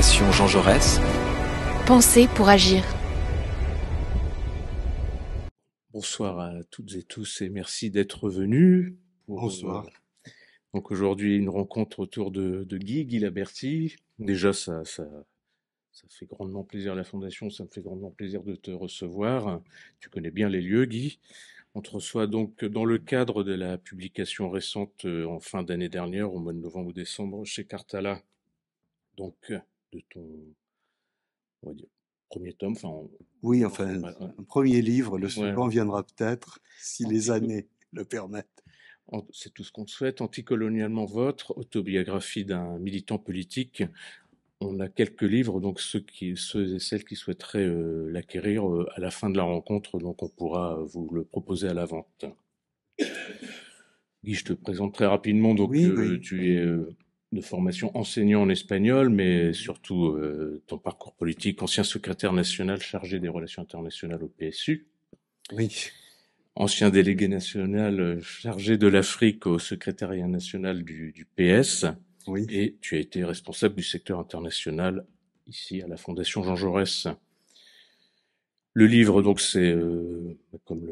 Fondation Jean Jaurès. Penser pour agir. Bonsoir à toutes et tous et merci d'être venus. Bonsoir. Donc aujourd'hui, une rencontre autour de Guy Laberty. Déjà, ça fait grandement plaisir à la Fondation, ça me fait grandement plaisir de te recevoir. Tu connais bien les lieux, Guy. On te reçoit donc dans le cadre de la publication récente en fin d'année dernière, au mois de novembre ou décembre, chez Cartala, donc de ton, on va dire, premier tome. Oui, enfin, un premier livre, le suivant viendra peut-être, si les années le permettent. C'est tout ce qu'on te souhaite. Anticolonialement votre, autobiographie d'un militant politique. On a quelques livres, donc ceux et celles qui souhaiteraient l'acquérir à la fin de la rencontre, donc on pourra vous le proposer à la vente. Guy, je te présente très rapidement. Donc, oui. Tu es de formation enseignant en espagnol, mais surtout ton parcours politique, ancien secrétaire national chargé des relations internationales au PSU. Oui. Ancien délégué national chargé de l'Afrique au secrétariat national du PS. Oui. Et tu as été responsable du secteur international ici à la Fondation Jean Jaurès. Le livre, donc, c'est, comme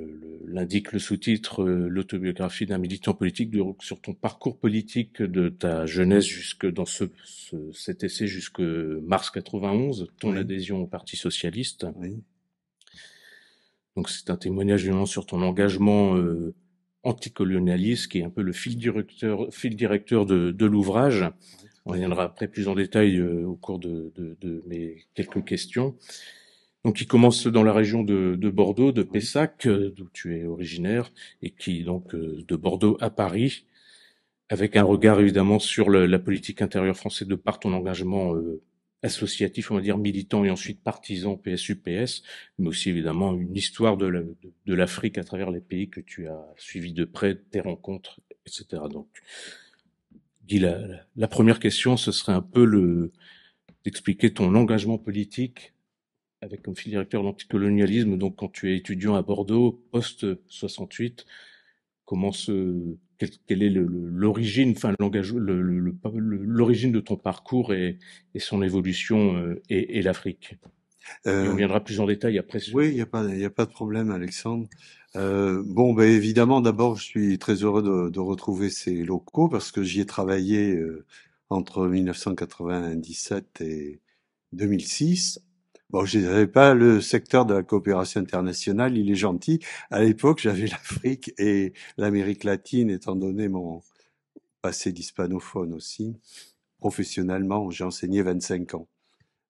l'indique le sous-titre, l'autobiographie d'un militant politique sur ton parcours politique de ta jeunesse jusque dans cet essai jusque mars 91, ton adhésion au Parti socialiste. Oui. Donc, c'est un témoignage évidemment sur ton engagement anticolonialiste, qui est un peu le fil directeur de l'ouvrage. On reviendra après plus en détail au cours de mes quelques questions. Donc, qui commence dans la région de Bordeaux, de Pessac, d'où tu es originaire, et qui donc de Bordeaux à Paris, avec un regard évidemment sur la politique intérieure française de par ton engagement associatif, on va dire militant et ensuite partisan PSU-PS, mais aussi évidemment une histoire de l'Afrique à travers les pays que tu as suivis de près, tes rencontres, etc. Donc, Guy, la première question, ce serait un peu d'expliquer ton engagement politique avec comme fil directeur l'anticolonialisme. Donc, quand tu es étudiant à Bordeaux, post-68, quelle est l'origine, enfin, l'origine de ton parcours et son évolution et l'Afrique. Et on viendra plus en détail après. Oui, il y a pas de problème, Alexandre. Évidemment, d'abord, je suis très heureux de retrouver ces locaux parce que j'y ai travaillé entre 1997 et 2006. Bon, je n'avais pas le secteur de la coopération internationale, il est gentil. À l'époque, j'avais l'Afrique et l'Amérique latine, étant donné mon passé d'hispanophone aussi. Professionnellement, j'ai enseigné 25 ans.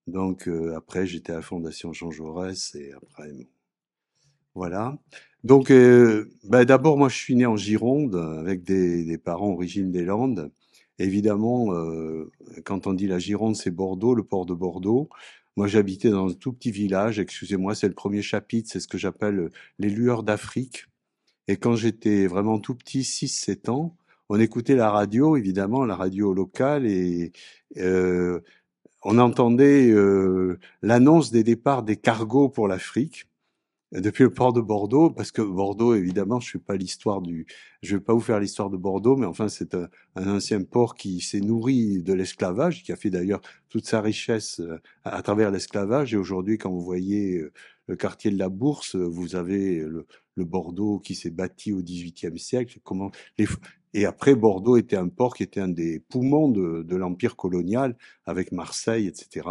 Donc après, j'étais à la Fondation Jean Jaurès et après, voilà. Donc, d'abord, moi, je suis né en Gironde avec des parents origines des Landes. Évidemment, quand on dit la Gironde, c'est Bordeaux, le port de Bordeaux. Moi, j'habitais dans un tout petit village. Excusez-moi, c'est le premier chapitre, c'est ce que j'appelle les lueurs d'Afrique. Et quand j'étais vraiment tout petit, 6-7 ans, on écoutait la radio, évidemment, la radio locale, et on entendait l'annonce des départs des cargos pour l'Afrique depuis le port de Bordeaux, parce que Bordeaux, évidemment, je vais pas vous faire l'histoire de Bordeaux, mais enfin, c'est un ancien port qui s'est nourri de l'esclavage, qui a fait d'ailleurs toute sa richesse à travers l'esclavage. Et aujourd'hui, quand vous voyez le quartier de la Bourse, vous avez le Bordeaux qui s'est bâti au XVIIIe siècle. Et après, Bordeaux était un port qui était un des poumons de l'empire colonial, avec Marseille, etc.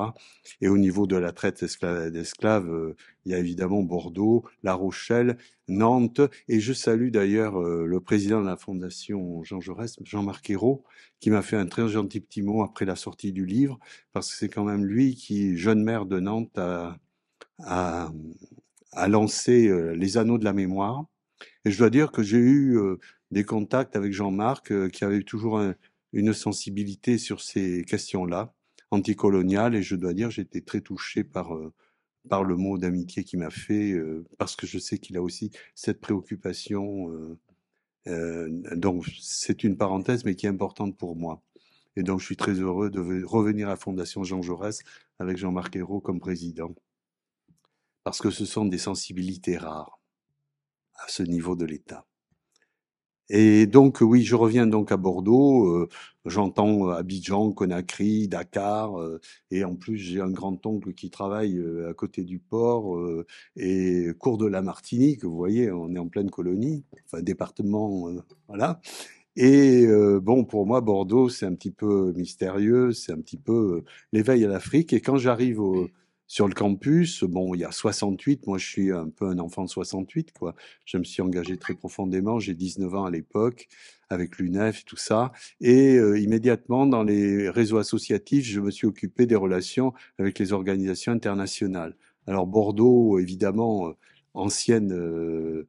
Et au niveau de la traite d'esclaves, il y a évidemment Bordeaux, La Rochelle, Nantes, et je salue d'ailleurs le président de la Fondation Jean Jaurès, Jean-Marc Ayrault, qui m'a fait un très gentil petit mot après la sortie du livre, parce que c'est quand même lui qui, jeune maire de Nantes, a lancé les Anneaux de la mémoire. Et je dois dire que j'ai eu des contacts avec Jean-Marc qui avait toujours une sensibilité sur ces questions-là, anticoloniales, et je dois dire j'étais très touché par le mot d'amitié qu'il m'a fait, parce que je sais qu'il a aussi cette préoccupation. Donc c'est une parenthèse, mais qui est importante pour moi. Et donc je suis très heureux de revenir à la Fondation Jean Jaurès avec Jean-Marc Ayrault comme président, parce que ce sont des sensibilités rares à ce niveau de l'État. Et donc, oui, je reviens donc à Bordeaux. J'entends Abidjan, Conakry, Dakar, et en plus j'ai un grand-oncle qui travaille à côté du port et cours de la Martinique. Vous voyez, on est en pleine colonie, enfin département, voilà. Et bon, pour moi, Bordeaux, c'est un petit peu mystérieux, c'est un petit peu l'éveil à l'Afrique. Et quand j'arrive sur le campus, bon, il y a 68, moi je suis un peu un enfant de 68, quoi. Je me suis engagé très profondément, j'ai 19 ans à l'époque, avec l'UNEF et tout ça. Et immédiatement, dans les réseaux associatifs, je me suis occupé des relations avec les organisations internationales. Alors Bordeaux, évidemment, ancienne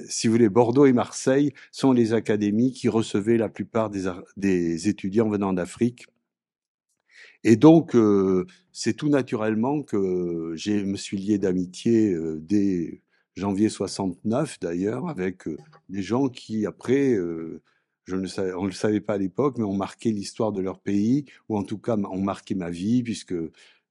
si vous voulez, Bordeaux et Marseille sont les académies qui recevaient la plupart des étudiants venant d'Afrique. Et donc, c'est tout naturellement que je me suis lié d'amitié dès janvier 69, d'ailleurs, avec des gens qui, après, on ne le savait pas à l'époque, mais ont marqué l'histoire de leur pays, ou en tout cas ont marqué ma vie, puisque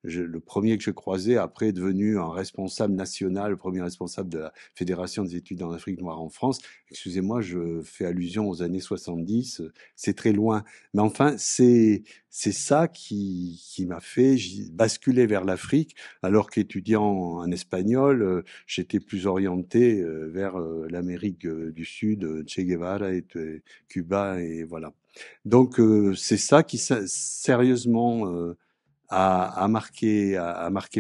le premier que je croisais, après, est devenu un responsable national, le premier responsable de la Fédération des études en Afrique noire en France. Excusez-moi, je fais allusion aux années 70, c'est très loin. Mais enfin, c'est ça qui m'a fait basculer vers l'Afrique, alors qu'étudiant en espagnol, j'étais plus orienté vers l'Amérique du Sud, Che Guevara et Cuba, et voilà. Donc c'est ça qui sérieusement a marqué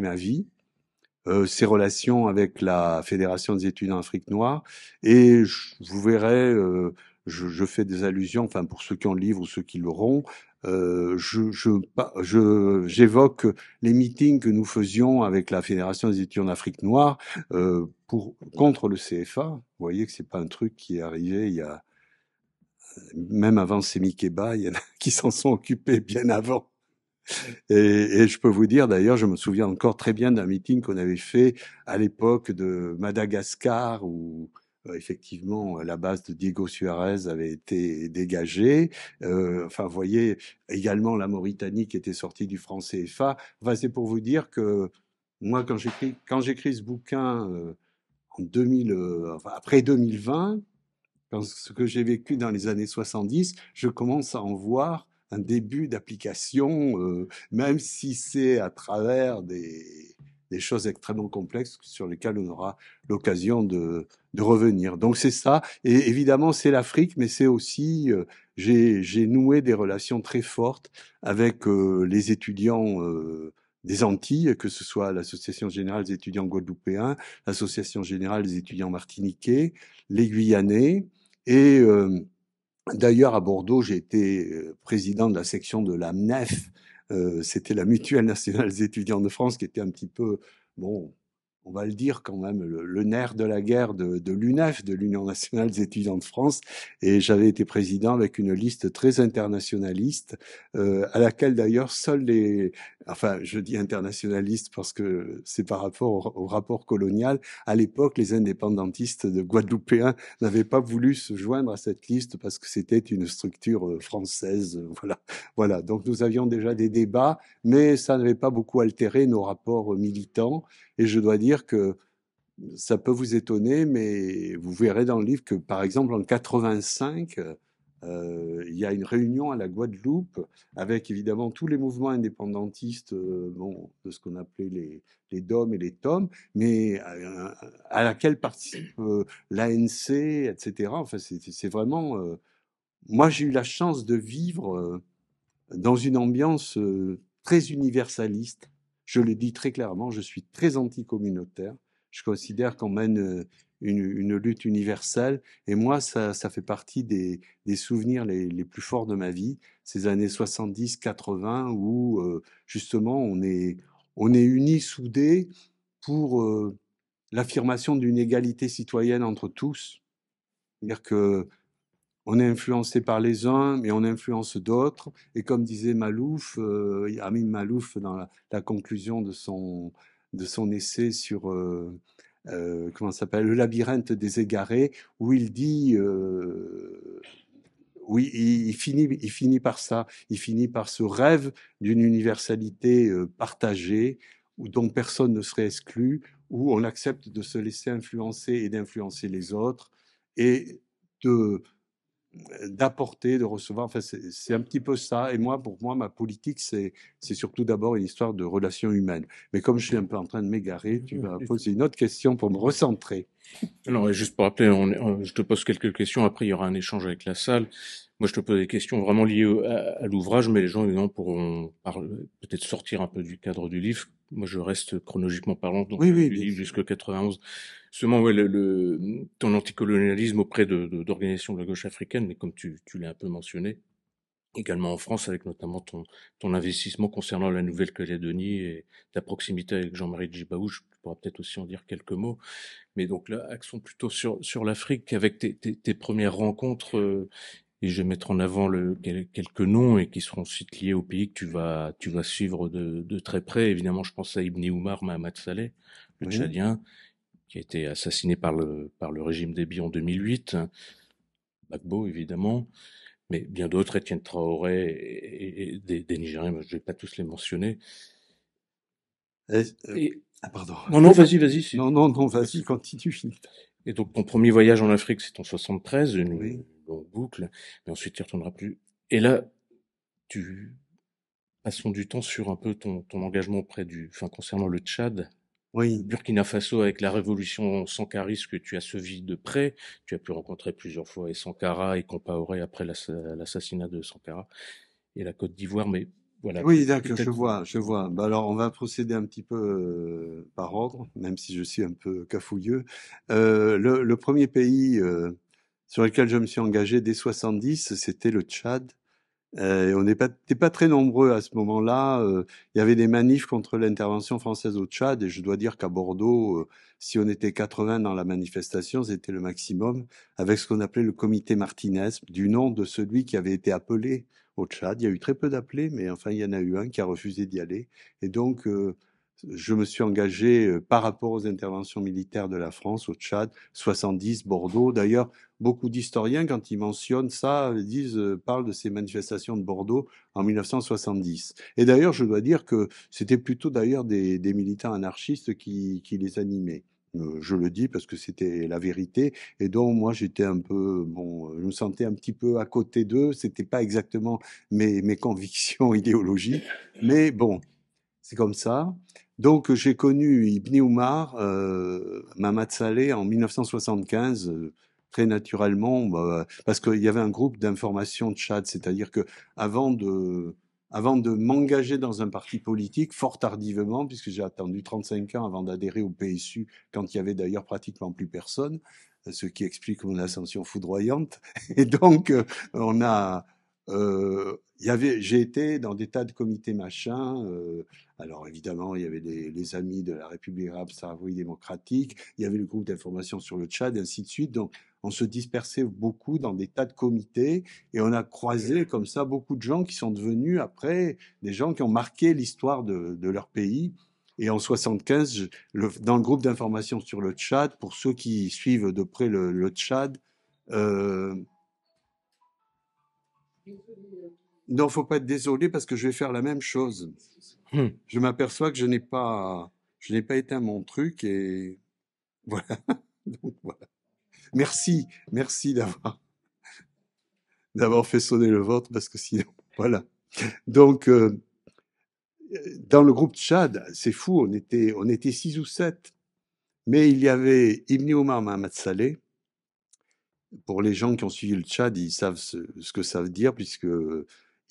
ma vie. Ses relations avec la Fédération des études en Afrique noire. Et vous verrez, je fais des allusions, enfin pour ceux qui ont le livre ou ceux qui l'auront, j'évoque les meetings que nous faisions avec la Fédération des études en Afrique noire contre le CFA. Vous voyez que c'est pas un truc qui est arrivé il y a même avant Semi Keba, il y en a qui s'en sont occupés bien avant. Et je peux vous dire, d'ailleurs, je me souviens encore très bien d'un meeting qu'on avait fait à l'époque de Madagascar, où effectivement la base de Diego Suarez avait été dégagée. Enfin, vous voyez, également la Mauritanie qui était sortie du franc CFA. Enfin, c'est pour vous dire que moi, quand j'écris ce bouquin en 2000, enfin, après 2020, ce que j'ai vécu dans les années 70, je commence à en voir un début d'application, même si c'est à travers des choses extrêmement complexes sur lesquelles on aura l'occasion de revenir. Donc c'est ça, et évidemment c'est l'Afrique, mais c'est aussi, j'ai noué des relations très fortes avec les étudiants des Antilles, que ce soit l'Association générale des étudiants guadeloupéens, l'Association générale des étudiants martiniquais, les Guyanais, et d'ailleurs, à Bordeaux, j'ai été président de la section de la MNEF. C'était la Mutuelle nationale des étudiants de France, qui était un petit peu, bon, on va le dire quand même, le nerf de la guerre de l'UNEF, de l'Union nationale des étudiants de France. Et j'avais été président avec une liste très internationaliste, à laquelle d'ailleurs seuls enfin, je dis internationaliste parce que c'est par rapport au rapport colonial. À l'époque, les indépendantistes de guadeloupéens n'avaient pas voulu se joindre à cette liste parce que c'était une structure française. Voilà, voilà. Donc nous avions déjà des débats, mais ça n'avait pas beaucoup altéré nos rapports militants. Et je dois dire que ça peut vous étonner, mais vous verrez dans le livre que, par exemple, en 85, il y a une réunion à la Guadeloupe avec évidemment tous les mouvements indépendantistes, bon, de ce qu'on appelait les DOM et les TOM, mais à laquelle participe l'ANC, etc. Enfin, c'est vraiment. Moi, j'ai eu la chance de vivre dans une ambiance très universaliste. Je le dis très clairement, je suis très anticommunautaire. Je considère qu'on mène une lutte universelle. Et moi, ça fait partie des souvenirs les plus forts de ma vie, ces années 70-80, où justement on est unis, soudés pour l'affirmation d'une égalité citoyenne entre tous. C'est-à-dire que on est influencé par les uns, mais on influence d'autres. Et comme disait Malouf, Amin Malouf, dans la conclusion de son essai sur, comment ça s'appelle, Le labyrinthe des égarés, où il dit, oui, il finit par ça, il finit par ce rêve d'une universalité partagée, dont personne ne serait exclu, où on accepte de se laisser influencer et d'influencer les autres, et de d'apporter, de recevoir. Enfin, c'est un petit peu ça. Et moi, pour moi, ma politique, c'est surtout d'abord une histoire de relations humaines. Mais comme je suis un peu en train de m'égarer, tu vas poser une autre question pour me recentrer. Non, et juste pour rappeler, je te pose quelques questions. Après, il y aura un échange avec la salle. Moi, je te pose des questions vraiment liées à l'ouvrage, mais les gens, évidemment, pourront peut-être sortir un peu du cadre du livre. Moi, je reste chronologiquement parlant donc, Oui, oui, du bien livre sûr. jusqu'au 91. Seulement, ouais, ton anticolonialisme auprès d'organisations de la gauche africaine, mais comme tu l'as un peu mentionné, également en France, avec notamment ton investissement concernant la Nouvelle-Calédonie et ta proximité avec Jean-Marie Djibaou, tu pourras peut-être aussi en dire quelques mots. Mais donc là, accent plutôt sur l'Afrique, avec tes premières rencontres, et je vais mettre en avant quelques noms et qui seront aussi liés au pays que tu vas suivre de très près. Évidemment, je pense à Ibn Oumar Mahamat Saleh, le Oui. Tchadien, qui a été assassiné par le régime Déby en 2008. Gbagbo, évidemment, mais bien d'autres, Étienne Traoré et des Nigériens, je vais pas tous les mentionner. Eh, Et, ah, pardon. non, non, vas-y, Non, non, non, vas-y, continue. Et donc, ton premier voyage en Afrique, c'est en 73, Oui. une longue boucle, mais ensuite, tu y retourneras plus. Et là, passons du temps sur un peu ton engagement concernant le Tchad, Oui. Burkina Faso avec la révolution sankariste que tu as suivi de près. Tu as pu rencontrer plusieurs fois et Sankara et Compaoré après l'assassinat de Sankara et la Côte d'Ivoire, mais voilà, Oui, d'accord, je peut-être. vois, je vois. Bah alors, on va procéder un petit peu par ordre, même si je suis un peu cafouilleux. Le premier pays sur lequel je me suis engagé dès 70, c'était le Tchad. On n'était pas très nombreux à ce moment-là. Il y avait des manifs contre l'intervention française au Tchad, et je dois dire qu'à Bordeaux, si on était 80 dans la manifestation, c'était le maximum, avec ce qu'on appelait le comité Martinez, du nom de celui qui avait été appelé au Tchad. Il y a eu très peu d'appelés, mais enfin, il y en a eu un qui a refusé d'y aller. Et donc, je me suis engagé par rapport aux interventions militaires de la France au Tchad, 70, Bordeaux. D'ailleurs, beaucoup d'historiens, quand ils mentionnent ça, parlent de ces manifestations de Bordeaux en 1970. Et d'ailleurs, je dois dire que c'était plutôt d'ailleurs des militants anarchistes qui les animaient. Je le dis parce que c'était la vérité. Et donc, moi, j'étais un peu, bon, je me sentais un petit peu à côté d'eux. C'était pas exactement mes convictions idéologiques. Mais bon, c'est comme ça. Donc, j'ai connu Ibn Oumar, Mamad Saleh en 1975, très naturellement, bah, parce qu'il y avait un groupe d'information Tchad, c'est-à-dire que avant de, avant de m'engager dans un parti politique, fort tardivement, puisque j'ai attendu 35 ans avant d'adhérer au PSU, quand il y avait d'ailleurs pratiquement plus personne, ce qui explique mon ascension foudroyante. Et donc, j'ai été dans des tas de comités machins. Alors évidemment, il y avait les amis de la République arabe sahraoui démocratique, il y avait le groupe d'information sur le Tchad, et ainsi de suite. Donc on se dispersait beaucoup dans des tas de comités et on a croisé comme ça beaucoup de gens qui sont devenus après des gens qui ont marqué l'histoire de leur pays. Et en 75, dans le groupe d'information sur le Tchad, pour ceux qui suivent de près le Tchad, euh, non, faut pas être désolé parce que je vais faire la même chose. Je m'aperçois que je n'ai pas éteint mon truc et voilà. Donc, voilà. Merci, merci d'avoir fait sonner le vôtre parce que sinon, voilà. Donc, dans le groupe Tchad, c'est fou, on était 6 ou 7, mais il y avait Ibn Omar Mohamed Saleh. Pour les gens qui ont suivi le Tchad, ils savent ce que ça veut dire puisque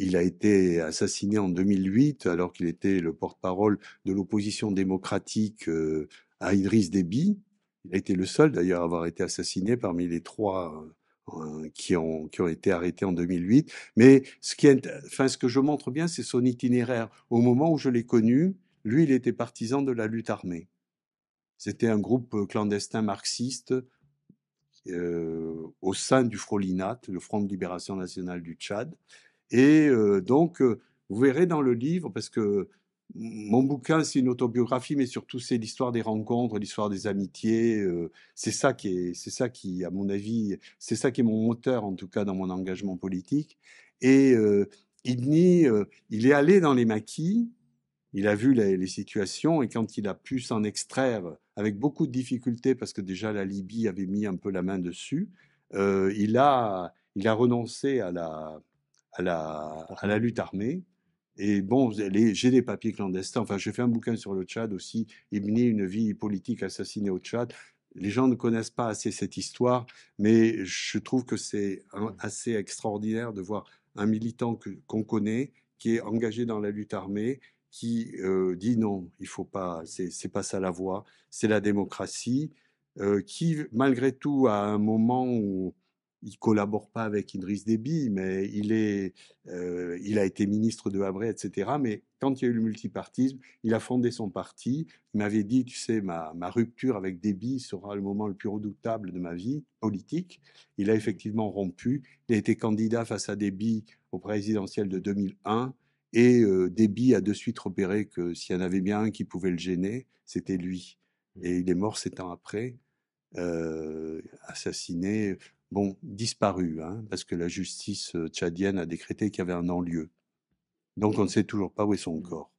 il a été assassiné en 2008 alors qu'il était le porte-parole de l'opposition démocratique à Idriss Déby. Il a été le seul d'ailleurs à avoir été assassiné parmi les 3 qui ont été arrêtés en 2008. Mais ce que je montre bien, c'est son itinéraire. Au moment où je l'ai connu, lui, il était partisan de la lutte armée. C'était un groupe clandestin marxiste au sein du Frolinat, le Front de libération nationale du Tchad. Et donc, vous verrez dans le livre, parce que mon bouquin, c'est une autobiographie, mais surtout c'est l'histoire des rencontres, l'histoire des amitiés. C'est ça qui, à mon avis, c'est ça qui est mon moteur, en tout cas, dans mon engagement politique. Et Ibni, il est allé dans les maquis, il a vu les situations et quand il a pu s'en extraire avec beaucoup de difficultés, parce que déjà la Libye avait mis un peu la main dessus, il il a renoncé à la lutte armée. Et bon, j'ai des papiers clandestins. Enfin, j'ai fait un bouquin sur le Tchad aussi. Il menait une vie politique assassinée au Tchad. Les gens ne connaissent pas assez cette histoire, mais je trouve que c'est assez extraordinaire de voir un militant qu'on connaît, qui est engagé dans la lutte armée, qui dit non, il faut pas, c'est pas ça la voie, c'est la démocratie, qui malgré tout à un moment où il collabore pas avec Idriss Déby, mais il a été ministre de Habré, etc. Mais quand il y a eu le multipartisme, il a fondé son parti. Il m'avait dit, tu sais, ma rupture avec Déby sera le moment le plus redoutable de ma vie politique. Il a effectivement rompu. Il a été candidat face à Déby au présidentiel de 2001. Et Déby a de suite repéré que s'il y en avait bien un qui pouvait le gêner, c'était lui. Et il est mort 7 ans après, assassiné, bon, disparu, hein, parce que la justice tchadienne a décrété qu'il y avait un non-lieu. Donc on ne sait toujours pas où est son corps.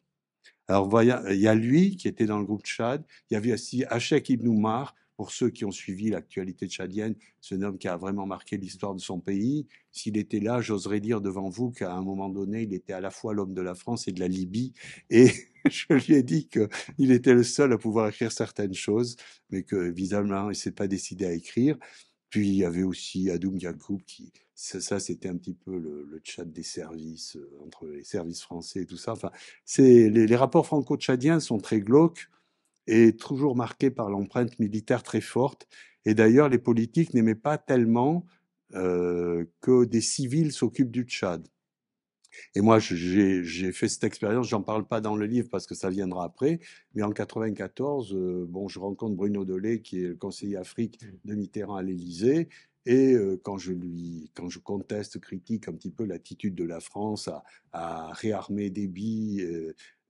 Alors voilà, il y a lui qui était dans le groupe Tchad, il y avait aussi Hachek Ibn Oumar, pour ceux qui ont suivi l'actualité tchadienne, ce homme qui a vraiment marqué l'histoire de son pays. S'il était là, j'oserais dire devant vous qu'à un moment donné, il était à la fois l'homme de la France et de la Libye. Et je lui ai dit qu'il était le seul à pouvoir écrire certaines choses, mais que visiblement, il ne s'est pas décidé à écrire. Puis il y avait aussi Adoum Yacoub qui, ça c'était un petit peu le Tchad des services, entre les services français et tout ça. Enfin, les rapports franco-tchadiens sont très glauques et toujours marqués par l'empreinte militaire très forte. Et d'ailleurs, les politiques n'aimaient pas tellement que des civils s'occupent du Tchad. Et moi, j'ai fait cette expérience, j'en parle pas dans le livre parce que ça viendra après, mais en 94, bon, je rencontre Bruno Dolé, qui est le conseiller Afrique de Mitterrand à l'Élysée, et quand je conteste, critique un petit peu l'attitude de la France à réarmer Déby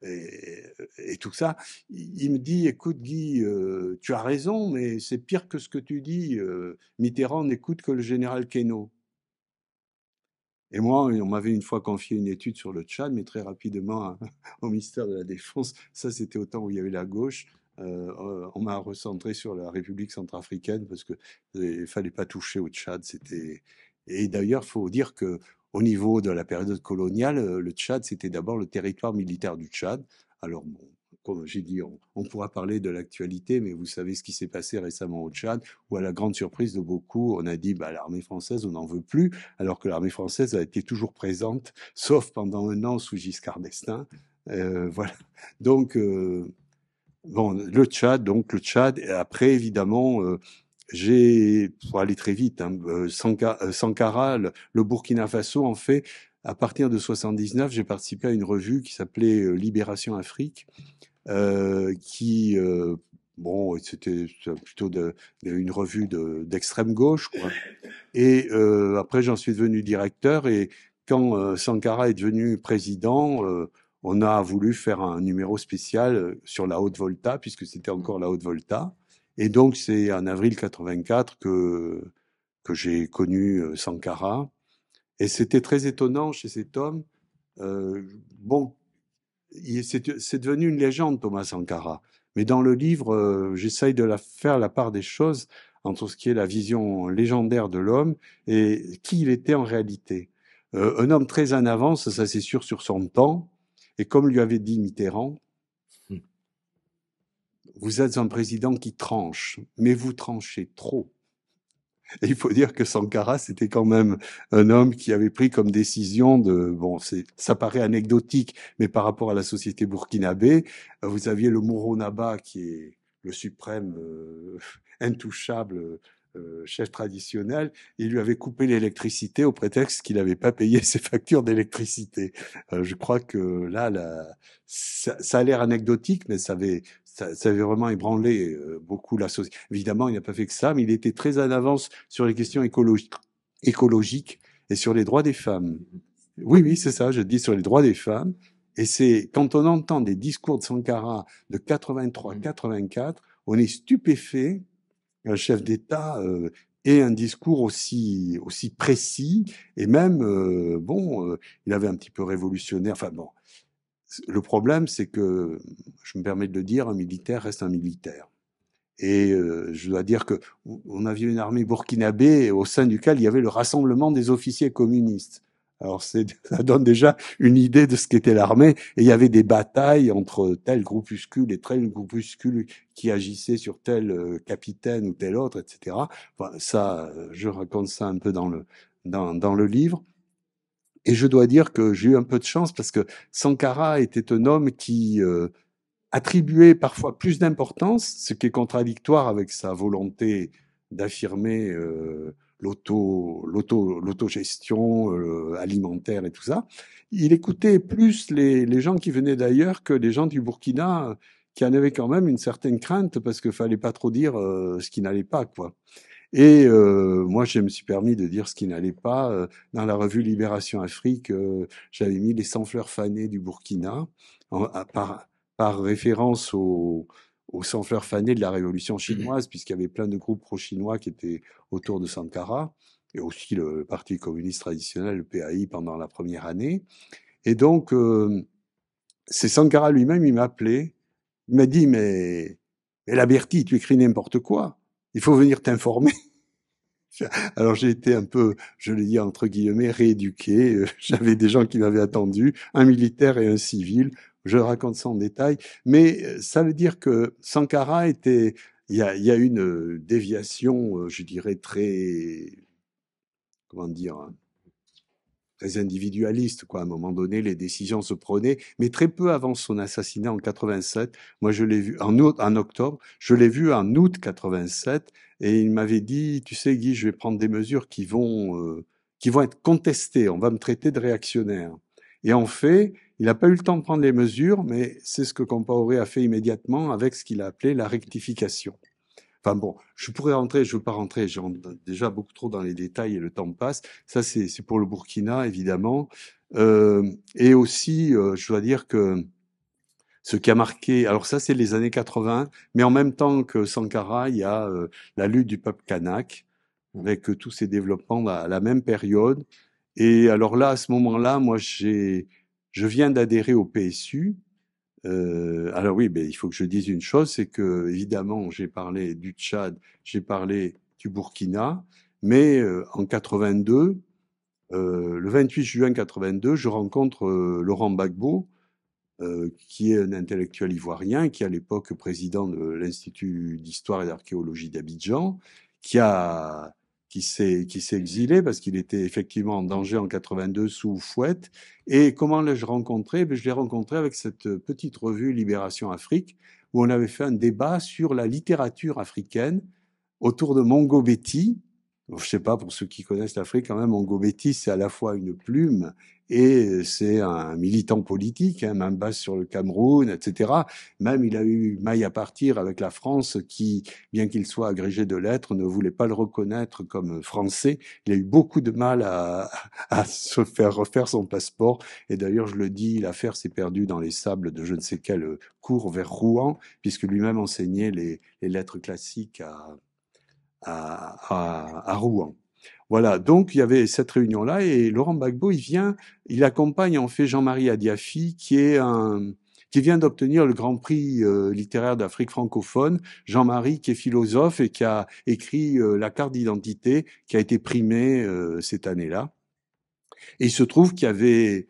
et tout ça, il me dit, écoute Guy, tu as raison, mais c'est pire que ce que tu dis. Mitterrand n'écoute que le général Queneau. Et moi, on m'avait une fois confié une étude sur le Tchad, mais très rapidement au ministère de la Défense, ça c'était au temps où il y avait la gauche, on m'a recentré sur la République centrafricaine parce que il fallait pas toucher au Tchad. Et d'ailleurs, faut dire que au niveau de la période coloniale, le Tchad c'était d'abord le territoire militaire du Tchad. Alors bon, comme j'ai dit, on pourra parler de l'actualité, mais vous savez ce qui s'est passé récemment au Tchad, où à la grande surprise de beaucoup, on a dit bah, l'armée française, on n'en veut plus, alors que l'armée française a été toujours présente, sauf pendant un an sous Giscard d'Estaing. Voilà. Donc, bon, le Tchad, et après, évidemment, pour aller très vite, hein, Sankara, le Burkina Faso, en fait, à partir de 79, j'ai participé à une revue qui s'appelait Libération Afrique, qui, bon, c'était plutôt une revue d'extrême gauche, quoi. Et après, j'en suis devenu directeur. Et quand Sankara est devenu président, on a voulu faire un numéro spécial sur la haute volta, puisque c'était encore la haute volta. Et donc, c'est en avril 84 que j'ai connu Sankara. Et c'était très étonnant chez cet homme. Bon, c'est devenu une légende, Thomas Sankara. Mais dans le livre, j'essaye de faire la part des choses entre ce qui est la vision légendaire de l'homme et qui il était en réalité. Un homme très en avance, ça c'est sûr, sur son temps. Et comme lui avait dit Mitterrand, vous êtes un président qui tranche, mais vous tranchez trop. Et il faut dire que Sankara, c'était quand même un homme qui avait pris comme décision bon, ça paraît anecdotique, mais par rapport à la société burkinabé, vous aviez le Moro Naba qui est le suprême intouchable chef traditionnel. Il lui avait coupé l'électricité au prétexte qu'il n'avait pas payé ses factures d'électricité. Je crois que là, ça a l'air anecdotique, mais ça avait vraiment ébranlé beaucoup la société. Évidemment, il n'a pas fait que ça, mais il était très en avance sur les questions écologiques et sur les droits des femmes. Oui, oui, c'est ça, je dis sur les droits des femmes. Et c'est quand on entend des discours de Sankara de 83, 84, on est stupéfait qu'un chef d'État ait un discours aussi précis et même, il avait un petit peu révolutionnaire. Enfin bon, le problème, c'est que, je me permets de le dire, un militaire reste un militaire. Et je dois dire que on avait une armée burkinabé au sein duquel il y avait le Rassemblement des officiers communistes. Alors ça donne déjà une idée de ce qu'était l'armée. Et il y avait des batailles entre tel groupuscule et tel groupuscule qui agissait sur tel capitaine ou tel autre, etc. Enfin, ça, je raconte ça un peu dans le livre. Et je dois dire que j'ai eu un peu de chance parce que Sankara était un homme qui attribuait parfois plus d'importance, ce qui est contradictoire avec sa volonté d'affirmer l'autogestion alimentaire et tout ça. Il écoutait plus les gens qui venaient d'ailleurs que les gens du Burkina qui en avaient quand même une certaine crainte parce qu'il fallait pas trop dire ce qui n'allait pas, quoi. Et moi, je me suis permis de dire ce qui n'allait pas. Dans la revue Libération Afrique, j'avais mis les 100 fleurs fanées du Burkina, par référence aux 100 fleurs fanées de la Révolution chinoise, puisqu'il y avait plein de groupes pro-chinois qui étaient autour de Sankara, et aussi le Parti communiste traditionnel, le PAI, pendant la première année. Et donc, c'est Sankara lui-même, il m'a appelé, il m'a dit, mais Laberty, tu écris n'importe quoi. Il faut venir t'informer. Alors j'ai été un peu, je le dis entre guillemets, rééduqué. J'avais des gens qui m'avaient attendu, un militaire et un civil. Je raconte ça en détail, mais ça veut dire que Sankara était, il y a une déviation, je dirais très, comment dire, très individualiste, quoi. À un moment donné, les décisions se prenaient, mais très peu avant son assassinat en 87. Moi, je l'ai vu en octobre. Je l'ai vu en août 87, et il m'avait dit, tu sais, Guy, je vais prendre des mesures qui vont être contestées. On va me traiter de réactionnaire. Et en fait, il n'a pas eu le temps de prendre les mesures, mais c'est ce que Compaoré a fait immédiatement avec ce qu'il a appelé la rectification. Enfin bon, je pourrais rentrer, je veux pas rentrer, je rentre déjà beaucoup trop dans les détails et le temps passe. Ça, c'est pour le Burkina, évidemment. Et aussi, je dois dire que ce qui a marqué, alors ça, c'est les années 80, mais en même temps que Sankara, il y a la lutte du peuple kanak, avec tous ces développements à la même période. Et alors là, à ce moment-là, moi, je viens d'adhérer au PSU. Alors oui, ben, il faut que je dise une chose, c'est que évidemment j'ai parlé du Tchad, j'ai parlé du Burkina, mais en 82, le 28 juin 82, je rencontre Laurent Gbagbo, qui est un intellectuel ivoirien, qui est à l'époque président de l'Institut d'histoire et d'archéologie d'Abidjan, qui s'est exilé parce qu'il était effectivement en danger en 82 sous Fouette. Et comment l'ai-je rencontré? Je l'ai rencontré avec cette petite revue Libération Afrique, où on avait fait un débat sur la littérature africaine autour de Mongo Betty. Je sais pas, pour ceux qui connaissent l'Afrique, quand même, Mongo Betty, c'est à la fois une plume et c'est un militant politique, hein, même base sur le Cameroun, etc. Même il a eu maille à partir avec la France qui, bien qu'il soit agrégé de lettres, ne voulait pas le reconnaître comme français. Il a eu beaucoup de mal à se faire refaire son passeport. Et d'ailleurs, je le dis, l'affaire s'est perdue dans les sables de je ne sais quel cours vers Rouen, puisque lui-même enseignait les lettres classiques à Rouen. Voilà, donc il y avait cette réunion-là et Laurent Gbagbo, il accompagne en fait Jean-Marie Adiafi, qui vient d'obtenir le Grand Prix littéraire d'Afrique francophone. Jean-Marie, qui est philosophe et qui a écrit la carte d'identité, qui a été primée cette année-là. Et il se trouve qu'il y avait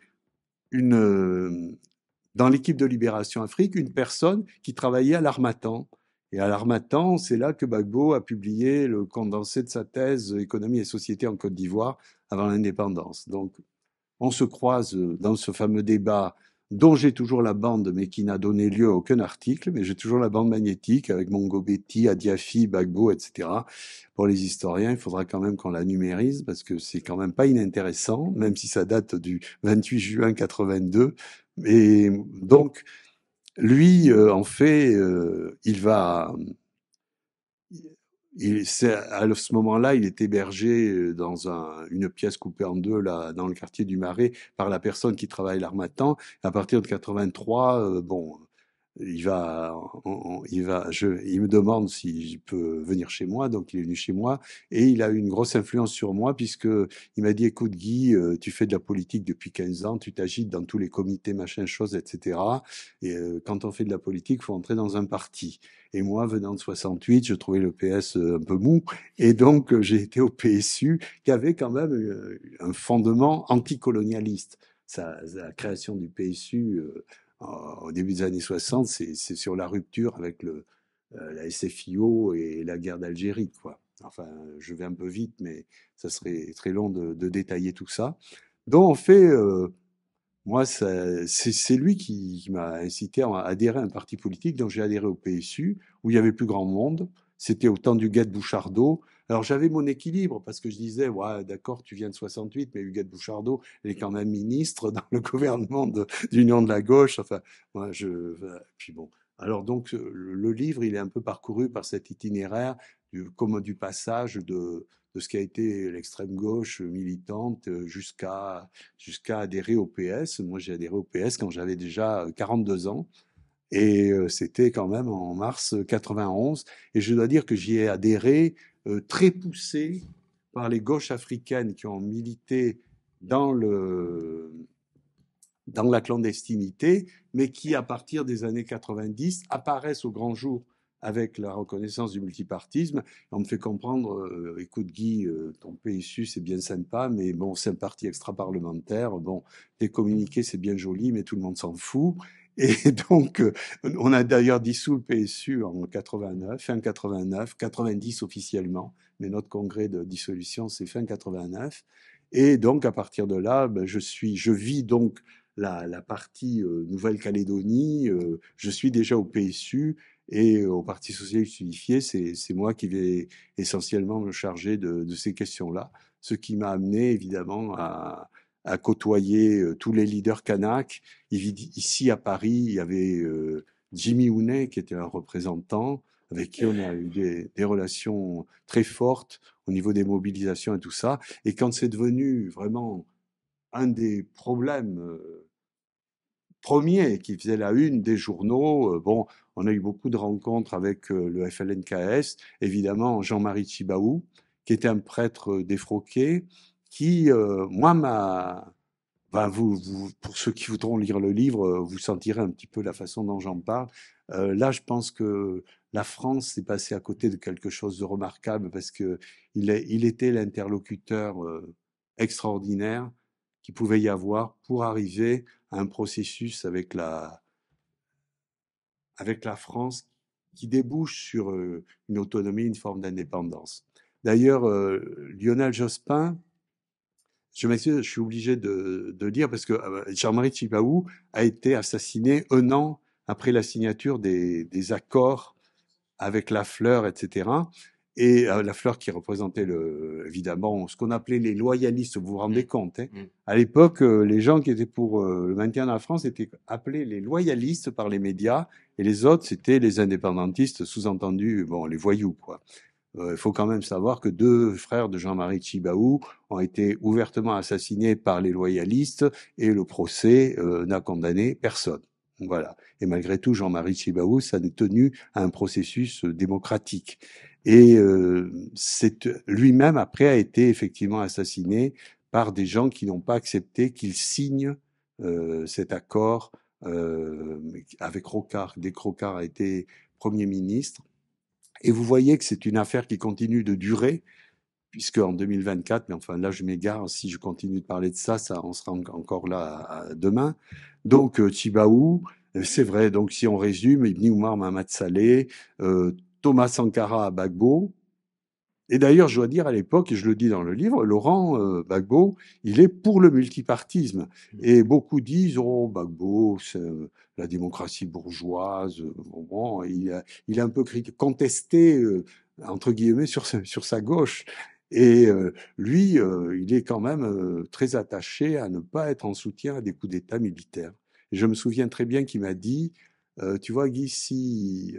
dans l'équipe de Libération Afrique, une personne qui travaillait à l'Harmattan. Et à l'Harmattan, c'est là que Gbagbo a publié le condensé de sa thèse Économie et société en Côte d'Ivoire avant l'indépendance. Donc, on se croise dans ce fameux débat dont j'ai toujours la bande, mais qui n'a donné lieu à aucun article, mais j'ai toujours la bande magnétique avec Mongo Betty, Adiafi, Gbagbo, etc. Pour les historiens, il faudra quand même qu'on la numérise parce que c'est quand même pas inintéressant, même si ça date du 28 juin 82. Et donc, lui, en fait, à ce moment-là, il est hébergé dans une pièce coupée en deux là, dans le quartier du Marais par la personne qui travaille l'Harmattan. À partir de 83, bon, il me demande si je peux venir chez moi, donc il est venu chez moi et il a eu une grosse influence sur moi puisque il m'a dit, écoute Guy, tu fais de la politique depuis 15 ans, tu t'agites dans tous les comités, machin, choses, etc. Et quand on fait de la politique, faut entrer dans un parti. Et moi, venant de 68, je trouvais le PS un peu mou et donc j'ai été au PSU qui avait quand même un fondement anticolonialiste. La création du PSU au début des années 60, c'est sur la rupture avec la SFIO et la guerre d'Algérie, quoi. Enfin, je vais un peu vite, mais ça serait très long de détailler tout ça. Donc, en fait, moi, c'est lui qui m'a incité à adhérer à un parti politique. Donc, j'ai adhéré au PSU, où il y avait plus grand monde. C'était au temps d'Huguette Bouchardot. Alors, j'avais mon équilibre, parce que je disais, ouais, d'accord, tu viens de 68, mais Huguette Bouchardot, elle est quand même ministre dans le gouvernement d'Union de la gauche. Enfin, moi, puis bon. Alors, donc, le livre, il est un peu parcouru par cet itinéraire, comme du passage de ce qui a été l'extrême gauche militante jusqu'à adhérer au PS. Moi, j'ai adhéré au PS quand j'avais déjà 42 ans. Et c'était quand même en mars 91. Et je dois dire que j'y ai adhéré très poussé par les gauches africaines qui ont milité dans dans la clandestinité, mais qui, à partir des années 90, apparaissent au grand jour avec la reconnaissance du multipartisme. On me fait comprendre, écoute Guy, ton PSU c'est bien sympa, mais bon, c'est un parti extra-parlementaire, bon, tes communiqués c'est bien joli, mais tout le monde s'en fout. Et donc, on a d'ailleurs dissous le PSU en 89, fin 89, 90 officiellement, mais notre congrès de dissolution c'est fin 89. Et donc, à partir de là, ben, je vis donc la partie Nouvelle-Calédonie, je suis déjà au PSU et au Parti socialiste unifié, c'est moi qui vais essentiellement me charger de ces questions-là, ce qui m'a amené évidemment à côtoyer tous les leaders kanaks. Ici à Paris, il y avait Jimmy Hounet qui était un représentant avec qui on a eu des relations très fortes au niveau des mobilisations et tout ça. Et quand c'est devenu vraiment un des problèmes premier qui faisait la une des journaux. Bon, on a eu beaucoup de rencontres avec le FLNKS, évidemment Jean-Marie Tjibaou, qui était un prêtre défroqué, qui, moi, pour ceux qui voudront lire le livre, vous sentirez un petit peu la façon dont j'en parle. Là, je pense que la France s'est passée à côté de quelque chose de remarquable parce que il était l'interlocuteur extraordinaire qu'il pouvait y avoir pour arriver à un processus avec la France qui débouche sur une autonomie, une forme d'indépendance. D'ailleurs, Lionel Jospin, je m'excuse, je suis obligé de dire parce que Jean-Marie Tjibaou a été assassiné un an après la signature des accords avec Lafleur, etc. Et Lafleur qui représentait évidemment ce qu'on appelait les loyalistes, vous vous rendez compte, hein. À l'époque, les gens qui étaient pour le maintien de la France étaient appelés les loyalistes par les médias, et les autres, c'était les indépendantistes, sous-entendu, bon, les voyous, quoi. Il faut quand même savoir que deux frères de Jean-Marie Tjibaou ont été ouvertement assassinés par les loyalistes et le procès n'a condamné personne. Voilà. Et malgré tout, Jean-Marie Tjibaou, ça n'est tenu à un processus démocratique. Et lui-même, après, a été effectivement assassiné par des gens qui n'ont pas accepté qu'il signe cet accord avec Rocard. Dès que Rocard a été Premier ministre, et vous voyez que c'est une affaire qui continue de durer, puisque en 2024, mais enfin là je m'égare, si je continue de parler de ça, on sera encore là demain. Donc Tjibaou, c'est vrai, donc si on résume, Ibn Omar Mohamed Saleh, Thomas Sankara Gbagbo, et d'ailleurs, je dois dire à l'époque, et je le dis dans le livre, Laurent Gbagbo, il est pour le multipartisme. Et beaucoup disent, oh, Gbagbo, c'est la démocratie bourgeoise. Bon, il a un peu contesté, entre guillemets, sur sa gauche. Et lui, il est quand même très attaché à ne pas être en soutien à des coups d'État militaires. Et je me souviens très bien qu'il m'a dit, tu vois, Guy, si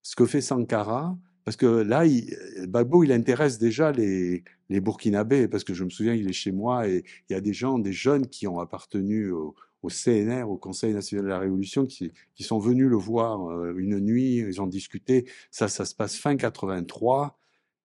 ce que fait Sankara, parce que là, Gbagbo, il intéresse déjà les Burkinabés, parce que je me souviens, il est chez moi et il y a des gens, des jeunes qui ont appartenu au CNR, au Conseil national de la Révolution, qui sont venus le voir une nuit, ils ont discuté. Ça se passe fin 83.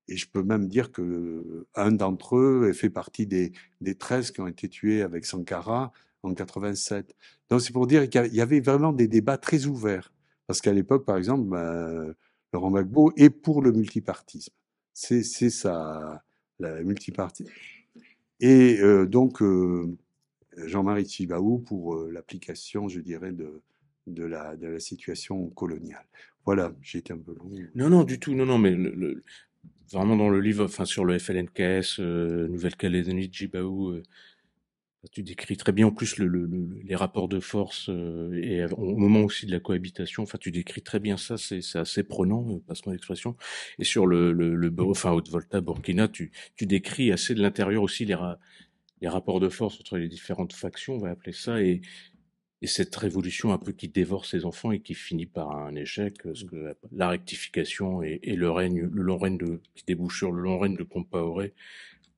Et je peux même dire que un d'entre eux fait partie des 13 qui ont été tués avec Sankara en 87. Donc c'est pour dire qu'il y avait vraiment des débats très ouverts. Parce qu'à l'époque, par exemple, Laurent Gbagbo est pour le multipartisme. C'est ça, la multipartisme. Et donc Jean-Marie Tjibaou pour l'application, je dirais, de la situation coloniale. Voilà, j'ai été un peu long. Non, non, du tout. Non, non, mais vraiment dans le livre, enfin sur le FLNKS, Nouvelle-Calédonie, Djibaou, tu décris très bien en plus les rapports de force et au moment aussi de la cohabitation. Enfin, tu décris très bien ça. C'est assez prenant, passe-moi l'expression. Et sur enfin Haute-Volta, Burkina, tu décris assez de l'intérieur aussi les rapports de force entre les différentes factions, on va appeler ça, et cette révolution un peu qui dévore ses enfants et qui finit par un échec, parce que la rectification et le long règne qui débouche sur le long règne de Compaoré,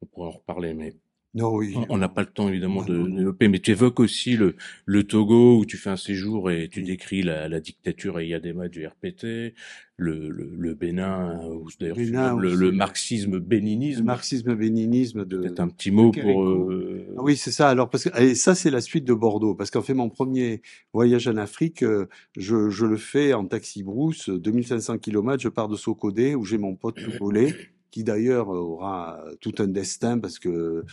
on pourra en reparler, mais Non, oui. on n'a pas le temps évidemment Non, de non, non. développer, mais tu évoques aussi le Togo où tu fais un séjour et tu décris la dictature Eyadema du RPT, le Bénin, où d'ailleurs tu Bénin nommes aussi, le ouais. Le marxisme-béninisme. marxisme-béninisme Peut-être un petit de mot pour... Kérékou. Ah oui, c'est ça. Alors, parce que, et ça, c'est la suite de Bordeaux. Parce qu'en fait, mon premier voyage en Afrique, je le fais en taxi brousse, 2500 kilomètres. Je pars de Sokodé, où j'ai mon pote togolais, qui d'ailleurs aura tout un destin, parce que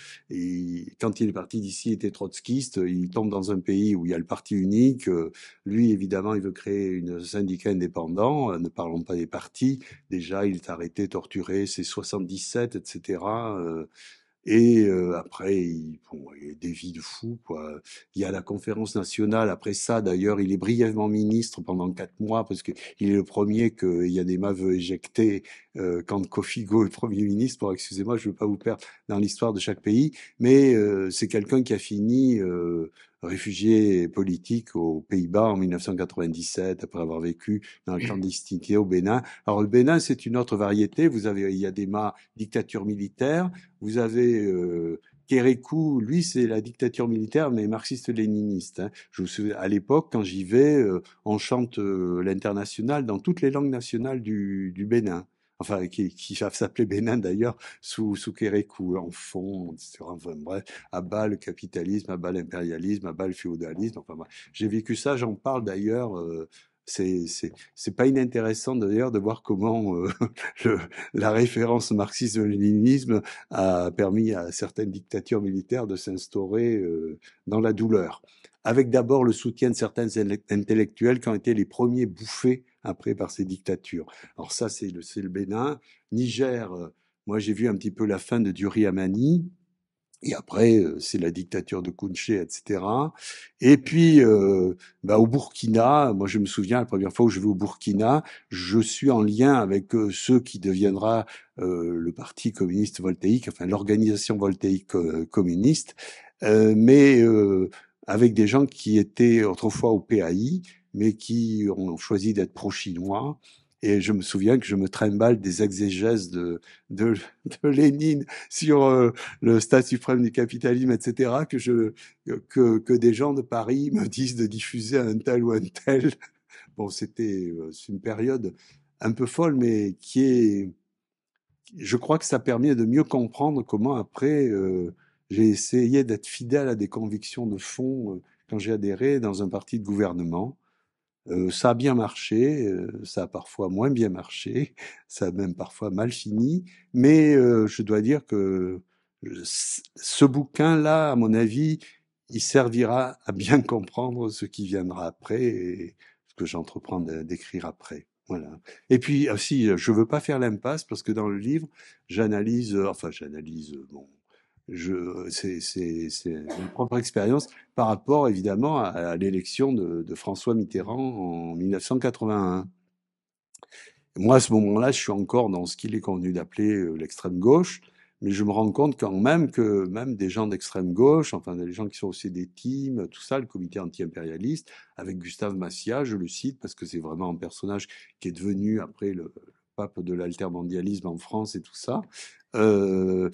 quand il est parti d'ici, il était trotskiste. Il tombe dans un pays où il y a le parti unique. Lui, évidemment, il veut créer une syndicat indépendant. Ne parlons pas des partis. Déjà, il est arrêté, torturé, c'est 77, etc. Et après, il y a des vies de fou, quoi. Il y a la conférence nationale. Après ça, d'ailleurs, il est brièvement ministre pendant 4 mois parce que il est le premier que Yadema veut éjecter quand Kofigo est Premier ministre. Bon, excusez-moi, je ne veux pas vous perdre dans l'histoire de chaque pays, mais c'est quelqu'un qui a fini réfugié politique aux Pays-Bas en 1997 après avoir vécu dans la clandestinité au Bénin. Alors le Bénin, c'est une autre variété. Vous avez Yadema, dictature militaire. Vous avez Kérékou, lui, c'est la dictature militaire, mais marxiste-léniniste. Hein. Je me souviens, à l'époque, quand j'y vais, on chante l'international dans toutes les langues nationales du Bénin. Enfin, qui s'appelait Bénin d'ailleurs, sous Kérékou, en fond, etc. Enfin, bref, à bas le capitalisme, à bas l'impérialisme, à bas le féodalisme. Enfin, bref. J'ai vécu ça, j'en parle d'ailleurs. C'est pas inintéressant d'ailleurs de voir comment la référence marxisme-léninisme a permis à certaines dictatures militaires de s'instaurer dans la douleur. Avec d'abord le soutien de certains intellectuels qui ont été les premiers bouffés après par ces dictatures. Alors ça, c'est le Bénin. Niger, moi j'ai vu un petit peu la fin de Duri Amani. Et après, c'est la dictature de Kounché, etc. Et puis, au Burkina, moi je me souviens, la première fois où je vais au Burkina, je suis en lien avec ceux qui deviendra le Parti communiste voltaïque, enfin l'organisation voltaïque communiste, mais avec des gens qui étaient autrefois au PAI, mais qui ont choisi d'être pro-chinois. Et je me souviens que je me trimballe des exégèses de Lénine sur le stade suprême du capitalisme, etc., que des gens de Paris me disent de diffuser un tel ou un tel. Bon, c'est une période un peu folle, mais je crois que ça permet de mieux comprendre comment après, j'ai essayé d'être fidèle à des convictions de fond quand j'ai adhéré dans un parti de gouvernement. Ça a bien marché, ça a parfois moins bien marché, ça a même parfois mal fini, mais je dois dire que ce bouquin-là, à mon avis, il servira à bien comprendre ce qui viendra après et ce que j'entreprends d'écrire après. Voilà. Et puis aussi, je veux pas faire l'impasse parce que dans le livre, j'analyse, bon, c'est une propre expérience par rapport évidemment à l'élection de François Mitterrand en 1981. Moi, à ce moment-là, je suis encore dans ce qu'il est convenu d'appeler l'extrême gauche, mais je me rends compte quand même que même des gens d'extrême gauche, enfin des gens qui sont aussi des teams, tout ça, le comité anti-impérialiste, avec Gustave Massia, je le cite parce que c'est vraiment un personnage qui est devenu après le pape de l'altermondialisme en France et tout ça. Euh,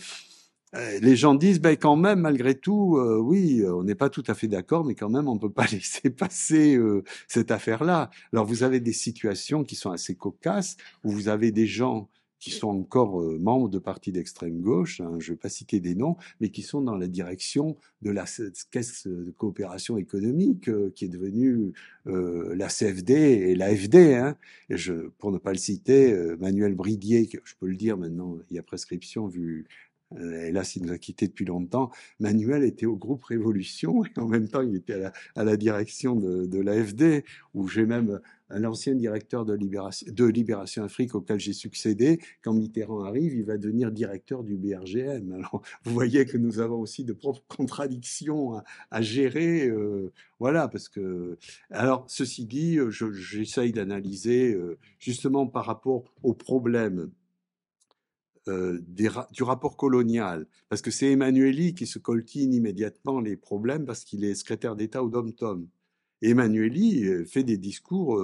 les gens disent, ben quand même, malgré tout, oui, on n'est pas tout à fait d'accord, mais quand même, on ne peut pas laisser passer cette affaire-là. Alors, vous avez des situations qui sont assez cocasses, où vous avez des gens qui sont encore membres de partis d'extrême gauche, hein, je ne vais pas citer des noms, mais qui sont dans la direction de la caisse de coopération économique qui est devenue la CFD et l'AFD. Hein. Et pour ne pas le citer, Manuel Bridier, que je peux le dire maintenant, il y a prescription vu hélas, il nous a quittés depuis longtemps. Manuel était au groupe Révolution et en même temps, il était à la direction de l'AFD, où j'ai même un ancien directeur de Libération Afrique auquel j'ai succédé. Quand Mitterrand arrive, il va devenir directeur du BRGM. Alors, vous voyez que nous avons aussi de propres contradictions à gérer. Voilà, parce que... Alors, ceci dit, j'essaye d'analyser justement par rapport aux problèmes du rapport colonial, parce que c'est Emmanueli qui se coltine immédiatement les problèmes parce qu'il est secrétaire d'État au Dom-Tom. Et Emmanueli fait des discours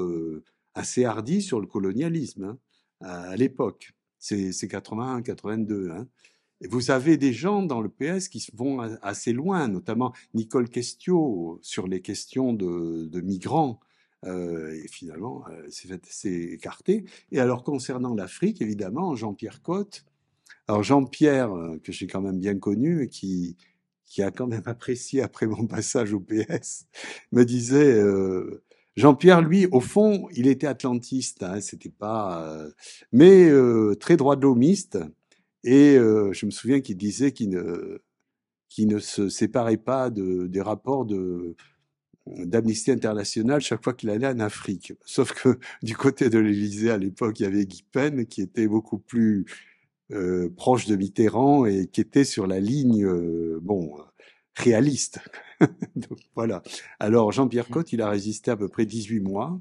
assez hardis sur le colonialisme hein, à l'époque. C'est 81, 82. Hein. Et vous avez des gens dans le PS qui vont assez loin, notamment Nicole Questiot sur les questions de migrants. Et finalement, c'est écarté. Et alors, concernant l'Afrique, évidemment, Jean-Pierre Cotte. Alors, Jean-Pierre, que j'ai quand même bien connu, et qui a quand même apprécié après mon passage au PS, me disait, Jean-Pierre, lui, au fond, il était atlantiste, hein, c'était pas, mais très droit de l'homiste. Et je me souviens qu'il disait qu'il ne se séparait pas des rapports d'Amnesty International chaque fois qu'il allait en Afrique. Sauf que du côté de l'Élysée à l'époque, il y avait Guy Pen qui était beaucoup plus proche de Mitterrand et qui était sur la ligne réaliste. Donc, voilà. Alors Jean-Pierre Cotte, il a résisté à peu près 18 mois.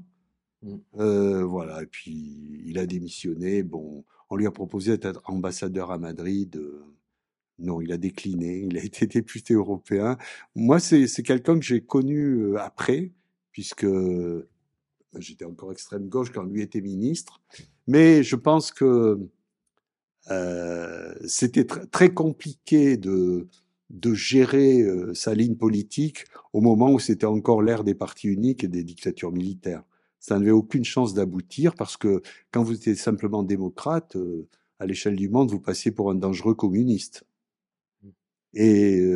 Voilà, et puis il a démissionné. Bon, on lui a proposé d'être ambassadeur à Madrid. Non, il a décliné. Il a été député européen. Moi, c'est quelqu'un que j'ai connu après, puisque j'étais encore extrême gauche quand lui était ministre. Mais je pense que c'était très compliqué de gérer sa ligne politique au moment où c'était encore l'ère des partis uniques et des dictatures militaires. Ça n'avait aucune chance d'aboutir parce que quand vous étiez simplement démocrate, à l'échelle du monde, vous passiez pour un dangereux communiste. Et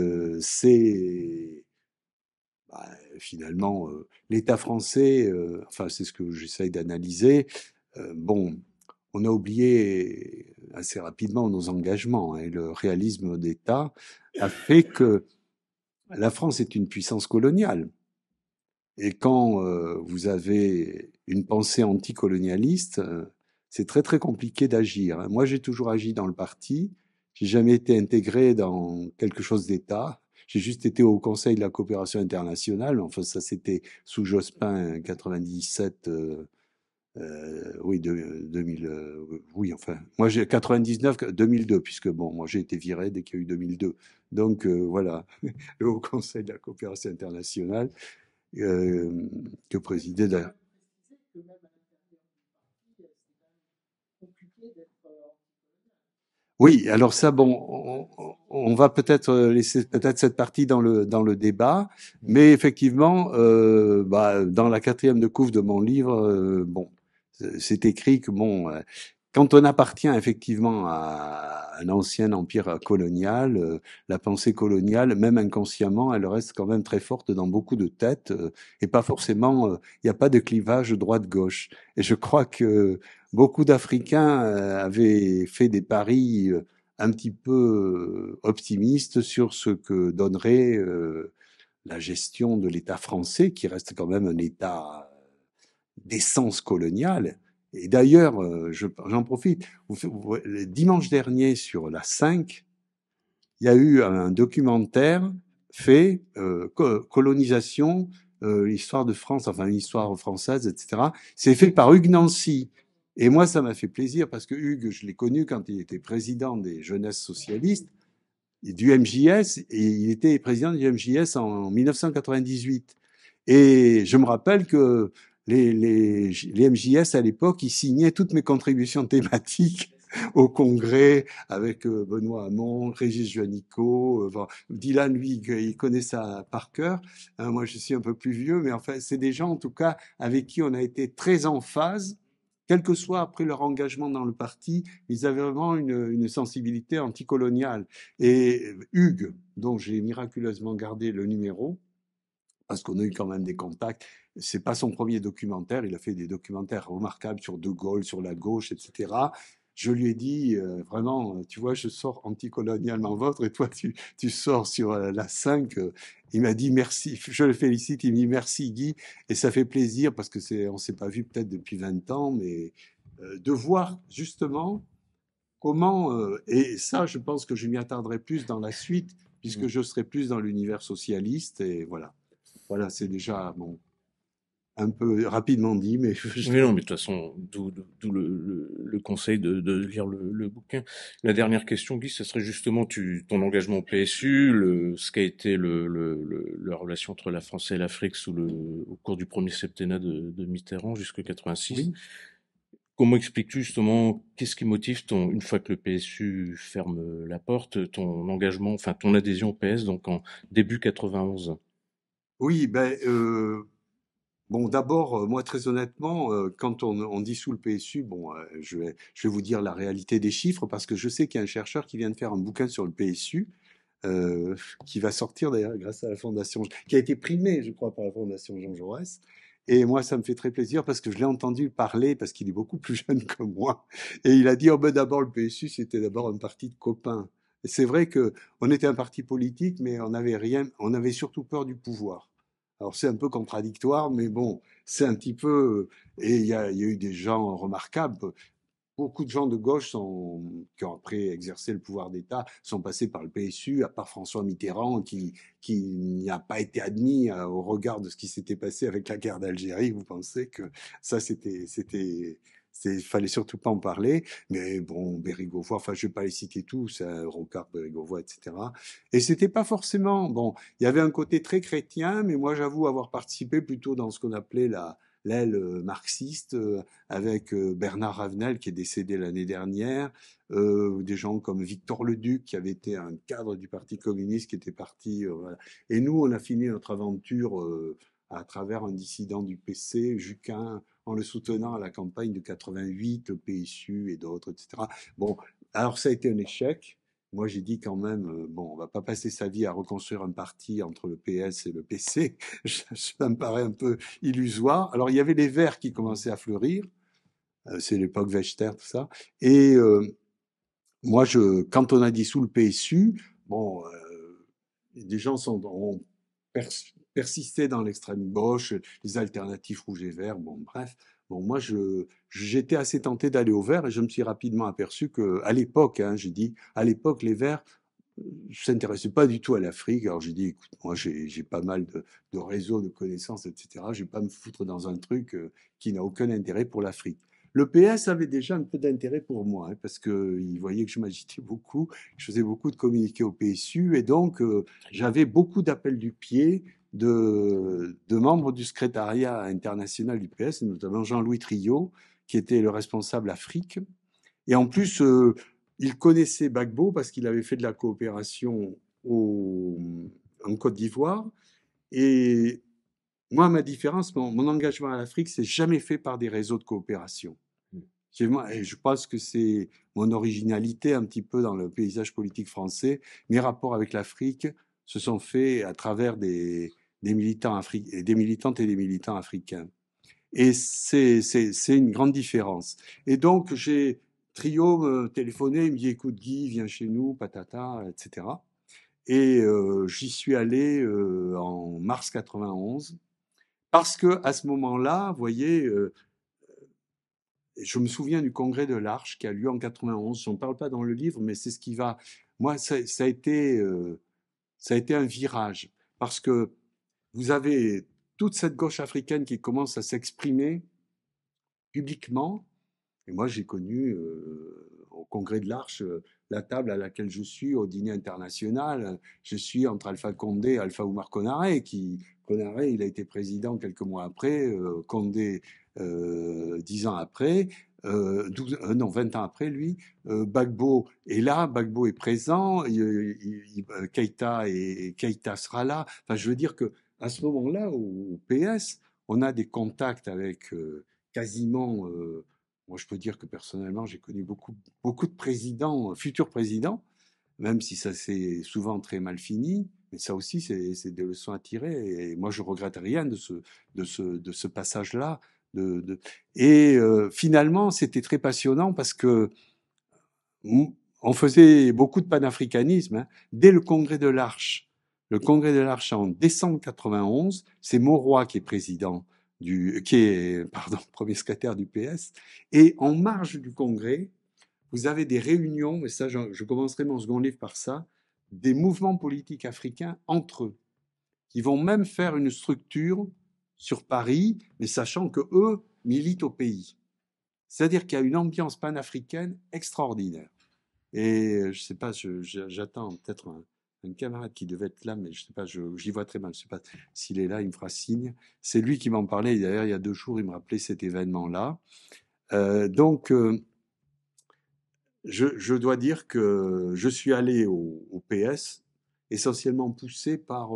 c'est finalement l'État français, enfin c'est ce que j'essaye d'analyser. Bon, on a oublié assez rapidement nos engagements et le réalisme d'État a fait que la France est une puissance coloniale. Et quand vous avez une pensée anticolonialiste, c'est très très compliqué d'agir. Moi, j'ai toujours agi dans le parti. J'ai jamais été intégré dans quelque chose d'État. J'ai juste été au Conseil de la coopération internationale. Enfin, ça c'était sous Jospin 97. Oui, 2000. Oui, enfin, moi j'ai 99, 2002, puisque bon, moi j'ai été viré dès qu'il y a eu 2002. Donc voilà, le Haut Conseil de la coopération internationale que présidait d'ailleurs. Oui, alors ça, bon, on va peut-être laisser peut-être cette partie dans le débat, mais effectivement, dans la 4e de couve de mon livre, bon, c'est écrit que bon, quand on appartient effectivement à un ancien empire colonial, la pensée coloniale, même inconsciemment, elle reste quand même très forte dans beaucoup de têtes, et pas forcément, il n'y a pas de clivage droite-gauche. Et je crois que beaucoup d'Africains avaient fait des paris un petit peu optimistes sur ce que donnerait la gestion de l'État français, qui reste quand même un État d'essence coloniale. Et d'ailleurs, j'en profite, le dimanche dernier sur la 5, il y a eu un documentaire fait, colonisation, l'histoire de France, enfin l'histoire française, etc. C'est fait par Hugues Nancy. Et moi, ça m'a fait plaisir parce que Hugues, je l'ai connu quand il était président des jeunesses socialistes, et du MJS, et il était président du MJS en 1998. Et je me rappelle que les MJS à l'époque, ils signaient toutes mes contributions thématiques au congrès avec Benoît Hamon, Régis Juanico. Bon, Dylan, lui, il connaît ça par cœur. Moi, je suis un peu plus vieux, mais enfin, c'est des gens, en tout cas, avec qui on a été très en phase. Quel que soit après leur engagement dans le parti, ils avaient vraiment une sensibilité anticoloniale. Et Hugues, dont j'ai miraculeusement gardé le numéro, parce qu'on a eu quand même des contacts. C'est pas son premier documentaire, il a fait des documentaires remarquables sur De Gaulle, sur la gauche, etc. Je lui ai dit, vraiment, tu vois, je sors anticolonialement vôtre et toi, tu sors sur la 5. Il m'a dit merci, je le félicite, il me dit merci Guy, et ça fait plaisir parce que on s'est pas vu peut-être depuis 20 ans, mais de voir justement comment, et ça, je pense que je m'y attarderai plus dans la suite, puisque je serai plus dans l'univers socialiste, et voilà. Voilà, c'est déjà bon, un peu rapidement dit, mais Oui, non, mais de toute façon, d'où le conseil de lire le bouquin. La dernière question, Guy, ce serait justement ton engagement au PSU, ce qu'a été la relation entre la France et l'Afrique au cours du premier septennat de Mitterrand jusqu'en 86. oui. Comment expliques-tu justement, qu'est-ce qui motive une fois que le PSU ferme la porte, ton engagement, enfin ton adhésion au PS, donc en début 91? Oui, ben, bon, d'abord, moi, très honnêtement, quand on dissout le PSU, bon, je vais vous dire la réalité des chiffres, parce que je sais qu'il y a un chercheur qui vient de faire un bouquin sur le PSU, qui va sortir d'ailleurs grâce à la Fondation, qui a été primé, je crois, par la Fondation Jean Jaurès. Et moi, ça me fait très plaisir parce que je l'ai entendu parler, parce qu'il est beaucoup plus jeune que moi. Et il a dit, oh ben d'abord, le PSU, c'était d'abord un parti de copains. Et c'est vrai que on était un parti politique, mais on n'avait rien, on avait surtout peur du pouvoir. Alors c'est un peu contradictoire, mais bon, c'est un petit peu. Et il y a eu des gens remarquables. Beaucoup de gens de gauche qui ont après exercé le pouvoir d'État sont passés par le PSU, à part François Mitterrand, qui n'y a pas été admis au regard de ce qui s'était passé avec la guerre d'Algérie. Vous pensez que ça, fallait surtout pas en parler. Mais bon, Bérégovoy, enfin, je vais pas les citer tous, hein, Rocard, Bérégovoy, etc. Et c'était pas forcément, bon, il y avait un côté très chrétien, mais moi, j'avoue avoir participé plutôt dans ce qu'on appelait l'aile marxiste, avec Bernard Ravenel qui est décédé l'année dernière, des gens comme Victor Leduc qui avait été un cadre du Parti communiste qui était parti. Voilà. Et nous, on a fini notre aventure à travers un dissident du PC, Juquin, en le soutenant à la campagne de 88, le PSU et d'autres, etc. Bon, alors ça a été un échec. Moi, j'ai dit quand même, bon, on va pas passer sa vie à reconstruire un parti entre le PS et le PC. Ça me paraît un peu illusoire. Alors, il y avait les Verts qui commençaient à fleurir. C'est l'époque Vechter, tout ça. Et moi, quand on a dissous le PSU, bon, des gens ont persisté dans l'extrême gauche, les alternatives rouges et verts, bon, bref. Bon, moi, j'étais assez tenté d'aller au vert et je me suis rapidement aperçu que, à l'époque, hein, j'ai dit, à l'époque, les verts, je s'intéressais pas du tout à l'Afrique. Alors j'ai dit, écoute, moi j'ai pas mal de réseaux, de connaissances, etc. Je vais pas me foutre dans un truc qui n'a aucun intérêt pour l'Afrique. Le PS avait déjà un peu d'intérêt pour moi, hein, parce que il voyait que je m'agitais beaucoup, je faisais beaucoup de communiqués au PSU, et donc j'avais beaucoup d'appels du pied de membres du secrétariat international du PS, notamment Jean-Louis Trio, qui était le responsable Afrique. Et en plus, il connaissait Gbagbo parce qu'il avait fait de la coopération en Côte d'Ivoire. Et moi, ma différence, mon engagement à l'Afrique, c'est jamais fait par des réseaux de coopération. Et je pense que c'est mon originalité un petit peu dans le paysage politique français. Mes rapports avec l'Afrique se sont faits à travers des militants des militantes et des militants africains. Et c'est une grande différence. Et donc, Trio me téléphonait, il me dit, écoute Guy, viens chez nous, patata, etc. Et j'y suis allé en mars 91, parce que à ce moment-là, vous voyez, je me souviens du congrès de l'Arche qui a lieu en 91. On ne parle pas dans le livre, mais c'est ce qui va. Moi, ça a été un virage, parce que vous avez toute cette gauche africaine qui commence à s'exprimer publiquement. Et moi, j'ai connu au congrès de l'Arche la table à laquelle je suis au dîner international. Je suis entre Alpha Condé et Alpha Oumar Konaré, qui Konaré, il a été président quelques mois après, Condé 10 ans après, 20 ans après lui, Gbagbo est là, Gbagbo est présent, Keïta sera là. Enfin, je veux dire que à ce moment-là, au PS, on a des contacts avec quasiment. Moi, je peux dire que personnellement, j'ai connu beaucoup de présidents, futurs présidents, même si ça s'est souvent très mal fini. Mais ça aussi, c'est des leçons à tirer. Et moi, je regrette rien de ce passage-là. Et finalement, c'était très passionnant parce que on faisait beaucoup de panafricanisme. Hein. Dès le congrès de l'Arche, en décembre 91, c'est Mauroy qui est premier secrétaire du PS. Et en marge du congrès, vous avez des réunions, et ça, je commencerai mon second livre par ça, des mouvements politiques africains entre eux, qui vont même faire une structure sur Paris, mais sachant que eux militent au pays. C'est-à-dire qu'il y a une ambiance panafricaine extraordinaire. Et je sais pas, j'attends peut-être un camarade qui devait être là, mais je sais pas, j'y vois très mal. Je sais pas s'il est là, il me fera signe. C'est lui qui m'en parlait. D'ailleurs, il y a 2 jours, il me rappelait cet événement-là. Donc, je dois dire que je suis allé au PS essentiellement poussé par,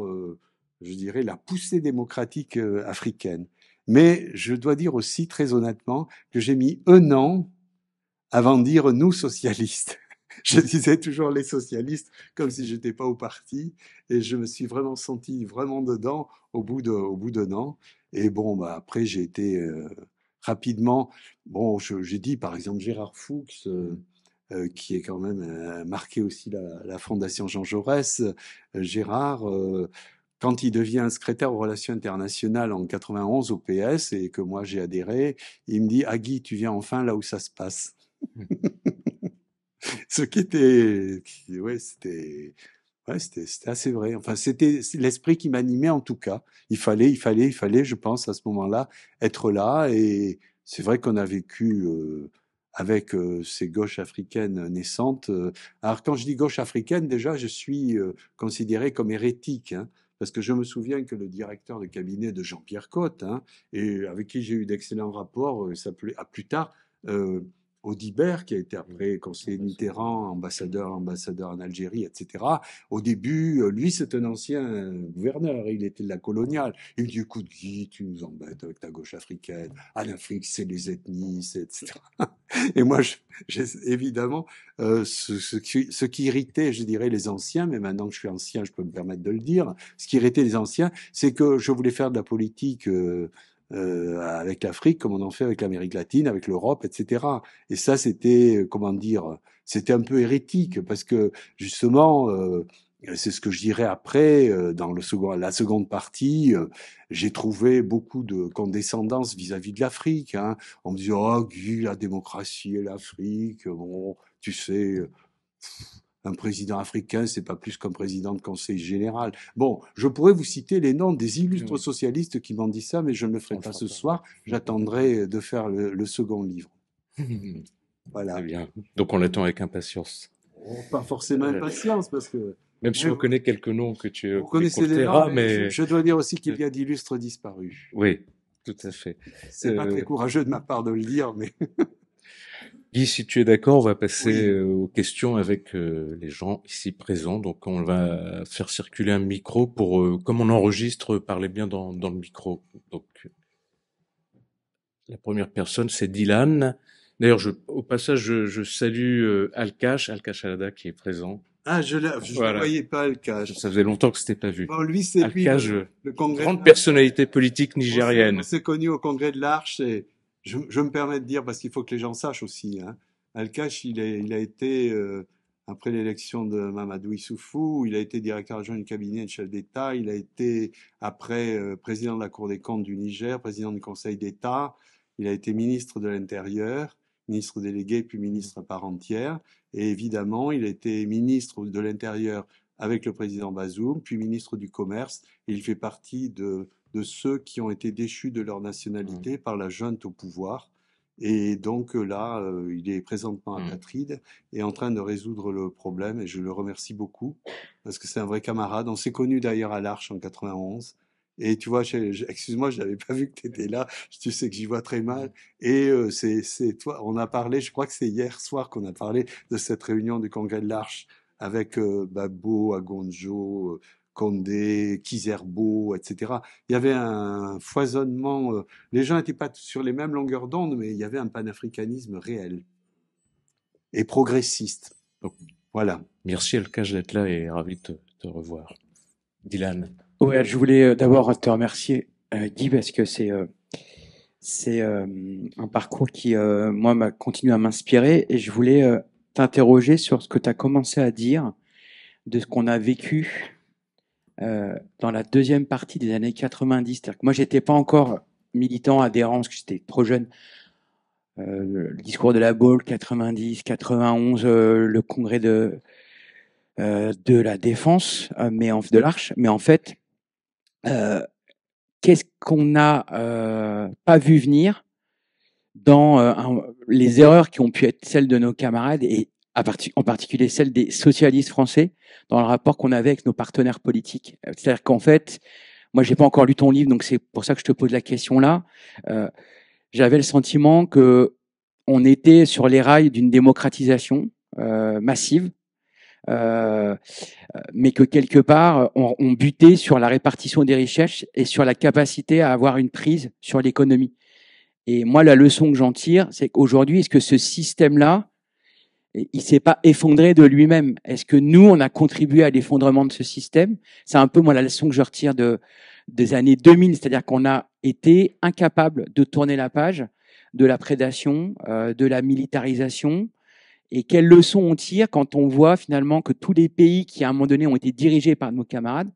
je dirais, la poussée démocratique africaine. Mais je dois dire aussi très honnêtement que j'ai mis 1 an avant de dire nous socialistes. Je disais toujours les socialistes comme si j'étais pas au parti et je me suis vraiment senti vraiment dedans au bout d'1 an. Et bon, bah après j'ai été rapidement. Bon, j'ai dit par exemple Gérard Fuchs. Qui est quand même marqué aussi la Fondation Jean Jaurès. Gérard, quand il devient secrétaire aux relations internationales en 91 au PS et que moi j'ai adhéré, il me dit « Ah Guy, tu viens enfin là où ça se passe ». Ce qui était... Ouais, c'était assez vrai. Enfin, c'était l'esprit qui m'animait en tout cas. Il fallait, je pense, à ce moment-là, être là. Et c'est vrai qu'on a vécu avec ces gauches africaines naissantes. Alors, quand je dis gauche africaine, déjà, je suis considéré comme hérétique. Hein, parce que je me souviens que le directeur de cabinet de Jean-Pierre Cotte, hein, et avec qui j'ai eu d'excellents rapports, s'appelait plus tard Audibert, qui a été après conseiller de Mitterrand, ambassadeur en Algérie, etc. Au début, lui, c'est un ancien gouverneur, il était de la coloniale. Il me dit, écoute, Guy, tu nous embêtes avec ta gauche africaine. En Afrique, c'est les ethnies, etc. Et moi, évidemment, ce qui irritait, je dirais, les anciens, mais maintenant que je suis ancien, je peux me permettre de le dire, ce qui irritait les anciens, c'est que je voulais faire de la politique avec l'Afrique, comme on en fait avec l'Amérique latine, avec l'Europe, etc. Et ça, c'était, comment dire, c'était un peu hérétique, parce que justement, c'est ce que je dirais après, dans la seconde partie, j'ai trouvé beaucoup de condescendance vis-à-vis de l'Afrique. Hein. On me disait, oh, Guy, la démocratie et l'Afrique, bon, tu sais... un président africain, c'est pas plus qu'un président de conseil général. Bon, je pourrais vous citer les noms des illustres socialistes qui m'ont dit ça, mais je ne le ferai pas ce soir. J'attendrai de faire le second livre. Voilà. Très bien. Donc on l'attend avec impatience. Oh, pas forcément impatience, parce que... Même si on connaît quelques noms que tu connaissez les noms, mais je dois dire aussi qu'il y a d'illustres disparus. Oui, tout à fait. C'est pas très courageux de ma part de le dire, mais... Guy, si tu es d'accord, on va passer aux questions avec les gens ici présents. Donc, on va faire circuler un micro pour, comme on enregistre, parler bien dans le micro. Donc, la première personne, c'est Dylan. D'ailleurs, au passage, je salue Alkash Alada qui est présent. Ah, je ne voyais pas Alkash. Ça faisait longtemps que c'était pas vu. Bon, lui, c'est le congrès. Grande personnalité politique nigérienne. On s'est connu au congrès de l'Arche et je me permets de dire, parce qu'il faut que les gens sachent aussi, hein, Alkash, il a été, après l'élection de Mamadou Issoufou, il a été directeur adjoint du cabinet de chef d'État, il a été après président de la Cour des comptes du Niger, président du Conseil d'État, il a été ministre de l'Intérieur, ministre délégué puis ministre à part entière, et évidemment, il a été ministre de l'Intérieur avec le président Bazoum, puis ministre du Commerce, et il fait partie de ceux qui ont été déchus de leur nationalité par la junte au pouvoir. Et donc là, il est présentement apatride et en train de résoudre le problème. Et je le remercie beaucoup parce que c'est un vrai camarade. On s'est connus d'ailleurs à l'Arche en 91 Et tu vois, excuse-moi, je n'avais pas vu que tu étais là. Tu sais que j'y vois très mal. Et c'est toi. On a parlé. Je crois que c'est hier soir qu'on a parlé de cette réunion du Congrès de l'Arche avec Gbagbo, Agonjo, Condé, Kizerbo, etc. Il y avait un foisonnement. Les gens n'étaient pas sur les mêmes longueurs d'onde, mais il y avait un panafricanisme réel et progressiste. Donc, voilà. merci Alkaj d'être là et ravi de te revoir. Dylan. Ouais, je voulais d'abord te remercier, Guy, parce que c'est un parcours qui, moi, m'a continué à m'inspirer, et je voulais t'interroger sur ce que tu as commencé à dire de ce qu'on a vécu dans la deuxième partie des années 90. C'est-à-dire que moi, j'étais pas encore militant, adhérent, parce que j'étais trop jeune. Le discours de la Baule, 90, 91, le congrès de la Défense, de l'Arche. Mais en fait, qu'est-ce qu'on n'a pas vu venir dans les erreurs qui ont pu être celles de nos camarades, et en particulier celles des socialistes français, dans le rapport qu'on avait avec nos partenaires politiques. C'est-à-dire qu'en fait, moi, j'ai pas encore lu ton livre, donc c'est pour ça que je te pose la question là. J'avais le sentiment que on était sur les rails d'une démocratisation massive, mais que quelque part, on butait sur la répartition des richesses et sur la capacité à avoir une prise sur l'économie. Et moi, la leçon que j'en tire, c'est qu'aujourd'hui, est-ce que ce système-là, il s'est pas effondré de lui-même? Est-ce que nous, on a contribué à l'effondrement de ce système? C'est un peu, moi, la leçon que je retire des années 2000, c'est-à-dire qu'on a été incapable de tourner la page de la prédation, de la militarisation. Et quelles leçons on tire quand on voit finalement que tous les pays qui, à un moment donné, ont été dirigés par nos camarades,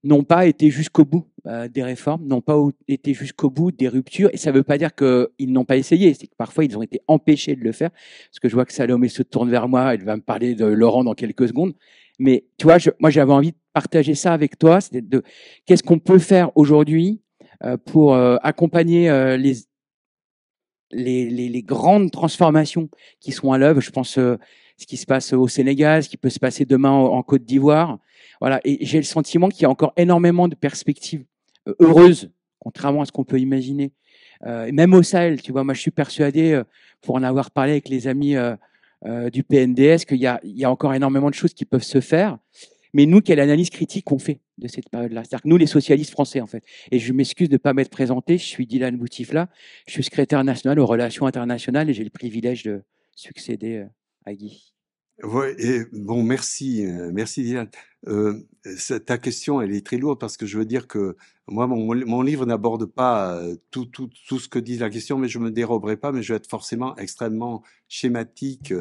n'ont pas été jusqu'au bout des réformes, n'ont pas été jusqu'au bout des ruptures. Et ça ne veut pas dire qu'ils n'ont pas essayé, c'est que parfois ils ont été empêchés de le faire. Parce que je vois que Salomé se tourne vers moi, elle va me parler de Laurent dans quelques secondes. Mais tu vois, moi j'avais envie de partager ça avec toi, c'est de qu'est-ce qu'on peut faire aujourd'hui pour accompagner les grandes transformations qui sont à l'œuvre. Je pense ce qui se passe au Sénégal, ce qui peut se passer demain en Côte d'Ivoire. Voilà. Et j'ai le sentiment qu'il y a encore énormément de perspectives heureuses, contrairement à ce qu'on peut imaginer. Et même au Sahel, tu vois, moi je suis persuadé, pour en avoir parlé avec les amis du PNDS, qu'il y a encore énormément de choses qui peuvent se faire. Mais nous, quelle analyse critique on fait de cette période-là? C'est-à-dire que nous, les socialistes français, en fait. Et je m'excuse de ne pas m'être présenté, je suis Dylan Boutifla, je suis secrétaire national aux relations internationales et j'ai le privilège de succéder à Guy. Ouais, et bon, merci Dylan. Ta question, elle est très lourde parce que je veux dire que moi, mon livre n'aborde pas tout ce que dit la question, mais je me déroberai pas, mais je vais être forcément extrêmement schématique.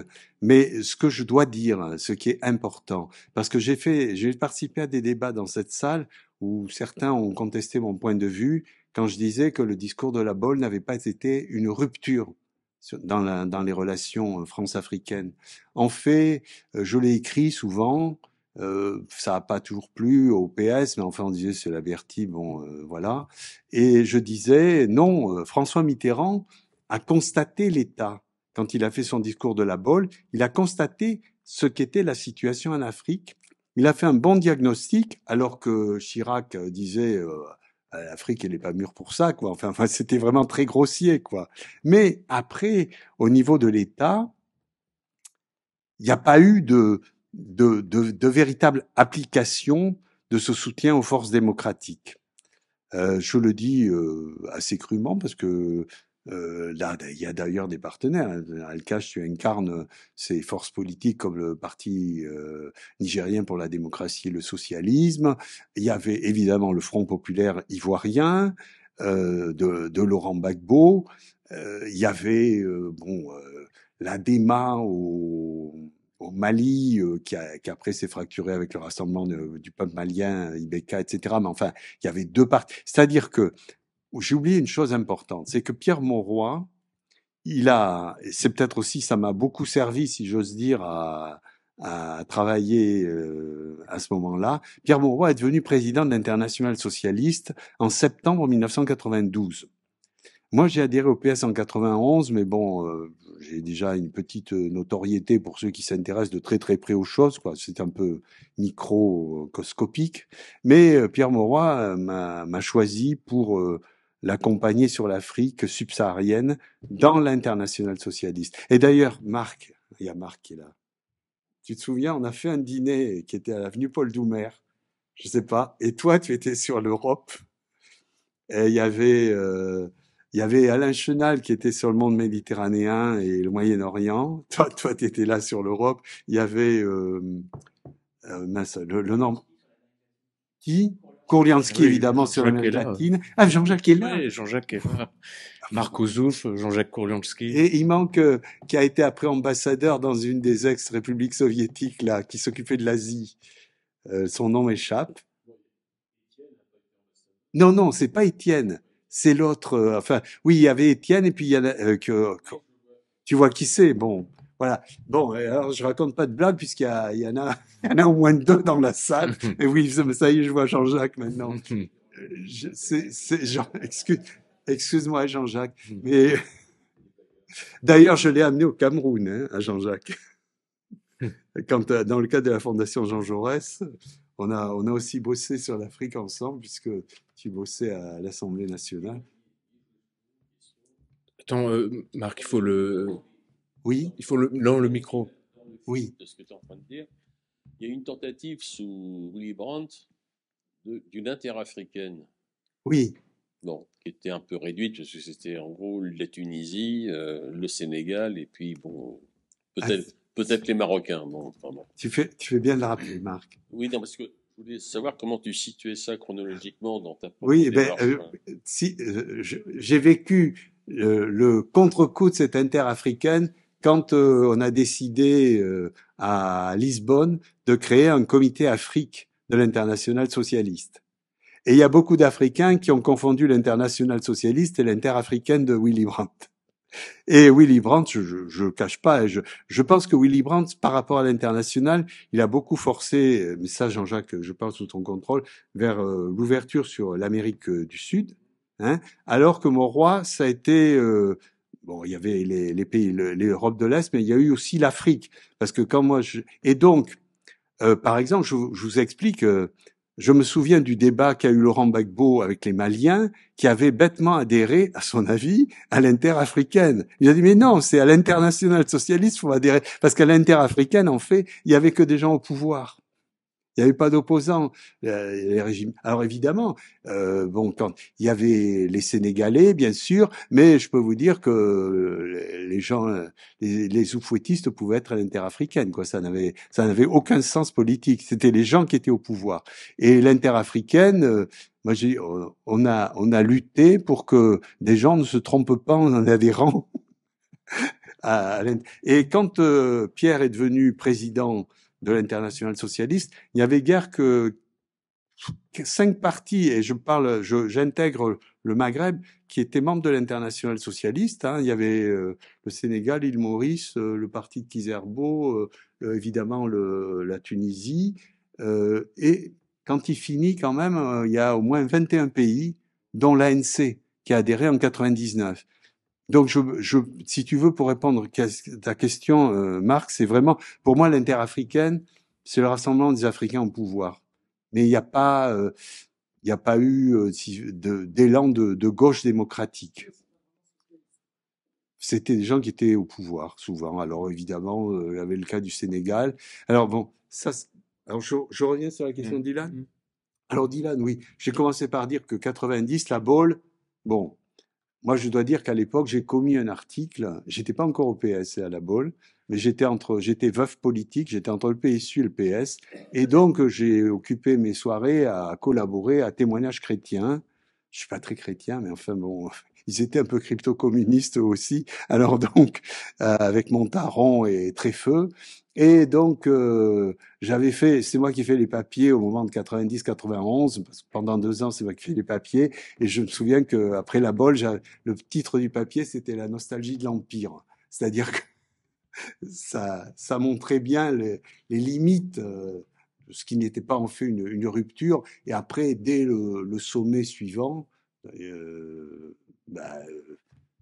Mais ce que je dois dire, ce qui est important, parce que j'ai participé à des débats dans cette salle où certains ont contesté mon point de vue quand je disais que le discours de la Baule n'avait pas été une rupture dans les relations France-africaines. En fait, je l'ai écrit souvent, ça n'a pas toujours plu au PS, mais enfin on disait c'est la Berthier, bon voilà. Et je disais non, François Mitterrand a constaté l'État. Quand il a fait son discours de la Baule, il a constaté ce qu'était la situation en Afrique. Il a fait un bon diagnostic, alors que Chirac disait l'Afrique, elle n'est pas mûre pour ça, quoi. Enfin, c'était vraiment très grossier, quoi. Mais après, au niveau de l'État, il n'y a pas eu de véritable application de ce soutien aux forces démocratiques. Je le dis assez crûment parce que là, il y a d'ailleurs des partenaires. Alkaj, tu incarnes ces forces politiques comme le Parti nigérien pour la démocratie et le socialisme. Il y avait évidemment le Front populaire ivoirien de Laurent Gbagbo. Il y avait la DEMA au Mali, qui après s'est fracturé avec le rassemblement du peuple malien, IBK, etc. Mais enfin, il y avait deux partis. C'est-à-dire que j'ai oublié une chose importante, c'est que Pierre Mauroy, c'est peut-être aussi, ça m'a beaucoup servi, si j'ose dire, à travailler à ce moment-là. Pierre Mauroy est devenu président de l'Internationale socialiste en septembre 1992. Moi, j'ai adhéré au PS en 91, mais bon, j'ai déjà une petite notoriété pour ceux qui s'intéressent de très très près aux choses, quoi. C'est un peu microscopique. Mais Pierre Mauroy m'a choisi pour l'accompagner sur l'Afrique subsaharienne dans l'internationale socialiste. Et d'ailleurs, Marc, il y a Marc qui est là. Tu te souviens, on a fait un dîner qui était à l'avenue Paul Doumer, je sais pas, et toi, tu étais sur l'Europe. Et il y avait Alain Chenal qui était sur le monde méditerranéen et le Moyen-Orient. Toi, tu étais là sur l'Europe. Il y avait mince, le nom qui Kourlianski, Oui, évidemment, sur Jean-Jacques est l'Amérique là. latine. Ah, Jean-Jacques est là. Oui, Jean-Jacques est là. Marc Ozouf, Jean-Jacques Kourlianski. Et il manque qui a été après ambassadeur dans une des ex-républiques soviétiques là, qui s'occupait de l'Asie. Son nom m'échappe. Non, non, c'est pas Étienne. C'est l'autre. Enfin, oui, il y avait Étienne et puis il y en a tu vois qui c'est. Bon, voilà. Bon, alors je raconte pas de blague il y en a, il y en a au moins deux dans la salle. Et oui, ça y est, je vois Jean-Jacques maintenant. Excuse-moi Jean-Jacques, mais d'ailleurs je l'ai amené au Cameroun, hein, à Jean-Jacques. Quand dans le cadre de la Fondation Jean Jaurès, on a aussi bossé sur l'Afrique ensemble puisque tu bossais à l'Assemblée nationale. Attends, Marc, Oui, non, le micro. oui, De ce que tu es en train de dire, il y a eu une tentative sous Willy Brandt d'une interafricaine, oui. bon, qui était un peu réduite parce que c'était en gros la Tunisie, le Sénégal et puis bon, peut-être les Marocains. Bon, enfin bon. Tu fais bien de le rappeler, Marc. Oui, non, parce que je voulais savoir comment tu situais ça chronologiquement dans ta propre Oui, ben, démarche. j'ai vécu le contre-coup de cette interafricaine quand on a décidé à Lisbonne de créer un comité Afrique de l'internationale socialiste. Et il y a beaucoup d'Africains qui ont confondu l'internationale socialiste et l'interafricaine de Willy Brandt. Et Willy Brandt, je cache pas, je pense que Willy Brandt, par rapport à l'international, il a beaucoup forcé, mais ça, Jean-Jacques, je parle sous ton contrôle, vers l'ouverture sur l'Amérique du Sud, hein, alors que Mauroy, ça a été bon, il y avait les pays, l'Europe de l'Est, mais il y a eu aussi l'Afrique, parce que quand moi, et donc, par exemple, je vous explique. Je me souviens du débat qu'a eu Laurent Gbagbo avec les Maliens, qui avaient bêtement adhéré, à son avis, à l'interafricaine. Il a dit, mais non, c'est à l'internationale socialiste qu'il faut adhérer. Parce qu'à l'interafricaine, en fait, il y avait que des gens au pouvoir. Il n'y avait pas d'opposants. Les régimes. Alors évidemment, bon, quand il y avait les Sénégalais, bien sûr, mais je peux vous dire que les gens, les oufouettistes pouvaient être à l'interafricaine, quoi. Ça n'avait aucun sens politique. C'était les gens qui étaient au pouvoir. Et l'interafricaine, moi, on a lutté pour que des gens ne se trompent pas en adhérant. Et quand Pierre est devenu président de l'internationale socialiste, il n'y avait guère que 5 partis, et j'intègre le Maghreb, qui étaient membres de l'internationale socialiste. Hein. Il y avait le Sénégal, l'île Maurice, le parti de Kizerbo, évidemment la Tunisie. Et quand il finit, quand même, il y a au moins 21 pays, dont l'ANC, qui a adhéré en 99. Donc, si tu veux, pour répondre à ta question, Marc, c'est vraiment, pour moi, l'interafricaine, c'est le rassemblement des Africains au pouvoir. Mais il n'y a pas eu d'élan de gauche démocratique. C'était des gens qui étaient au pouvoir, souvent. Alors, évidemment, il y avait le cas du Sénégal. Alors, bon, alors je reviens sur la question de Dylan. Alors, Dylan, oui, j'ai commencé par dire que 90, la Baule, bon, moi, je dois dire qu'à l'époque, j'ai commis un article. J'étais pas encore au PS et à la Baule, mais j'étais veuf politique, j'étais entre le PSU et le PS. Et donc, j'ai occupé mes soirées à collaborer à Témoignages chrétiens. Je suis pas très chrétien, mais enfin bon, ils étaient un peu crypto-communistes aussi. Alors donc, avec Montaron et Tréfeu. Et donc, c'est moi qui ai fait les papiers au moment de 90-91, parce que pendant 2 ans, c'est moi qui ai fait les papiers. Et je me souviens qu'après la Baule, le titre du papier, c'était La nostalgie de l'Empire. C'est-à-dire que ça montrait bien les limites, ce qui n'était pas en fait une rupture. Et après, dès le sommet suivant,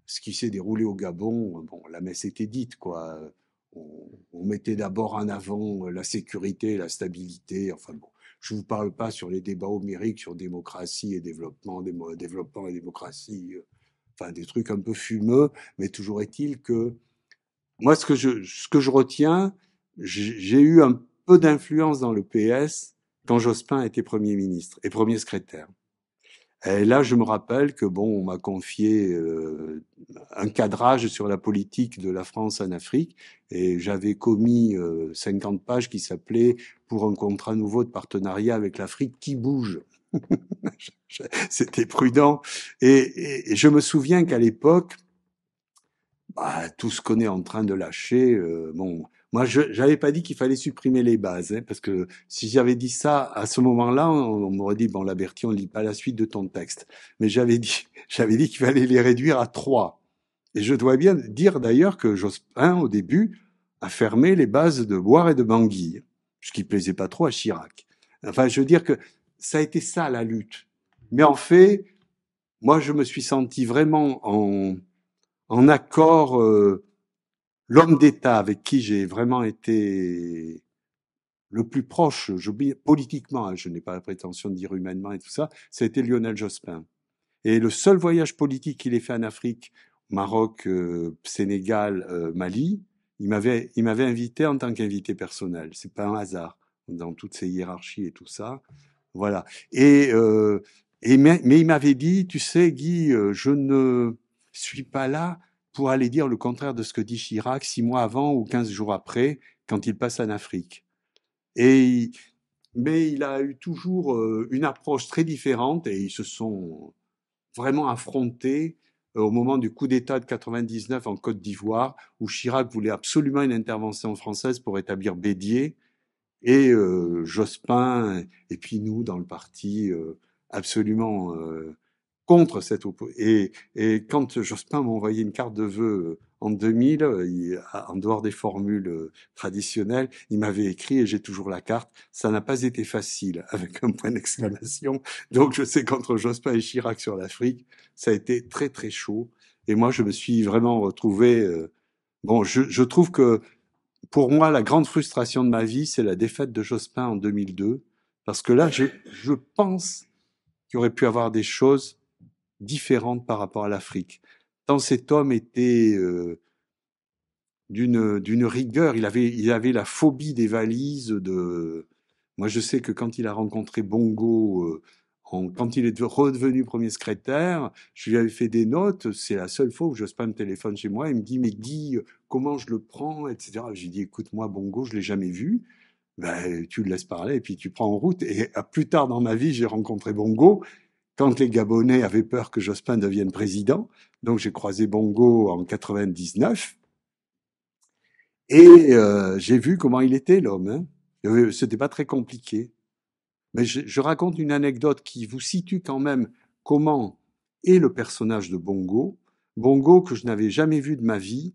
ce qui s'est déroulé au Gabon, bon, la messe était dite, quoi. On mettait d'abord en avant la sécurité, la stabilité. Enfin bon, je vous parle pas sur les débats homériques sur démocratie et développement, développement et démocratie, enfin des trucs un peu fumeux, mais toujours est-il que moi, ce que je retiens, j'ai eu un peu d'influence dans le PS quand Jospin était Premier ministre et Premier secrétaire. Et là, je me rappelle que bon, on m'a confié un cadrage sur la politique de la France en Afrique, et j'avais commis 50 pages qui s'appelait pour un contrat nouveau de partenariat avec l'Afrique qui bouge. C'était prudent, et je me souviens qu'à l'époque, bah, tout ce qu'on est en train de lâcher, bon, moi, j'avais pas dit qu'il fallait supprimer les bases, hein, parce que si j'avais dit ça à ce moment-là, on m'aurait dit, bon, la Bertie, on lit pas la suite de ton texte. Mais j'avais dit qu'il fallait les réduire à 3. Et je dois bien dire d'ailleurs que Jospin, au début, a fermé les bases de Boire et de Bangui, ce qui plaisait pas trop à Chirac. Enfin, je veux dire que ça a été ça, la lutte. Mais en fait, moi, je me suis senti vraiment en accord, l'homme d'État avec qui j'ai vraiment été le plus proche, politiquement, hein, je n'ai pas la prétention de dire humainement et tout ça, ça a été Lionel Jospin. Et le seul voyage politique qu'il ait fait en Afrique, Maroc, Sénégal, Mali, il m'avait invité en tant qu'invité personnel. C'est pas un hasard dans toutes ces hiérarchies et tout ça. Voilà. Mais il m'avait dit, tu sais, Guy, je ne suis pas là pour aller dire le contraire de ce que dit Chirac 6 mois avant ou 15 jours après, quand il passe en Afrique. Mais il a eu toujours une approche très différente, et ils se sont vraiment affrontés au moment du coup d'État de 99 en Côte d'Ivoire, où Chirac voulait absolument une intervention française pour établir Bédier, et Jospin, et puis nous dans le parti, absolument contre cette opposition. Et quand Jospin m'a envoyé une carte de vœux en 2000, en dehors des formules traditionnelles, il m'avait écrit, et j'ai toujours la carte, ça n'a pas été facile, avec un point d'exclamation. Donc je sais qu'entre Jospin et Chirac sur l'Afrique, ça a été très très chaud. Et moi, je me suis vraiment retrouvé... bon, je trouve que pour moi, la grande frustration de ma vie, c'est la défaite de Jospin en 2002, parce que là, je pense qu'il aurait pu avoir des choses différentes par rapport à l'Afrique. Tant cet homme était d'une rigueur, il avait la phobie des valises. Moi, je sais que quand il a rencontré Bongo, quand il est redevenu premier secrétaire, je lui avais fait des notes. C'est la seule fois où Jospin me téléphone chez moi. Il me dit, mais Guy, comment je le prends, etc. J'ai dit, écoute, moi, Bongo, je l'ai jamais vu. Ben, tu le laisses parler et puis tu prends en route. Et plus tard dans ma vie, j'ai rencontré Bongo quand les Gabonais avaient peur que Jospin devienne président. Donc, j'ai croisé Bongo en 99. Et j'ai vu comment il était, l'homme. Hein. C'était pas très compliqué. Mais je raconte une anecdote qui vous situe quand même comment est le personnage de Bongo. Bongo, que je n'avais jamais vu de ma vie,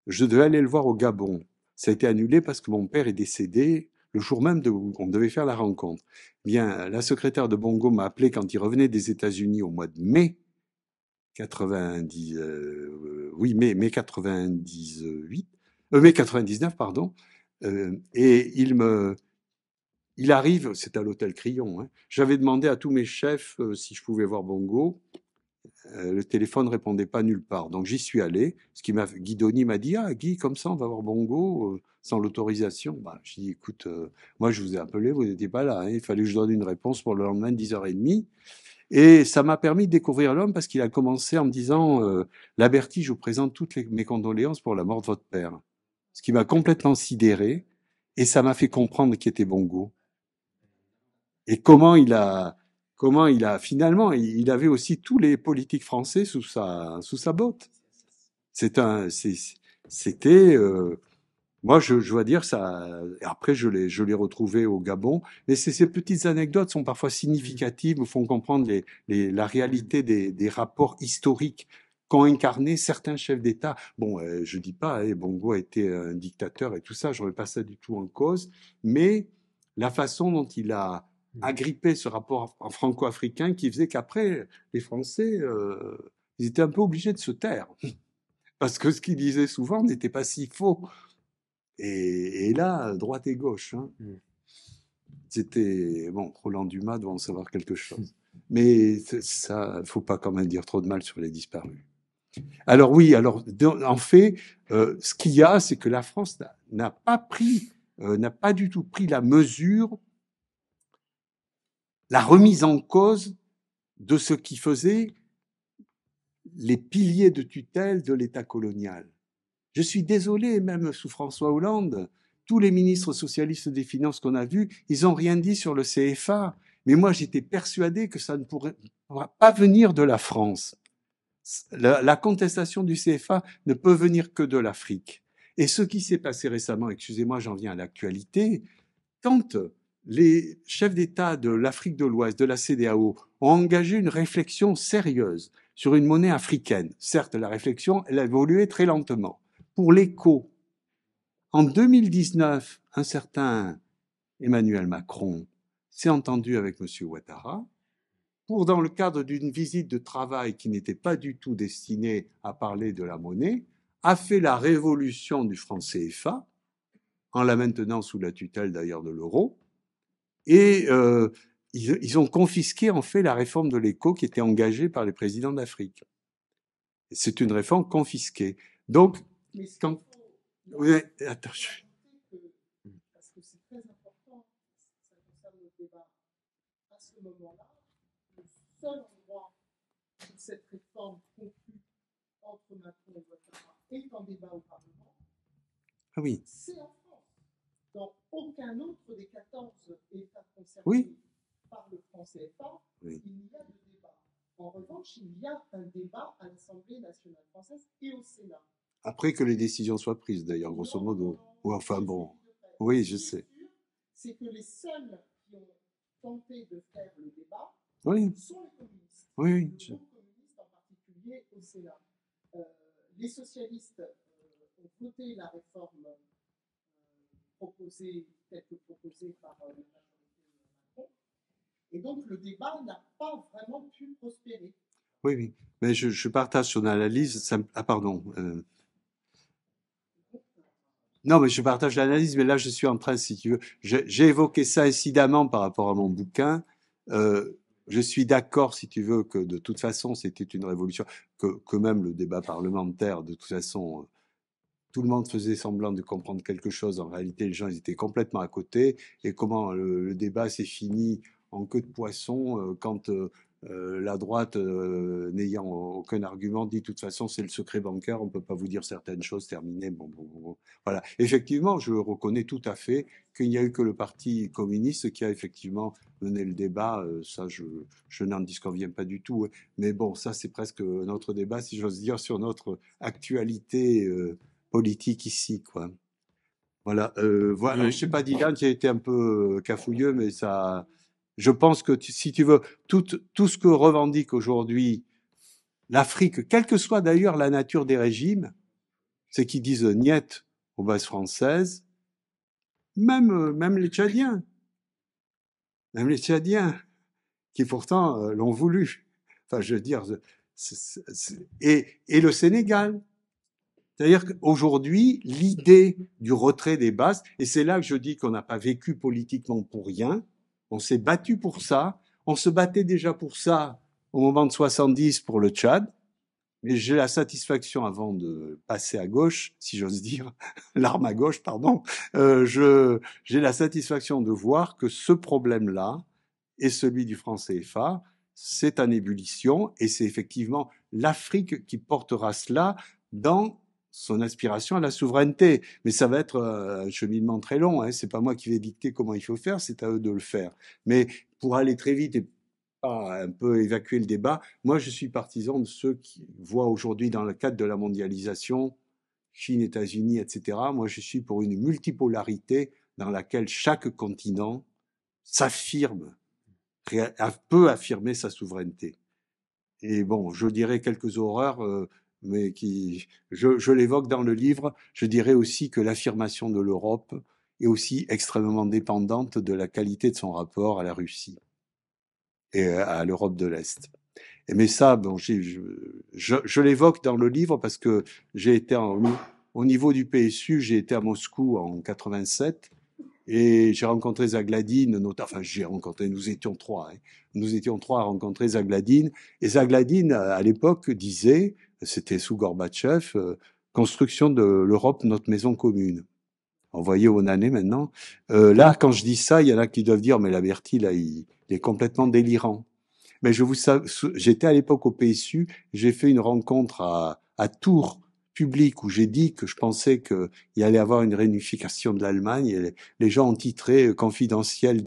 je devais aller le voir au Gabon. Ça a été annulé parce que mon père est décédé le jour même où on devait faire la rencontre. Bien, la secrétaire de Bongo m'a appelé quand il revenait des États-Unis au mois de mai 90, mai 98, mai 99, pardon. Et il arrive, c'est à l'hôtel Crillon, hein. J'avais demandé à tous mes chefs si je pouvais voir Bongo. Le téléphone ne répondait pas nulle part. Donc j'y suis allé. Guidoni m'a dit, ah Guy, comme ça on va voir Bongo sans l'autorisation. Bah, j'ai dit, écoute, moi je vous ai appelé, vous n'étiez pas là. Hein. Il fallait que je donne une réponse pour le lendemain de 10h30. Et ça m'a permis de découvrir l'homme parce qu'il a commencé en me disant, la Bertie, je vous présente toutes mes condoléances pour la mort de votre père. Ce qui m'a complètement sidéré. Et ça m'a fait comprendre qui était Bongo. Et comment il a finalement, il avait aussi tous les politiques français sous sa botte. C'était, moi je dois dire ça. Après je l'ai retrouvé au Gabon. Mais ces petites anecdotes sont parfois significatives, me font comprendre la réalité des rapports historiques qu'ont incarné certains chefs d'État. Bon, je dis pas, Bongo a été un dictateur et tout ça, je remets pas ça du tout en cause, mais la façon dont il a agrippé ce rapport franco-africain qui faisait qu'après, les Français, ils étaient un peu obligés de se taire. Parce que ce qu'ils disaient souvent n'était pas si faux. Et là, droite et gauche. Hein. C'était... Bon, Roland Dumas doit en savoir quelque chose. Mais ça, faut pas quand même dire trop de mal sur les disparus. Alors oui, alors en fait, ce qu'il y a, c'est que la France n'a pas du tout pris la mesure, la remise en cause de ce qui faisait les piliers de tutelle de l'État colonial. Je suis désolé, même sous François Hollande, tous les ministres socialistes des Finances qu'on a vus, ils n'ont rien dit sur le CFA. Mais moi, j'étais persuadé que ça ne pourra pas venir de la France. La contestation du CFA ne peut venir que de l'Afrique. Et ce qui s'est passé récemment, excusez-moi, j'en viens à l'actualité, quand les chefs d'État de l'Afrique de l'Ouest, de la CEDEAO, ont engagé une réflexion sérieuse sur une monnaie africaine. Certes, la réflexion, elle a évolué très lentement. Pour l'écho, en 2019, un certain Emmanuel Macron s'est entendu avec M. Ouattara pour, dans le cadre d'une visite de travail qui n'était pas du tout destinée à parler de la monnaie, a fait la révolution du franc CFA, en la maintenant sous la tutelle d'ailleurs de l'euro, et ils ont confisqué en fait la réforme de l'éco qui était engagée par les présidents d'Afrique. C'est une réforme confisquée. Donc, quand... Oui, attends, parce que c'est très important, ça concerne le débat. À ce moment-là, le seul endroit où cette réforme conclue entre Macron et Ouattara est en débat au Parlement, ah oui. C'est en France. Dans aucun autre des 14 États concernés oui. par le franc CFA, oui. il y a de débat. En revanche, il y a un débat à l'Assemblée nationale française et au Sénat. Après que les décisions soient prises, d'ailleurs, grosso modo. Ou enfin bon, oui, je sais. C'est que les seuls qui ont tenté de faire le débat oui. sont les communistes. Oui, le groupe communiste en particulier au Sénat. Les socialistes ont voté la réforme proposée, telle que proposée par la majorité de Macron. Et donc le débat n'a pas vraiment pu prospérer. Oui, oui. Mais je partage son analyse. Ah, pardon. Non, mais je partage l'analyse, mais là, je suis en train, si tu veux, j'ai évoqué ça incidemment par rapport à mon bouquin. Je suis d'accord, si tu veux, que de toute façon, c'était une révolution, que même le débat parlementaire, de toute façon, tout le monde faisait semblant de comprendre quelque chose. En réalité, les gens, ils étaient complètement à côté. Et comment le débat s'est fini en queue de poisson quand la droite, n'ayant aucun argument, dit de toute façon c'est le secret bancaire, on ne peut pas vous dire certaines choses, terminé. Bon. Voilà. Effectivement, je reconnais tout à fait qu'il n'y a eu que le Parti communiste qui a effectivement mené le débat. Ça, je n'en disconviens pas du tout. Mais bon, ça c'est presque notre débat, si j'ose dire, sur notre actualité politique ici, quoi. Voilà. Voilà. Oui. Je sais pas, Dylan, tu as été un peu cafouilleux, mais ça. Je pense que si tu veux, tout ce que revendique aujourd'hui l'Afrique, quelle que soit d'ailleurs la nature des régimes, c'est qu'ils disent niet aux bases françaises, même les Tchadiens, qui pourtant l'ont voulu. Enfin, je veux dire, et le Sénégal. C'est-à-dire qu'aujourd'hui, l'idée du retrait des bases, et c'est là que je dis qu'on n'a pas vécu politiquement pour rien, on s'est battu pour ça, on se battait déjà pour ça au moment de 70 pour le Tchad, mais j'ai la satisfaction, avant de passer à gauche, si j'ose dire, l'arme à gauche, pardon, j'ai la satisfaction de voir que ce problème-là, et celui du franc CFA, c'est en ébullition, et c'est effectivement l'Afrique qui portera cela dans son aspiration à la souveraineté. Mais ça va être un cheminement très long, hein. C'est pas moi qui vais dicter comment il faut faire, c'est à eux de le faire. Mais pour aller très vite et pas un peu évacuer le débat, moi je suis partisan de ceux qui voient aujourd'hui dans le cadre de la mondialisation, Chine, États-Unis, etc. Moi je suis pour une multipolarité dans laquelle chaque continent s'affirme, peut affirmer sa souveraineté. Et bon, je dirais quelques horreurs, mais je l'évoque dans le livre. Je dirais aussi que l'affirmation de l'Europe est aussi extrêmement dépendante de la qualité de son rapport à la Russie et à l'Europe de l'Est. Mais ça, bon, je l'évoque dans le livre parce que j'ai été au niveau du PSU, j'ai été à Moscou en 87 et j'ai rencontré Zagladine, enfin j'ai rencontré, nous étions trois, hein, nous étions trois à rencontrer Zagladine, et Zagladine à l'époque disait, c'était sous Gorbatchev, construction de l'Europe, notre maison commune. On voyait où on en est maintenant. Là, quand je dis ça, il y en a qui doivent dire, mais Laverty, là, il est complètement délirant. Mais j'étais à l'époque au PSU, j'ai fait une rencontre à Tours public où j'ai dit que je pensais qu'il y allait avoir une réunification de l'Allemagne et les gens ont titré confidentiel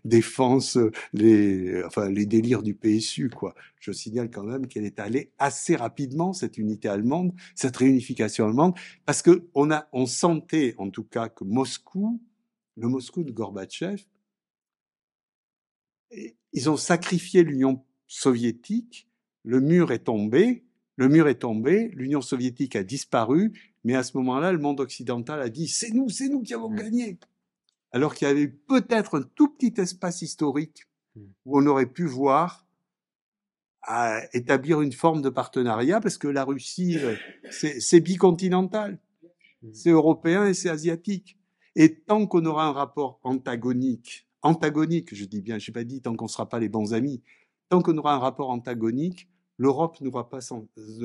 défense les délires du PSU quoi. Je signale quand même qu'elle est allée assez rapidement cette unité allemande, cette réunification allemande parce que on sentait en tout cas que le Moscou de Gorbatchev, ils ont sacrifié l'Union soviétique, le mur est tombé, l'Union soviétique a disparu, mais à ce moment-là, le monde occidental a dit c'est nous qui avons gagné. Alors qu'il y avait peut-être un tout petit espace historique où on aurait pu voir à établir une forme de partenariat, parce que la Russie, c'est bicontinental, c'est européen et c'est asiatique. Et tant qu'on aura un rapport antagonique, je dis bien, je n'ai pas dit tant qu'on ne sera pas les bons amis, tant qu'on aura un rapport antagonique, l'Europe ne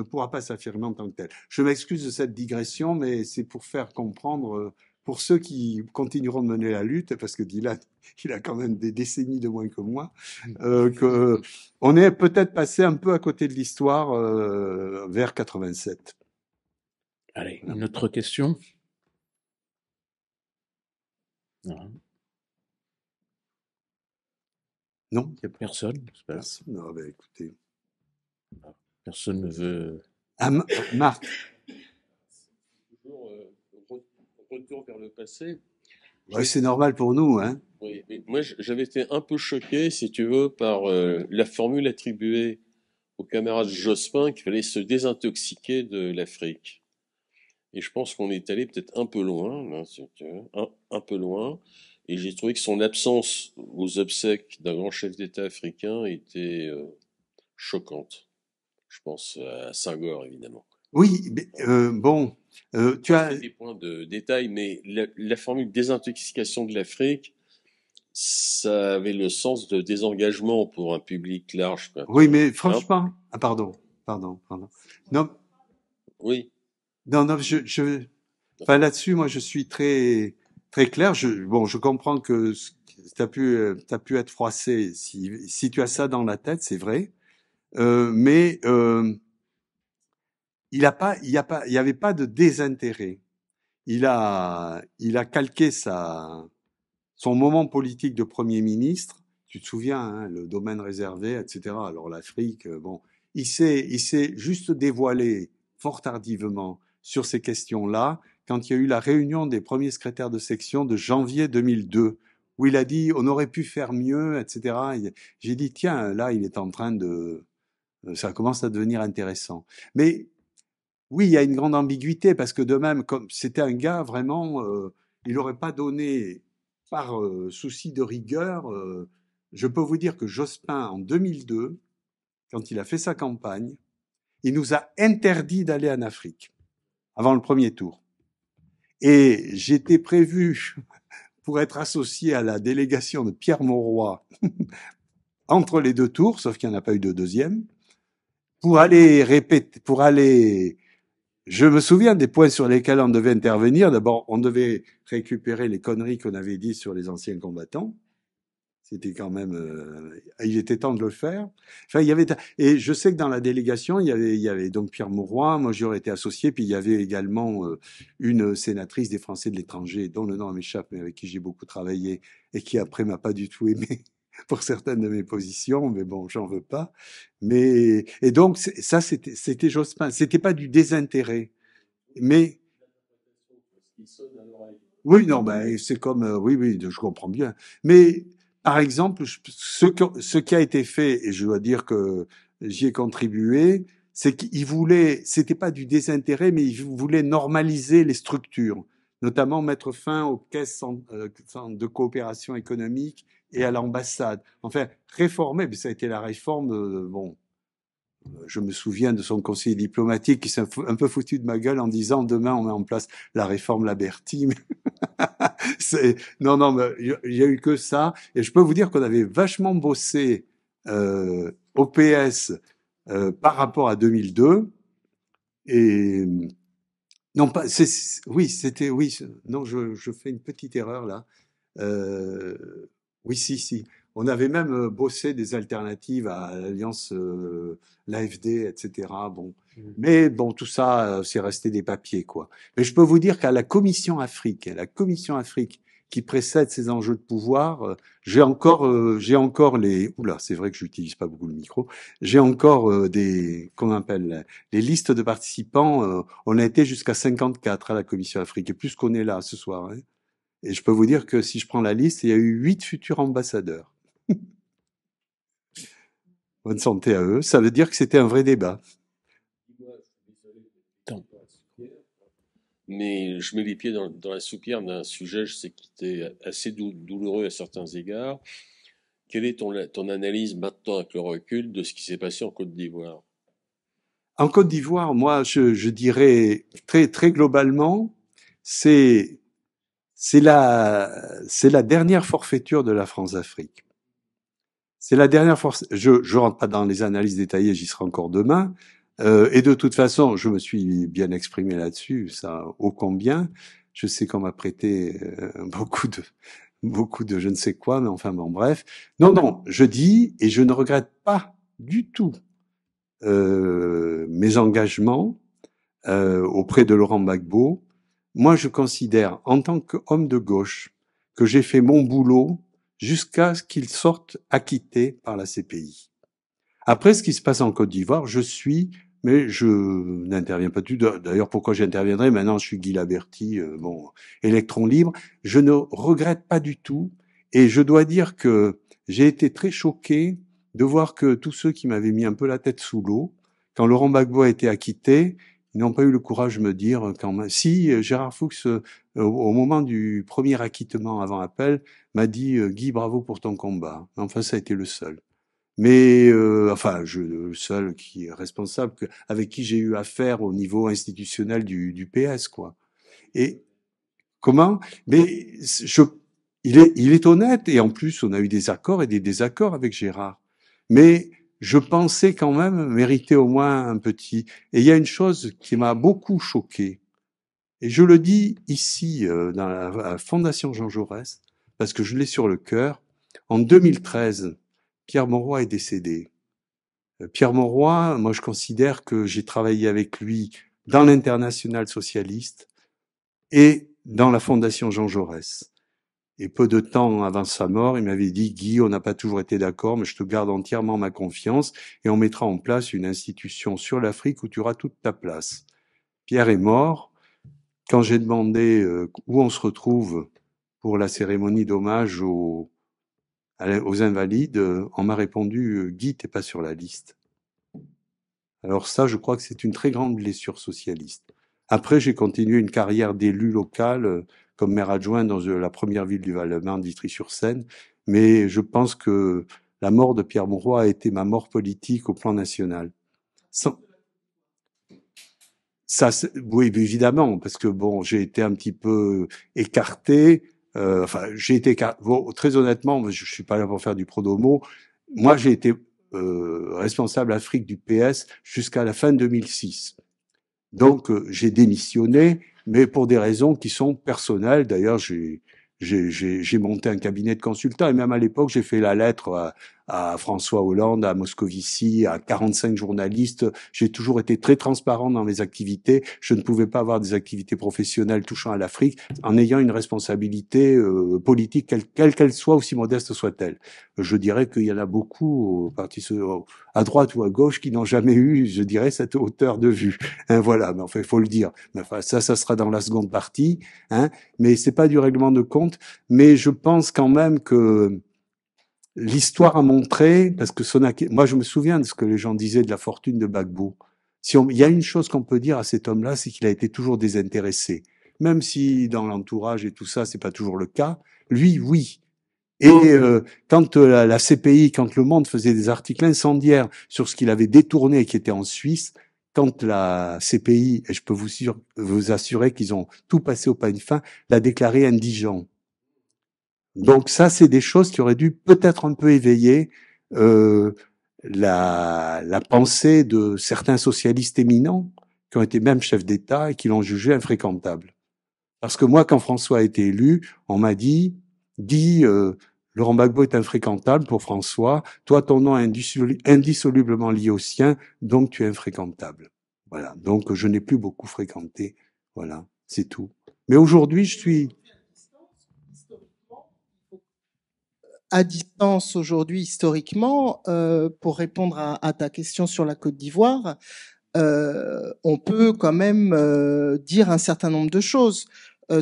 pourra pas s'affirmer en tant que telle. Je m'excuse de cette digression, mais c'est pour faire comprendre, pour ceux qui continueront de mener la lutte, parce que Dylan, il a quand même des décennies de moins que moi, que on est peut-être passé un peu à côté de l'histoire vers 87. Allez, une autre question? Non, il n'y a personne. Personne. Non, ben écoutez. Personne ne veut. Ah, Marc. Toujours retour vers le passé. Ouais, c'est normal pour nous, hein. Oui, mais moi j'avais été un peu choqué, si tu veux, par la formule attribuée au camarade Jospin qu'il fallait se désintoxiquer de l'Afrique. Et je pense qu'on est allé peut-être un peu loin, hein, si tu veux, un peu loin. Et j'ai trouvé que son absence aux obsèques d'un grand chef d'État africain était choquante. Je pense à Senghor, évidemment. Oui, mais, bon, tu as des points de détail, mais la formule désintoxication de l'Afrique, ça avait le sens de désengagement pour un public large. Quoi. Oui, mais franchement, hein? Ah, pardon. Non. Oui. Non, enfin là-dessus, moi, je suis très, très clair. Je comprends que t'as pu être froissé. Si tu as ça dans la tête, c'est vrai. Mais il y avait pas de désintérêt. Il a calqué son moment politique de Premier ministre. Tu te souviens, hein, le domaine réservé, etc. Alors l'Afrique, bon, il s'est juste dévoilé fort tardivement sur ces questions-là quand il y a eu la réunion des premiers secrétaires de section de janvier 2002, où il a dit on aurait pu faire mieux, etc. J'ai dit tiens, là il est en train ça commence à devenir intéressant. Mais oui, il y a une grande ambiguïté parce que de même, comme c'était un gars vraiment, il n'aurait pas donné par souci de rigueur. Je peux vous dire que Jospin, en 2002, quand il a fait sa campagne, il nous a interdit d'aller en Afrique avant le premier tour. Et j'étais prévu pour être associé à la délégation de Pierre Mauroy entre les deux tours, sauf qu'il n'y en a pas eu de deuxième, pour aller je me souviens des points sur lesquels on devait intervenir. D'abord, on devait récupérer les conneries qu'on avait dites sur les anciens combattants. C'était quand même, il était temps de le faire. Enfin, et je sais que dans la délégation, il y avait donc Pierre Mauroy, moi j'y aurais été associé, puis il y avait également une sénatrice des Français de l'étranger, dont le nom m'échappe, mais avec qui j'ai beaucoup travaillé, et qui après m'a pas du tout aimé pour certaines de mes positions, mais bon, j'en veux pas. Et donc, ça, c'était Jospin. C'était pas du désintérêt. Mais, oui, non, ben, c'est comme, oui, je comprends bien. Mais, par exemple, ce qui a été fait, et je dois dire que j'y ai contribué, c'est qu'il voulait, c'était pas du désintérêt, mais il voulait normaliser les structures, notamment mettre fin aux caisses de coopération économique et à l'ambassade. Enfin, réformer, mais ça a été la réforme, bon, Je me souviens de son conseiller diplomatique qui s'est un peu foutu de ma gueule en disant demain on met en place la réforme Laberty. Non, mais il y a eu que ça. Et je peux vous dire qu'on avait vachement bossé au PS par rapport à 2002. Et non, pas. Oui, c'était oui. Non, je fais une petite erreur là. Oui, si. On avait même bossé des alternatives à l'alliance, l'AFD, etc. Bon, mais bon, tout ça, c'est resté des papiers, quoi. Mais je peux vous dire qu'à la Commission Afrique, qui précède ces enjeux de pouvoir, j'ai encore les. Oula, c'est vrai que j'utilise pas beaucoup le micro. J'ai encore comment on appelle, les listes de participants. On a été jusqu'à 54 à la Commission Afrique, et plus qu'on est là ce soir. Hein. Et je peux vous dire que si je prends la liste, il y a eu 8 futurs ambassadeurs. Bonne santé à eux. Ça veut dire que c'était un vrai débat. Mais je mets les pieds dans la soupière d'un sujet, je sais, qui était assez douloureux à certains égards. Quelle est ton analyse maintenant avec le recul de ce qui s'est passé en Côte d'Ivoire? En Côte d'Ivoire, moi, je dirais très globalement, c'est la dernière forfaiture de la France-Afrique. C'est la dernière force. Je rentre pas dans les analyses détaillées, j'y serai encore demain. Et de toute façon, je me suis bien exprimé là-dessus, ça ô combien. Je sais qu'on m'a prêté beaucoup de je ne sais quoi, mais enfin bon, bref. Non, je dis et je ne regrette pas du tout mes engagements auprès de Laurent Gbagbo. Moi, je considère, en tant qu'homme de gauche, que j'ai fait mon boulot jusqu'à ce qu'il sorte acquitté par la CPI. Après, ce qui se passe en Côte d'Ivoire, mais je n'interviens pas du tout. D'ailleurs, pourquoi j'interviendrai? Maintenant, je suis Guy Laberty, électron libre. Je ne regrette pas du tout. Et je dois dire que j'ai été très choqué de voir que tous ceux qui m'avaient mis un peu la tête sous l'eau, quand Laurent Gbagbo a été acquitté, ils n'ont pas eu le courage de me dire quand même. Si Gérard Fuchs, au moment du premier acquittement avant appel, m'a dit Guy, bravo pour ton combat. Enfin, ça a été le seul. Mais le seul qui est responsable, avec qui j'ai eu affaire au niveau institutionnel du PS, quoi. Et comment? Mais il est honnête, et en plus on a eu des accords et des désaccords avec Gérard. Mais je pensais quand même mériter au moins un petit. Et il y a une chose qui m'a beaucoup choqué, et je le dis ici dans la Fondation Jean Jaurès, parce que je l'ai sur le cœur. En 2013, Pierre Mauroy est décédé. Pierre Mauroy, moi je considère que j'ai travaillé avec lui dans l'Internationale socialiste et dans la Fondation Jean Jaurès. Et peu de temps avant sa mort, il m'avait dit « Guy, on n'a pas toujours été d'accord, mais je te garde entièrement ma confiance et on mettra en place une institution sur l'Afrique où tu auras toute ta place. » Pierre est mort. Quand j'ai demandé où on se retrouve pour la cérémonie d'hommage aux invalides, on m'a répondu « Guy, t'es pas sur la liste ». Alors ça, je crois que c'est une très grande blessure socialiste. Après, j'ai continué une carrière d'élu local comme maire adjoint dans la première ville du Val-de-Marne, Vitry-sur-Seine, mais je pense que la mort de Pierre Mauroy a été ma mort politique au plan national. Oui, évidemment, parce que bon, j'ai été un petit peu écarté. Très honnêtement, je suis pas là pour faire du pro-domo. Moi, j'ai été responsable Afrique du PS jusqu'à la fin 2006. Donc, j'ai démissionné, mais pour des raisons qui sont personnelles. D'ailleurs, j'ai monté un cabinet de consultants et même à l'époque, j'ai fait la lettre à François Hollande, à Moscovici, à 45 journalistes. J'ai toujours été très transparent dans mes activités. Je ne pouvais pas avoir des activités professionnelles touchant à l'Afrique en ayant une responsabilité politique, quelle qu'elle soit, aussi modeste soit-elle. Je dirais qu'il y en a beaucoup à droite ou à gauche qui n'ont jamais eu, je dirais, cette hauteur de vue. Hein, voilà, mais enfin, il faut le dire. Mais enfin, ça sera dans la seconde partie. Hein, mais c'est pas du règlement de compte. Mais je pense quand même que l'histoire a montré, parce que moi je me souviens de ce que les gens disaient de la fortune de Gbagbo. Il y a une chose qu'on peut dire à cet homme-là, c'est qu'il a été toujours désintéressé. Même si dans l'entourage et tout ça, c'est pas toujours le cas. Lui, oui. Et quand la CPI, quand Le Monde faisait des articles incendiaires sur ce qu'il avait détourné et qui était en Suisse, quand la CPI, et je peux vous assurer qu'ils ont tout passé au peigne fin, l'a déclaré indigent. Donc ça, c'est des choses qui auraient dû peut-être un peu éveiller la pensée de certains socialistes éminents qui ont été même chefs d'État et qui l'ont jugé infréquentable. Parce que moi, quand François a été élu, on m'a dit Laurent Gbagbo est infréquentable pour François, toi ton nom est indissolublement lié au sien, donc tu es infréquentable. Voilà, donc je n'ai plus beaucoup fréquenté, voilà, c'est tout. Mais aujourd'hui, je suis... À distance aujourd'hui, historiquement, pour répondre à ta question sur la Côte d'Ivoire, on peut quand même dire un certain nombre de choses.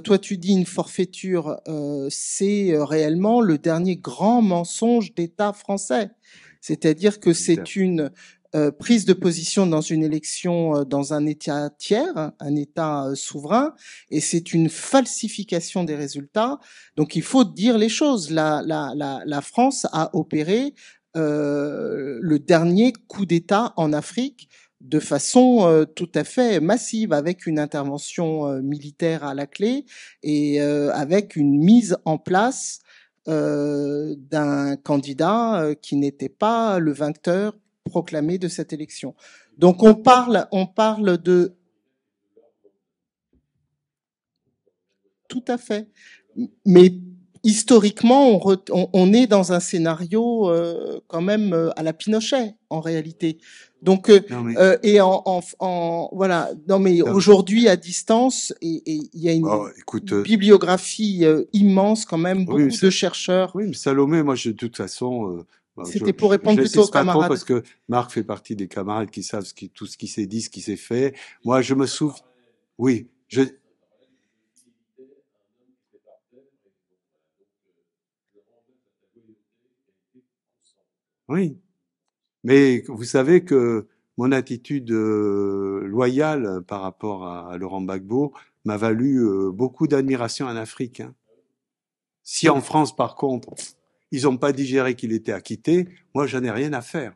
Toi, tu dis une forfaiture, c'est réellement le dernier grand mensonge d'État français. C'est-à-dire que c'est une prise de position dans une élection dans un État tiers, un État souverain, et c'est une falsification des résultats. Donc, il faut dire les choses. La France a opéré le dernier coup d'État en Afrique de façon tout à fait massive, avec une intervention militaire à la clé et avec une mise en place d'un candidat qui n'était pas le vainqueur proclamé de cette élection. Donc on parle de... Tout à fait. Mais historiquement, on est dans un scénario quand même à la Pinochet, en réalité. Donc, et voilà. Non, mais aujourd'hui, à distance, et il y a une bibliographie immense quand même, beaucoup de chercheurs. Oui, mais Salomé, moi, de toute façon, c'était pour répondre plutôt aux camarades. Parce que Marc fait partie des camarades qui savent tout ce qui s'est dit, ce qui s'est fait. Moi, je me souviens. Oui, Oui, mais vous savez que mon attitude loyale par rapport à Laurent Gbagbo m'a valu beaucoup d'admiration en Afrique. Hein. Si en France, par contre, ils n'ont pas digéré qu'il était acquitté, moi, j'en ai rien à faire.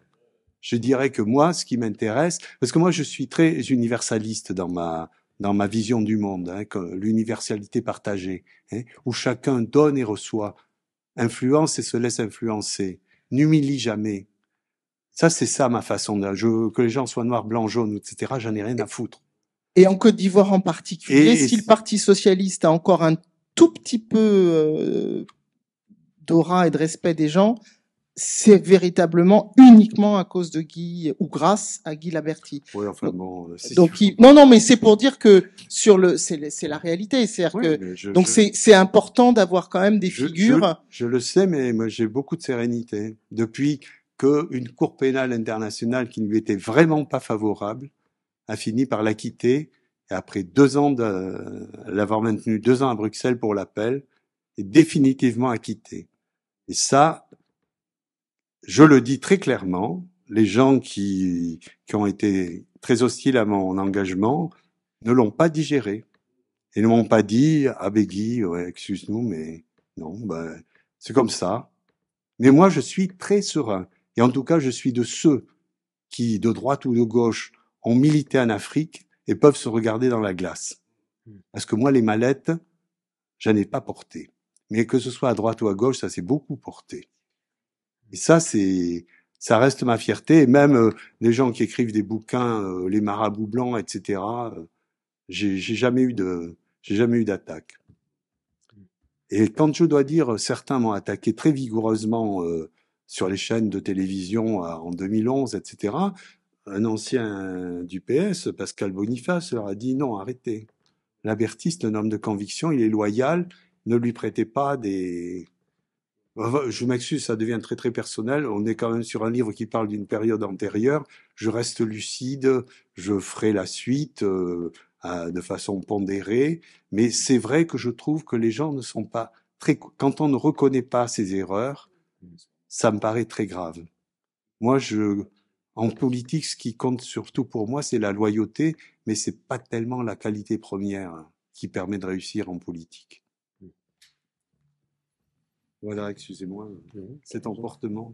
Je dirais que moi, ce qui m'intéresse, parce que moi, je suis très universaliste dans ma vision du monde, hein, l'universalité partagée, hein, où chacun donne et reçoit, influence et se laisse influencer, n'humilie jamais. Ça, c'est ça ma façon que les gens soient noirs, blancs, jaunes, etc., j'en ai rien à foutre. Et en Côte d'Ivoire en particulier, si le Parti socialiste a encore un tout petit peu d'aura et de respect des gens, c'est véritablement uniquement à cause de Guy ou grâce à Guy Laberty. Oui, enfin bon. Donc non, mais c'est pour dire que c'est la réalité, c'est-à-dire que c'est important d'avoir quand même des figures. Je le sais, mais moi j'ai beaucoup de sérénité depuis qu'une cour pénale internationale qui ne lui était vraiment pas favorable a fini par l'acquitter et après 2 ans l'avoir maintenu 2 ans à Bruxelles pour l'appel est définitivement acquitté. Et ça, je le dis très clairement, les gens qui ont été très hostiles à mon engagement ne l'ont pas digéré. Et ne m'ont pas dit, ah Guy, ouais, excuse-nous, mais non, c'est comme ça. Mais moi, je suis très serein. Et en tout cas, je suis de ceux qui, de droite ou de gauche, ont milité en Afrique et peuvent se regarder dans la glace. Parce que moi, les mallettes, j'en ai pas porté. Mais que ce soit à droite ou à gauche, ça s'est beaucoup porté. Et ça reste ma fierté. Et même les gens qui écrivent des bouquins, les marabouts blancs, etc., j'ai jamais eu d'attaque. Et quand je dois dire, certains m'ont attaqué très vigoureusement sur les chaînes de télévision en 2011, etc., un ancien du PS, Pascal Boniface, leur a dit non, arrêtez. Labertiste, un homme de conviction, il est loyal, ne lui prêtez pas des... Je m'excuse, ça devient très très personnel. On est quand même sur un livre qui parle d'une période antérieure. Je reste lucide, je ferai la suite de façon pondérée. Mais c'est vrai que je trouve que les gens ne sont pas très... Quand on ne reconnaît pas ses erreurs, ça me paraît très grave. Moi, en politique, ce qui compte surtout pour moi, c'est la loyauté, mais c'est pas tellement la qualité première qui permet de réussir en politique. Voilà, excusez-moi, cet emportement.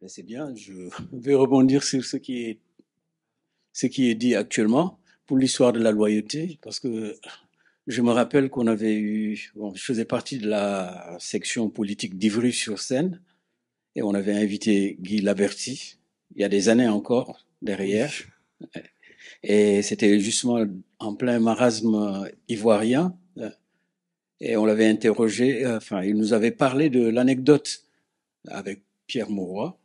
Ben, c'est bien, je vais rebondir sur ce qui est dit actuellement pour l'histoire de la loyauté, parce que je me rappelle qu'on avait eu, bon, je faisais partie de la section politique d'Ivry-sur-Seine, et on avait invité Guy Laverty, il y a des années encore, derrière, et c'était justement en plein marasme ivoirien, et on l'avait interrogé, enfin, il nous avait parlé de l'anecdote avec Pierre Mauroy,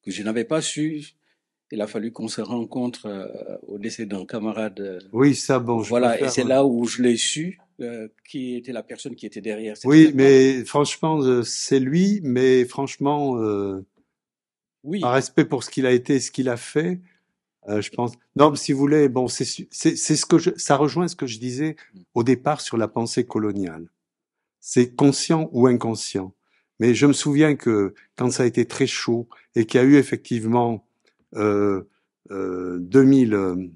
que je n'avais pas su. Il a fallu qu'on se rencontre au décès d'un camarade. Oui, ça, bon, je Voilà, et préfère, c'est là où je l'ai su, qui était la personne qui était derrière cette Oui, fête. mais franchement, c'est lui, mais franchement, Oui, par respect pour ce qu'il a été, ce qu'il a fait, je pense. Non, mais si vous voulez, bon, c'est ce que ça rejoint ce que je disais au départ sur la pensée coloniale. C'est conscient ou inconscient. Mais je me souviens que quand ça a été très chaud et qu'il y a eu effectivement 2000, le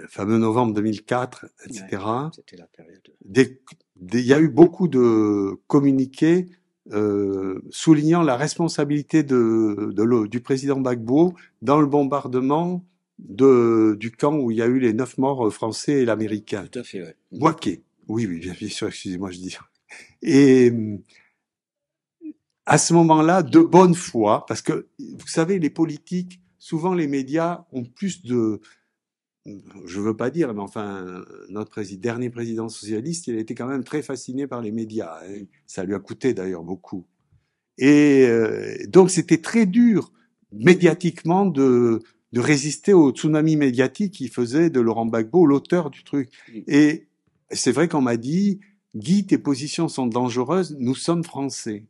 fameux novembre 2004, etc. ouais, c'était la période. Il y a eu beaucoup de communiqués soulignant la responsabilité du président Gbagbo dans le bombardement du camp où il y a eu les 9 morts français et l'américain. Tout à fait, ouais. Bouaké. Oui, oui, bien sûr, excusez-moi, je dis. Et à ce moment-là, de bonne foi, parce que, vous savez, les politiques, souvent les médias ont plus de... Je veux pas dire, mais enfin, notre dernier président socialiste, il a été quand même très fasciné par les médias. Hein. Ça lui a coûté d'ailleurs beaucoup. Et donc c'était très dur médiatiquement de résister au tsunami médiatique qui faisait de Laurent Gbagbo l'auteur du truc. Et c'est vrai qu'on m'a dit, Guy, tes positions sont dangereuses, nous sommes français.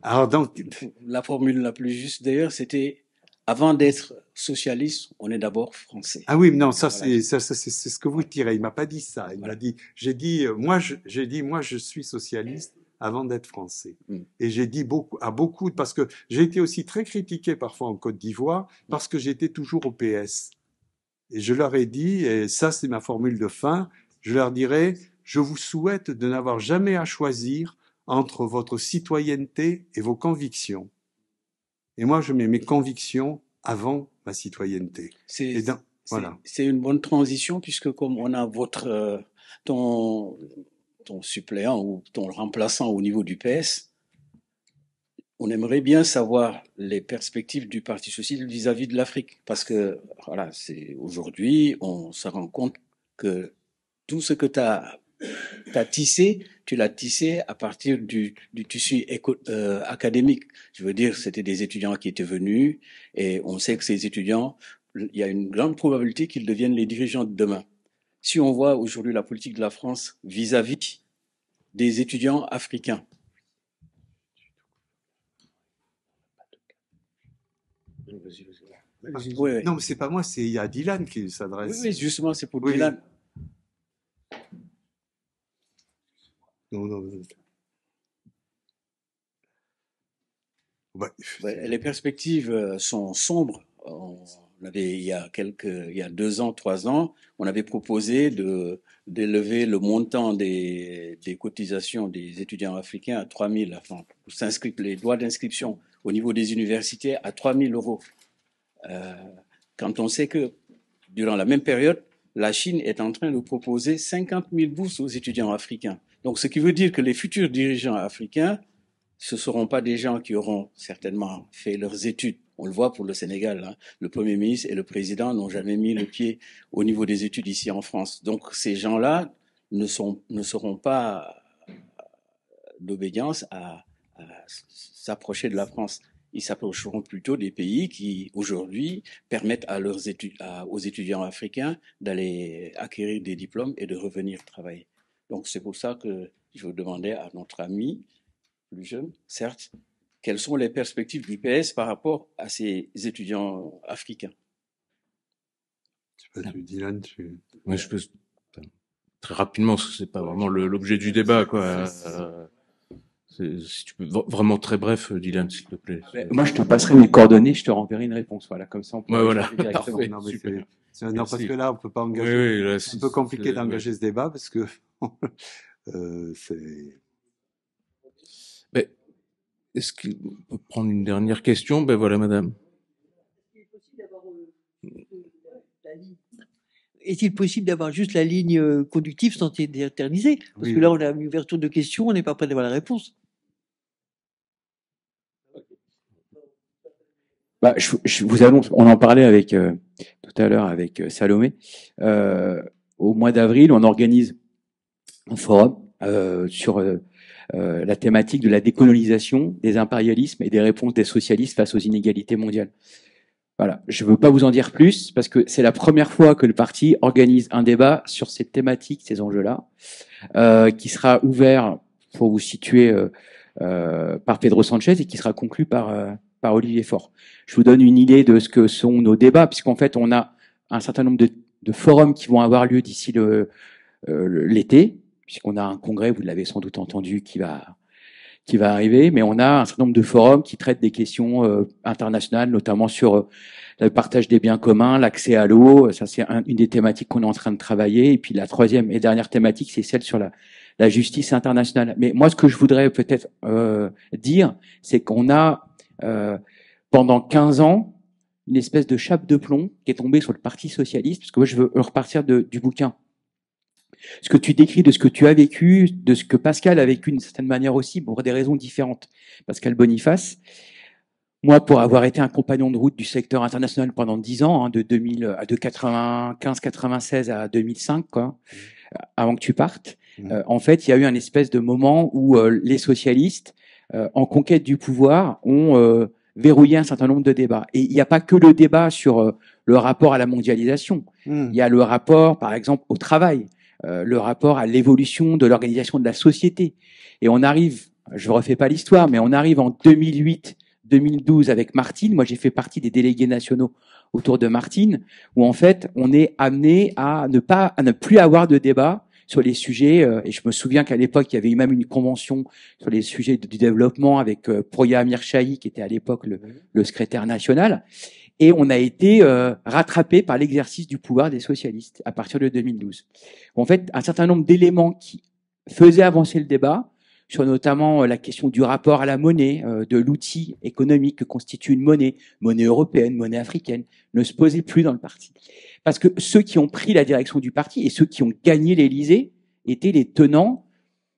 Alors donc, la formule la plus juste d'ailleurs, c'était avant d'être socialiste, on est d'abord français. Ah oui, non, ça c'est ce que vous tirez. Il m'a pas dit ça. Il m'a dit, j'ai dit moi je suis socialiste avant d'être français. Et j'ai dit beaucoup parce que j'ai été aussi très critiqué parfois en Côte d'Ivoire parce que j'étais toujours au PS. Et je leur ai dit, et ça c'est ma formule de fin, je leur dirais, je vous souhaite de n'avoir jamais à choisir entre votre citoyenneté et vos convictions. Et moi je mets mes convictions avant ma citoyenneté. Voilà. C'est une bonne transition puisque comme on a ton suppléant ou ton remplaçant au niveau du PS, on aimerait bien savoir les perspectives du Parti socialiste vis-à-vis de l'Afrique. Parce que, voilà, aujourd'hui, on se rend compte que tout ce que tu as tissé, tu l'as tissé à partir du tissu académique. Je veux dire, c'était des étudiants qui étaient venus et on sait que ces étudiants, il y a une grande probabilité qu'ils deviennent les dirigeants de demain. Si on voit aujourd'hui la politique de la France vis-à-vis des étudiants africains, ouais. Non, mais c'est pas moi, il y a Dylan qui s'adresse. Oui, justement, c'est pour Dylan. Non. Les perspectives sont sombres. Il y a 2 ans, 3 ans, on avait proposé d'élever le montant des cotisations des étudiants africains à 3 000, enfin, les droits d'inscription au niveau des universités à 3 000 euros. Quand on sait que durant la même période, la Chine est en train de proposer 50 000 bourses aux étudiants africains. Donc, ce qui veut dire que les futurs dirigeants africains, ce ne seront pas des gens qui auront certainement fait leurs études. On le voit pour le Sénégal. Hein. Le Premier ministre et le Président n'ont jamais mis le pied au niveau des études ici en France. Donc, ces gens-là ne seront pas d'obédience à s'approcher de la France. Ils s'approcheront plutôt des pays qui, aujourd'hui, permettent aux étudiants africains d'aller acquérir des diplômes et de revenir travailler. Donc, c'est pour ça que je demandais à notre ami plus jeune, certes, quelles sont les perspectives du PS par rapport à ces étudiants africains? Dylan, Ouais, je peux très rapidement, parce que c'est pas vraiment l'objet du débat, quoi. Si tu peux vraiment très bref, Dylan, s'il te plaît. Moi, je te passerai mes coordonnées, je te renverrai une réponse. Voilà, comme ça, on peut voilà. directement. Parfait. Non, mais Super. non, parce que là, on peut pas engager. Oui, là, c'est un peu compliqué d'engager ce débat parce que c'est. Mais est-ce qu'on peut prendre une dernière question? Ben voilà, madame. Est-il possible d'avoir juste la ligne conductive sans éterniser? Parce Oui, que là, on a une ouverture de questions, on n'est pas prêt d'avoir la réponse. Bah, je vous annonce, on en parlait avec tout à l'heure avec Salomé. Au mois d'avril, on organise un forum sur la thématique de la décolonisation, des impérialismes et des réponses des socialistes face aux inégalités mondiales. Voilà, je ne veux pas vous en dire plus parce que c'est la première fois que le parti organise un débat sur cette thématique, ces enjeux-là, qui sera ouvert, pour vous situer, par Pedro Sanchez et qui sera conclu par Olivier Faure. Je vous donne une idée de ce que sont nos débats, puisqu'en fait, on a un certain nombre de forums qui vont avoir lieu d'ici l'été, puisqu'on a un congrès, vous l'avez sans doute entendu, qui va arriver, mais on a un certain nombre de forums qui traitent des questions internationales, notamment sur le partage des biens communs, l'accès à l'eau. Ça, c'est une des thématiques qu'on est en train de travailler. Et puis la troisième et dernière thématique, c'est celle sur la justice internationale. Mais moi, ce que je voudrais peut-être dire, c'est qu'on a pendant 15 ans une espèce de chape de plomb qui est tombée sur le Parti socialiste, parce que moi, je veux repartir du bouquin. Ce que tu décris de ce que tu as vécu, de ce que Pascal a vécu d'une certaine manière aussi, pour des raisons différentes. Pascal Boniface, moi, pour avoir été un compagnon de route du secteur international pendant 10 ans, de 95-96 à 2005, quoi, avant que tu partes, en fait, il y a eu un espèce de moment où les socialistes, en conquête du pouvoir, ont verrouillé un certain nombre de débats. Et il n'y a pas que le débat sur le rapport à la mondialisation. Il y a le rapport, par exemple, au travail. Le rapport à l'évolution de l'organisation de la société. Et on arrive, je ne refais pas l'histoire, mais on arrive en 2008-2012 avec Martine. Moi, j'ai fait partie des délégués nationaux autour de Martine, où en fait, on est amené à ne plus avoir de débat sur les sujets. Et je me souviens qu'à l'époque, il y avait eu même une convention sur les sujets du développement avec Proya Amirchahi, qui était à l'époque le secrétaire national. Et on a été rattrapé par l'exercice du pouvoir des socialistes à partir de 2012. En fait, un certain nombre d'éléments qui faisaient avancer le débat, sur notamment la question du rapport à la monnaie, de l'outil économique que constitue une monnaie européenne, monnaie africaine, ne se posaient plus dans le parti. Parce que ceux qui ont pris la direction du parti et ceux qui ont gagné l'Élysée étaient les tenants,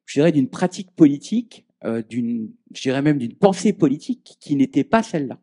je dirais, d'une pratique politique, je dirais même d'une pensée politique qui n'était pas celle-là,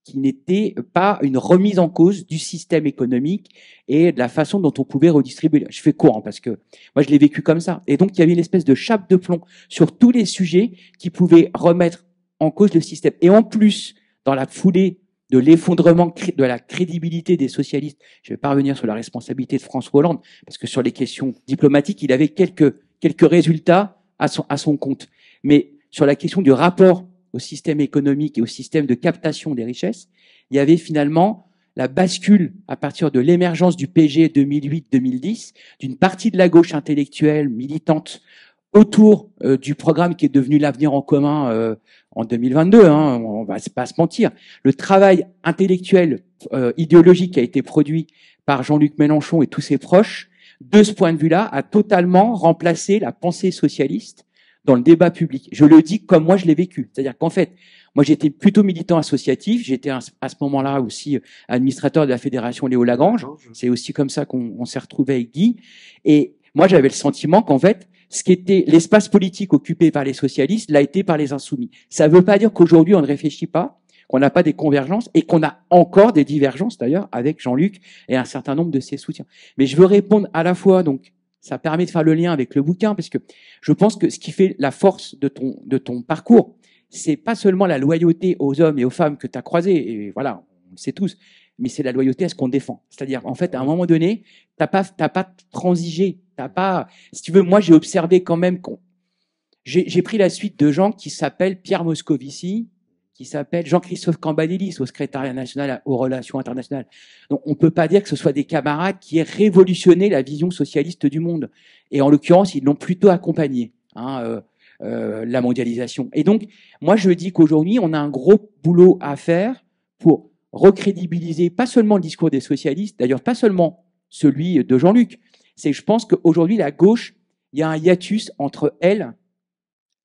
qui n'était pas une remise en cause du système économique et de la façon dont on pouvait redistribuer. Je fais court, parce que moi, je l'ai vécu comme ça. Et donc, il y avait une espèce de chape de plomb sur tous les sujets qui pouvaient remettre en cause le système. Et en plus, dans la foulée de l'effondrement de la crédibilité des socialistes, je ne vais pas revenir sur la responsabilité de François Hollande, parce que sur les questions diplomatiques, il avait quelques résultats à son compte. Mais sur la question du rapport au système économique et au système de captation des richesses, il y avait finalement la bascule à partir de l'émergence du PG 2008-2010, d'une partie de la gauche intellectuelle, militante, autour du programme qui est devenu l'Avenir en commun en 2022, on va pas se mentir. Le travail intellectuel, idéologique qui a été produit par Jean-Luc Mélenchon et tous ses proches, de ce point de vue-là, a totalement remplacé la pensée socialiste dans le débat public. Je le dis comme moi je l'ai vécu. C'est-à-dire qu'en fait, moi j'étais plutôt militant associatif, j'étais à ce moment-là aussi administrateur de la fédération Léo Lagrange, c'est aussi comme ça qu'on s'est retrouvé avec Guy, et moi j'avais le sentiment qu'en fait, ce qui était l'espace politique occupé par les socialistes l'a été par les insoumis. Ça ne veut pas dire qu'aujourd'hui on ne réfléchit pas, qu'on n'a pas des convergences, et qu'on a encore des divergences d'ailleurs avec Jean-Luc et un certain nombre de ses soutiens. Mais je veux répondre à la fois, donc, ça permet de faire le lien avec le bouquin, parce que je pense que ce qui fait la force de ton parcours, c'est pas seulement la loyauté aux hommes et aux femmes que tu as croisés, et voilà, on le sait tous, mais c'est la loyauté à ce qu'on défend. C'est-à-dire, en fait, à un moment donné, t'as pas transigé, si tu veux, moi j'ai observé quand même j'ai pris la suite de gens qui s'appellent Pierre Moscovici, qui s'appelle Jean-Christophe Cambadélis au secrétariat national aux relations internationales. Donc, on peut pas dire que ce soit des camarades qui aient révolutionné la vision socialiste du monde. Et en l'occurrence, ils l'ont plutôt accompagné. la mondialisation. Et donc, moi, je dis qu'aujourd'hui, on a un gros boulot à faire pour recrédibiliser pas seulement le discours des socialistes, d'ailleurs pas seulement celui de Jean-Luc. C'est que je pense qu'aujourd'hui, la gauche, il y a un hiatus entre elle,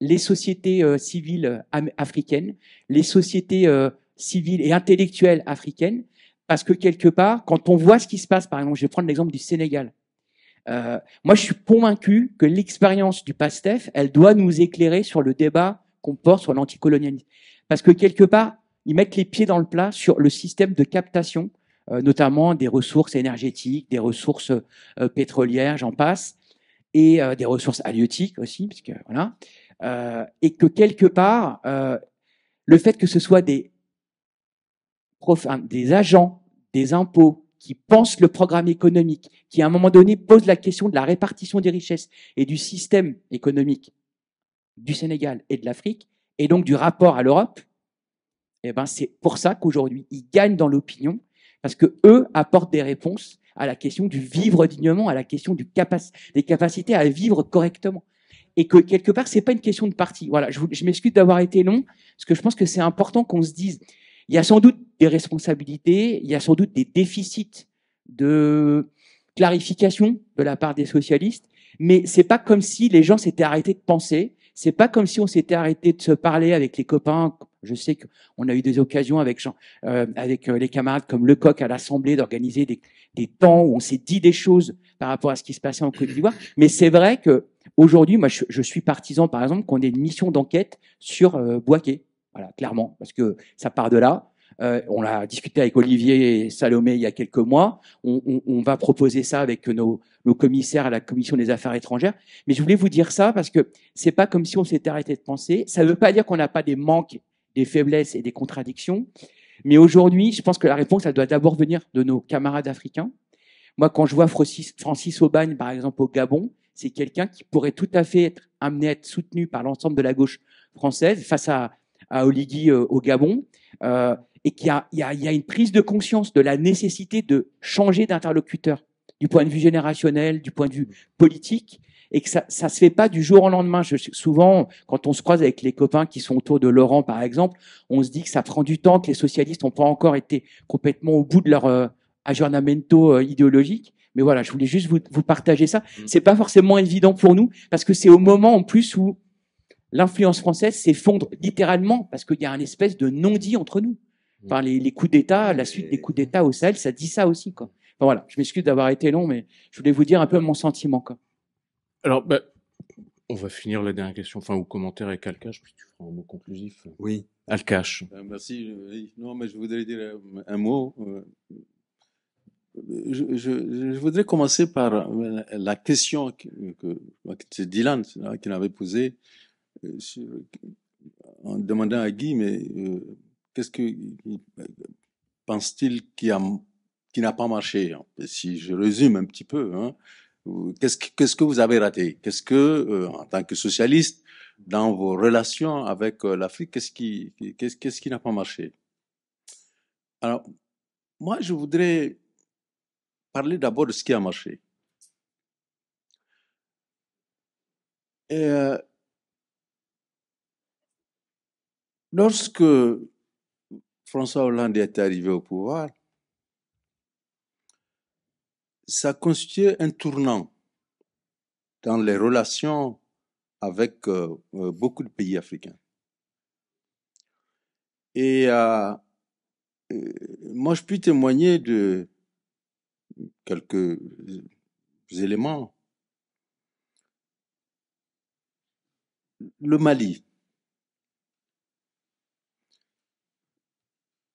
les sociétés civiles africaines, les sociétés civiles et intellectuelles africaines, parce que quelque part, quand on voit ce qui se passe, par exemple, je vais prendre l'exemple du Sénégal. Moi, je suis convaincu que l'expérience du PASTEF, elle doit nous éclairer sur le débat qu'on porte sur l'anticolonialisme. Parce que quelque part, ils mettent les pieds dans le plat sur le système de captation, notamment des ressources énergétiques, des ressources pétrolières, j'en passe, et des ressources halieutiques aussi, parce que voilà, et que quelque part, le fait que ce soit des agents des impôts qui pensent le programme économique, qui à un moment donné posent la question de la répartition des richesses et du système économique du Sénégal et de l'Afrique, et donc du rapport à l'Europe, eh ben c'est pour ça qu'aujourd'hui ils gagnent dans l'opinion, parce que eux apportent des réponses à la question du vivre dignement, à la question des capacités à vivre correctement. Et que quelque part, c'est pas une question de parti. Voilà, je m'excuse d'avoir été long, parce que je pense que c'est important qu'on se dise, il y a sans doute des responsabilités, il y a sans doute des déficits de clarification de la part des socialistes, mais c'est pas comme si les gens s'étaient arrêtés de penser, c'est pas comme si on s'était arrêté de se parler avec les copains. Je sais qu'on a eu des occasions avec les camarades comme Lecoq à l'Assemblée d'organiser des temps où on s'est dit des choses par rapport à ce qui se passait en Côte d'Ivoire. Mais c'est vrai que aujourd'hui, moi, je suis partisan, par exemple, qu'on ait une mission d'enquête sur Bouaké. Voilà, clairement, parce que ça part de là. On l'a discuté avec Olivier et Salomé il y a quelques mois. On va proposer ça avec nos commissaires à la Commission des Affaires étrangères. Mais je voulais vous dire ça parce que c'est pas comme si on s'était arrêté de penser. Ça ne veut pas dire qu'on n'a pas des manques, des faiblesses et des contradictions. Mais aujourd'hui, je pense que la réponse, elle doit d'abord venir de nos camarades africains. Moi, quand je vois Francis Aubagne, par exemple, au Gabon, c'est quelqu'un qui pourrait tout à fait être amené à être soutenu par l'ensemble de la gauche française face à Oligui au Gabon, et qu'il y a une prise de conscience de la nécessité de changer d'interlocuteur du point de vue générationnel, du point de vue politique, et que ça se fait pas du jour au lendemain. Souvent, quand on se croise avec les copains qui sont autour de Laurent, par exemple, on se dit que ça prend du temps, que les socialistes n'ont pas encore été complètement au bout de leur aggiornamento idéologique. Mais voilà, je voulais juste vous partager ça. C'est pas forcément évident pour nous, parce que c'est au moment en plus où l'influence française s'effondre littéralement, parce qu'il y a un espèce de non-dit entre nous. Enfin, les coups d'État, la suite des coups d'État au Sahel, ça dit ça aussi, quoi. Enfin, voilà, je m'excuse d'avoir été long, mais je voulais vous dire un peu mon sentiment, quoi. Alors, on va finir la dernière question, enfin, au commentaire avec Alcache, puis tu feras un mot conclusif. Oui. Alcache. Merci. Non, mais je voudrais dire un mot. Je voudrais commencer par la question que c'est Dylan qui m'avait posée en demandant à Guy, mais qu'est-ce que pense-t-il qui n'a pas marché? Si je résume un petit peu, hein, qu'est-ce que vous avez raté? Qu'est-ce que, en tant que socialiste, dans vos relations avec l'Afrique, qu'est-ce qui n'a pas marché? Alors, moi, je voudrais parler d'abord de ce qui a marché. Et lorsque François Hollande est arrivé au pouvoir, ça constituait un tournant dans les relations avec beaucoup de pays africains. Et moi, je puis témoigner de quelques éléments. Le Mali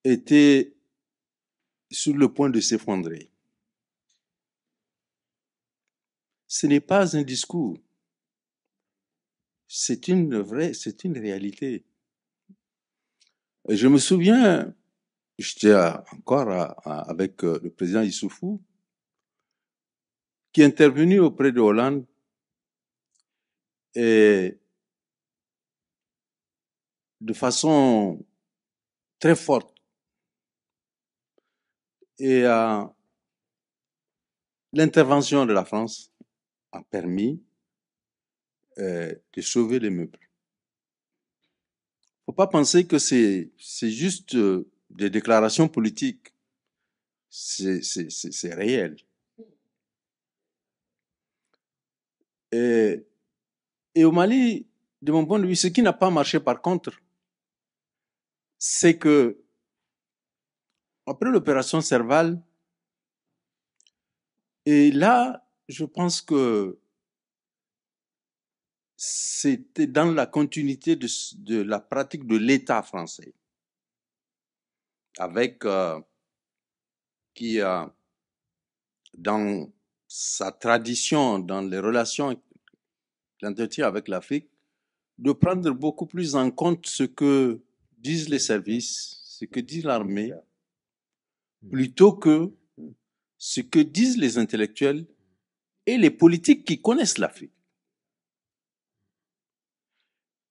était sur le point de s'effondrer. Ce n'est pas un discours, c'est une réalité. Et je me souviens, j'étais encore avec le président Issoufou, qui est intervenu auprès de Hollande et de façon très forte. Et l'intervention de la France a permis de sauver les meubles. faut pas penser que c'est juste des déclarations politiques. C'est réel. Et au Mali, de mon point de vue, ce qui n'a pas marché par contre, c'est que après l'opération Serval, et là, je pense que c'était dans la continuité de la pratique de l'État français, avec qui dans sa tradition, dans les relations qu'il entretient avec l'Afrique, de prendre beaucoup plus en compte ce que disent les services, ce que dit l'armée, plutôt que ce que disent les intellectuels et les politiques qui connaissent l'Afrique.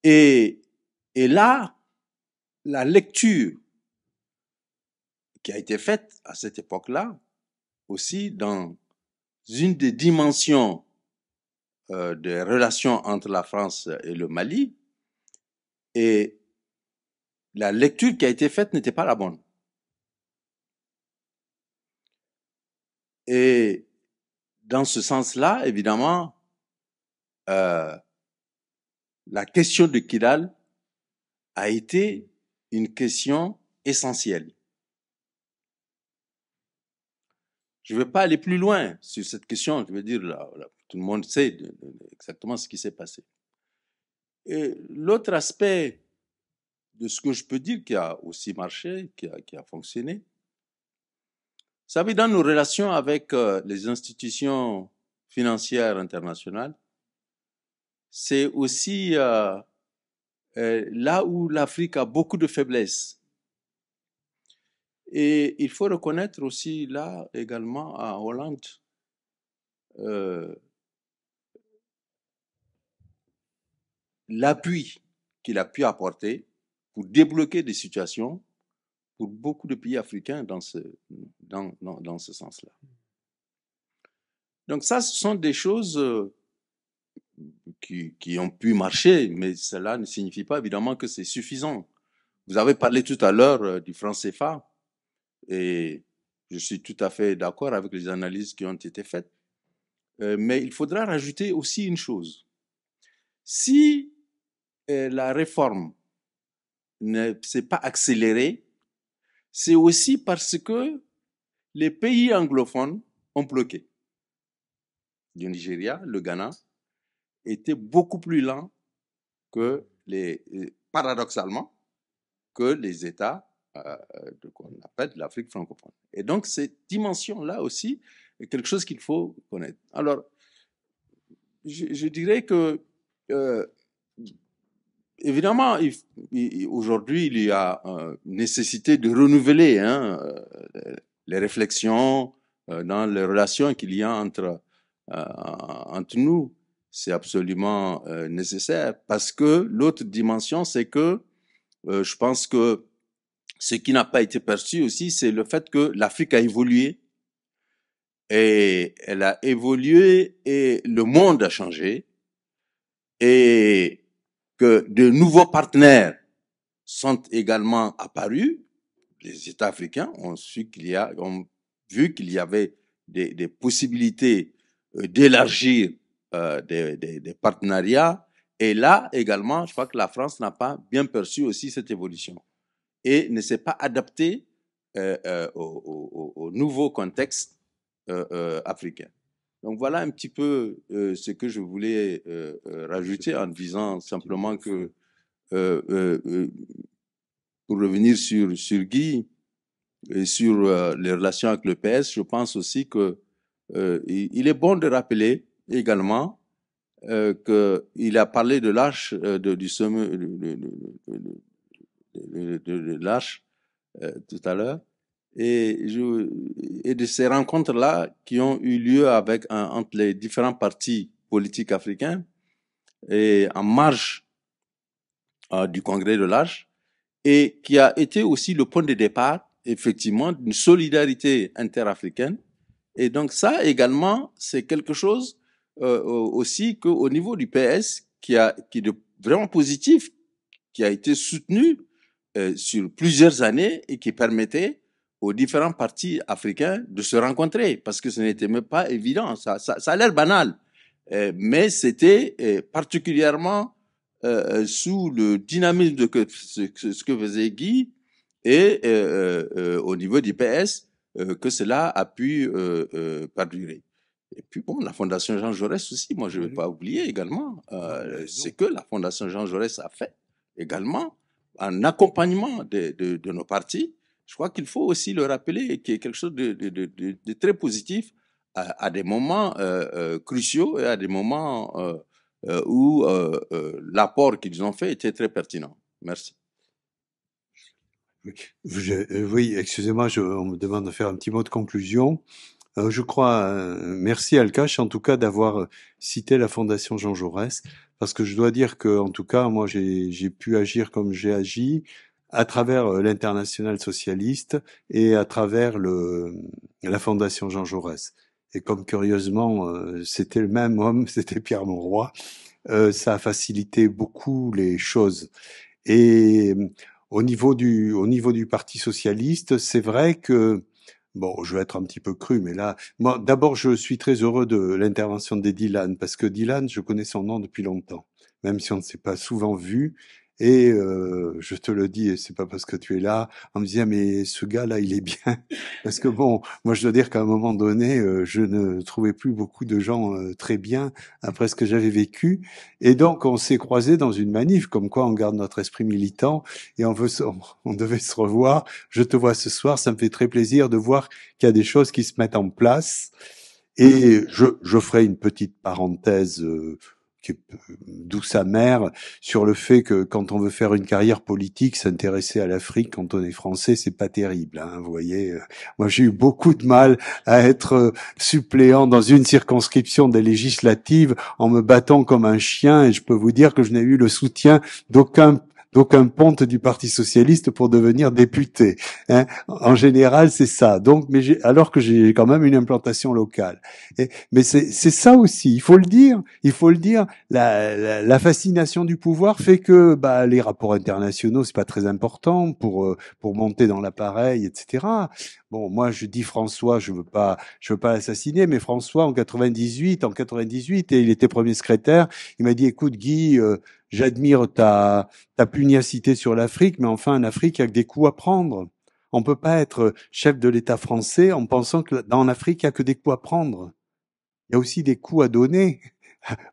Et là, la lecture qui a été faite à cette époque-là, aussi dans une des dimensions des relations entre la France et le Mali, et la lecture qui a été faite n'était pas la bonne. Et dans ce sens-là, évidemment, la question de Kidal a été une question essentielle. Je ne vais pas aller plus loin sur cette question, je veux dire, là, tout le monde sait exactement ce qui s'est passé. Et l'autre aspect de ce que je peux dire qui a aussi marché, qui a fonctionné, vous savez, dans nos relations avec les institutions financières internationales, c'est aussi là où l'Afrique a beaucoup de faiblesses. Et il faut reconnaître aussi là également à Hollande l'appui qu'il a pu apporter pour débloquer des situations pour beaucoup de pays africains dans ce sens-là. Donc ça, ce sont des choses qui ont pu marcher, mais cela ne signifie pas évidemment que c'est suffisant. Vous avez parlé tout à l'heure du franc CFA, et je suis tout à fait d'accord avec les analyses qui ont été faites. Mais il faudra rajouter aussi une chose. Si la réforme ne s'est pas accélérée, c'est aussi parce que les pays anglophones ont bloqué. Le Nigeria, le Ghana, étaient beaucoup plus lents que paradoxalement, que les États qu'on appelle l'Afrique francophone. Et donc, cette dimension-là aussi est quelque chose qu'il faut connaître. Alors, je dirais que, évidemment, aujourd'hui, il y a nécessité de renouveler les réflexions dans les relations qu'il y a entre nous. C'est absolument nécessaire parce que l'autre dimension, c'est que je pense que ce qui n'a pas été perçu aussi, c'est le fait que l'Afrique a évolué. Et elle a évolué et le monde a changé. Et que de nouveaux partenaires sont également apparus. Les États africains ont vu qu'il y avait des possibilités d'élargir des partenariats. Et là également, je crois que la France n'a pas bien perçu aussi cette évolution et ne s'est pas adaptée au nouveau contexte africain. Donc voilà un petit peu ce que je voulais rajouter en disant simplement que pour revenir sur Guy et sur les relations avec le PS, je pense aussi que il est bon de rappeler également qu'il a parlé de l'Arche, du sommet de l'Arche tout à l'heure, et de ces rencontres-là qui ont eu lieu entre les différents partis politiques africains et en marge du congrès de l'Arche, et qui a été aussi le point de départ, effectivement, d'une solidarité interafricaine. Et donc ça également, c'est quelque chose aussi qu'au niveau du PS qui est vraiment positif, qui a été soutenu sur plusieurs années et qui permettait aux différents partis africains de se rencontrer, parce que ce n'était même pas évident. Ça a l'air banal, mais c'était particulièrement sous le dynamisme de ce que faisait Guy et au niveau du PS que cela a pu perdurer. Et puis bon, la Fondation Jean Jaurès aussi, moi je ne vais pas oublier également, c'est que la Fondation Jean Jaurès a fait également en accompagnement de nos partis. Je crois qu'il faut aussi le rappeler, qui est quelque chose de très positif à des moments cruciaux et à des moments où l'apport qu'ils ont fait était très pertinent. Merci. Oui, excusez-moi, on me demande de faire un petit mot de conclusion. Je crois, merci Alcache en tout cas d'avoir cité la Fondation Jean Jaurès, parce que je dois dire que en tout cas moi j'ai pu agir comme j'ai agi à travers l'Internationale socialiste et à travers la Fondation Jean Jaurès. Et comme curieusement c'était le même homme, c'était Pierre Monroy, ça a facilité beaucoup les choses. Et au niveau du Parti socialiste, c'est vrai que bon, je vais être un petit peu cru, mais là, moi, d'abord, je suis très heureux de l'intervention de Dylan, parce que Dylan, je connais son nom depuis longtemps, même si on ne s'est pas souvent vu. Et je te le dis, et c'est pas parce que tu es là, on me disait mais ce gars-là, il est bien, parce que bon, moi je dois dire qu'à un moment donné, je ne trouvais plus beaucoup de gens très bien après ce que j'avais vécu, et donc on s'est croisés dans une manif, comme quoi on garde notre esprit militant, et on devait se revoir. Je te vois ce soir, ça me fait très plaisir de voir qu'il y a des choses qui se mettent en place, et je ferai une petite parenthèse. Qui est douce amère sur le fait que quand on veut faire une carrière politique, s'intéresser à l'Afrique quand on est français, c'est pas terrible, hein, vous voyez. Moi, j'ai eu beaucoup de mal à être suppléant dans une circonscription des législatives en me battant comme un chien, et je peux vous dire que je n'ai eu le soutien d'aucun ponte du Parti socialiste pour devenir député. Hein. En général, c'est ça. Donc, alors que j'ai quand même une implantation locale. Mais c'est ça aussi. Il faut le dire. Il faut le dire. La fascination du pouvoir fait que les rapports internationaux, c'est pas très important pour monter dans l'appareil, etc. Bon, moi je dis François, je veux pas l'assassiner, mais François en 98, et il était premier secrétaire, il m'a dit écoute Guy, j'admire ta pugnacité sur l'Afrique, mais enfin en Afrique il y a que des coups à prendre. On peut pas être chef de l'État français en pensant que dans l'Afrique il y a que des coups à prendre. Il y a aussi des coups à donner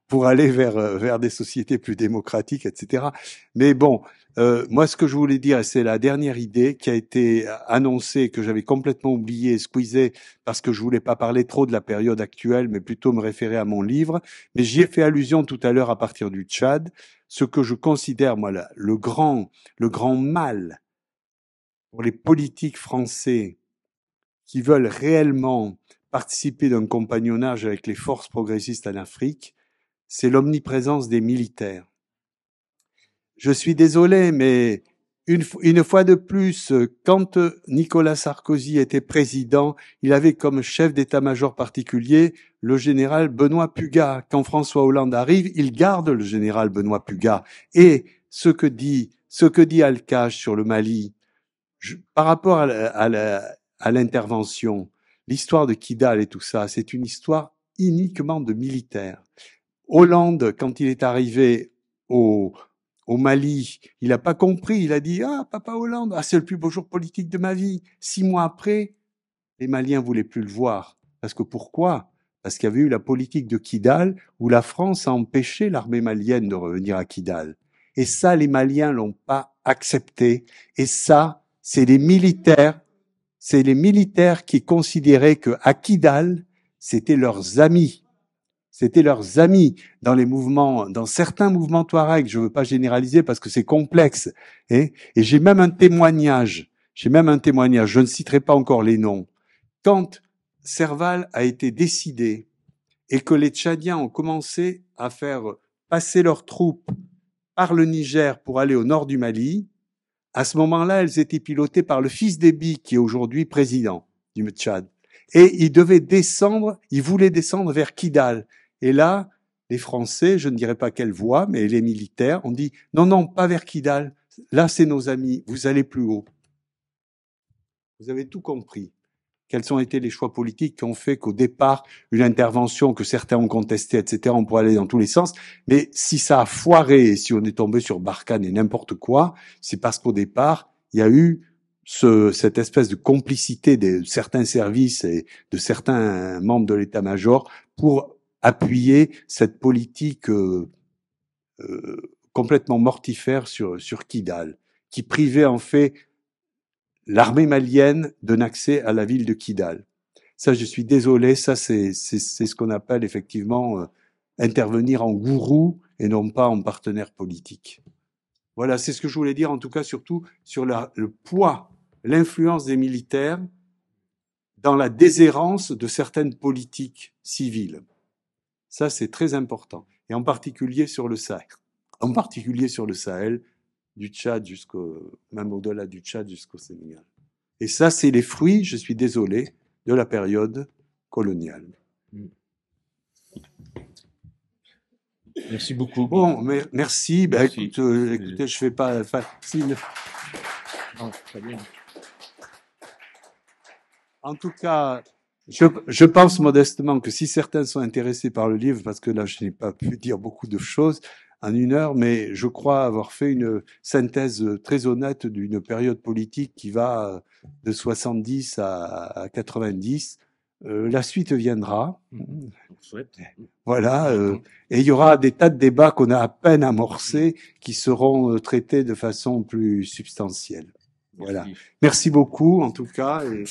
pour aller vers des sociétés plus démocratiques, etc. Mais bon, moi, ce que je voulais dire, c'est la dernière idée qui a été annoncée, que j'avais complètement oublié, squeezée, parce que je voulais pas parler trop de la période actuelle, mais plutôt me référer à mon livre. Mais j'y ai fait allusion tout à l'heure à partir du Tchad. Ce que je considère, moi, le grand mal pour les politiques français qui veulent réellement participer d'un compagnonnage avec les forces progressistes en Afrique, c'est l'omniprésence des militaires. Je suis désolé, mais une fois de plus, quand Nicolas Sarkozy était président, il avait comme chef d'état-major particulier le général Benoît Pugat. Quand François Hollande arrive, il garde le général Benoît Pugat. Et ce que dit Alcache sur le Mali, par rapport à l'intervention, l'histoire de Kidal et tout ça, c'est une histoire uniquement de militaires. Hollande, quand il est arrivé au Mali, il n'a pas compris, il a dit « Ah, papa Hollande, c'est le plus beau jour politique de ma vie ». 6 mois après, les Maliens voulaient plus le voir. Parce que pourquoi ? Parce qu'il y avait eu la politique de Kidal, où la France a empêché l'armée malienne de revenir à Kidal. Et ça, les Maliens l'ont pas accepté. Et ça, c'est les militaires qui considéraient que à Kidal, c'était leurs amis. C'était leurs amis dans certains mouvements Touareg. Je veux pas généraliser parce que c'est complexe. Et j'ai même un témoignage. Je ne citerai pas encore les noms. Quand Serval a été décidé et que les Tchadiens ont commencé à faire passer leurs troupes par le Niger pour aller au nord du Mali, à ce moment-là, elles étaient pilotées par le fils d'Eby, qui est aujourd'hui président du Tchad. Et il voulait descendre vers Kidal. Et là, les Français, je ne dirais pas quelle voie, mais les militaires, ont dit « Non, non, pas vers Kidal. Là, c'est nos amis. Vous allez plus haut. » Vous avez tout compris. Quels ont été les choix politiques qui ont fait qu'au départ, une intervention que certains ont contestée, etc., on pourrait aller dans tous les sens. Mais si ça a foiré, et si on est tombé sur Barkhane et n'importe quoi, c'est parce qu'au départ, il y a eu cette espèce de complicité de certains services et de certains membres de l'état-major pour appuyer cette politique complètement mortifère sur Kidal, qui privait en fait l'armée malienne d'un accès à la ville de Kidal. Ça, je suis désolé, ça c'est ce qu'on appelle effectivement intervenir en gourou et non pas en partenaire politique. Voilà, c'est ce que je voulais dire, en tout cas surtout sur le poids, l'influence des militaires dans la déshérence de certaines politiques civiles. Ça, c'est très important, et en particulier sur le Sahel. En particulier sur le Sahel, du Tchad même au-delà du Tchad jusqu'au Sénégal. Et ça, c'est les fruits, je suis désolé, de la période coloniale. Merci beaucoup. Bon, merci. Ben, Merci. Écoutez, je fais pas facile. Non, très bien. En tout cas, je pense modestement que si certains sont intéressés par le livre, parce que là, je n'ai pas pu dire beaucoup de choses en 1 heure, mais je crois avoir fait une synthèse très honnête d'une période politique qui va de 70 à 90. La suite viendra. On souhaite. Voilà. Et il y aura des tas de débats qu'on a à peine amorcés qui seront traités de façon plus substantielle. Voilà. Merci. Merci beaucoup, en tout cas. Et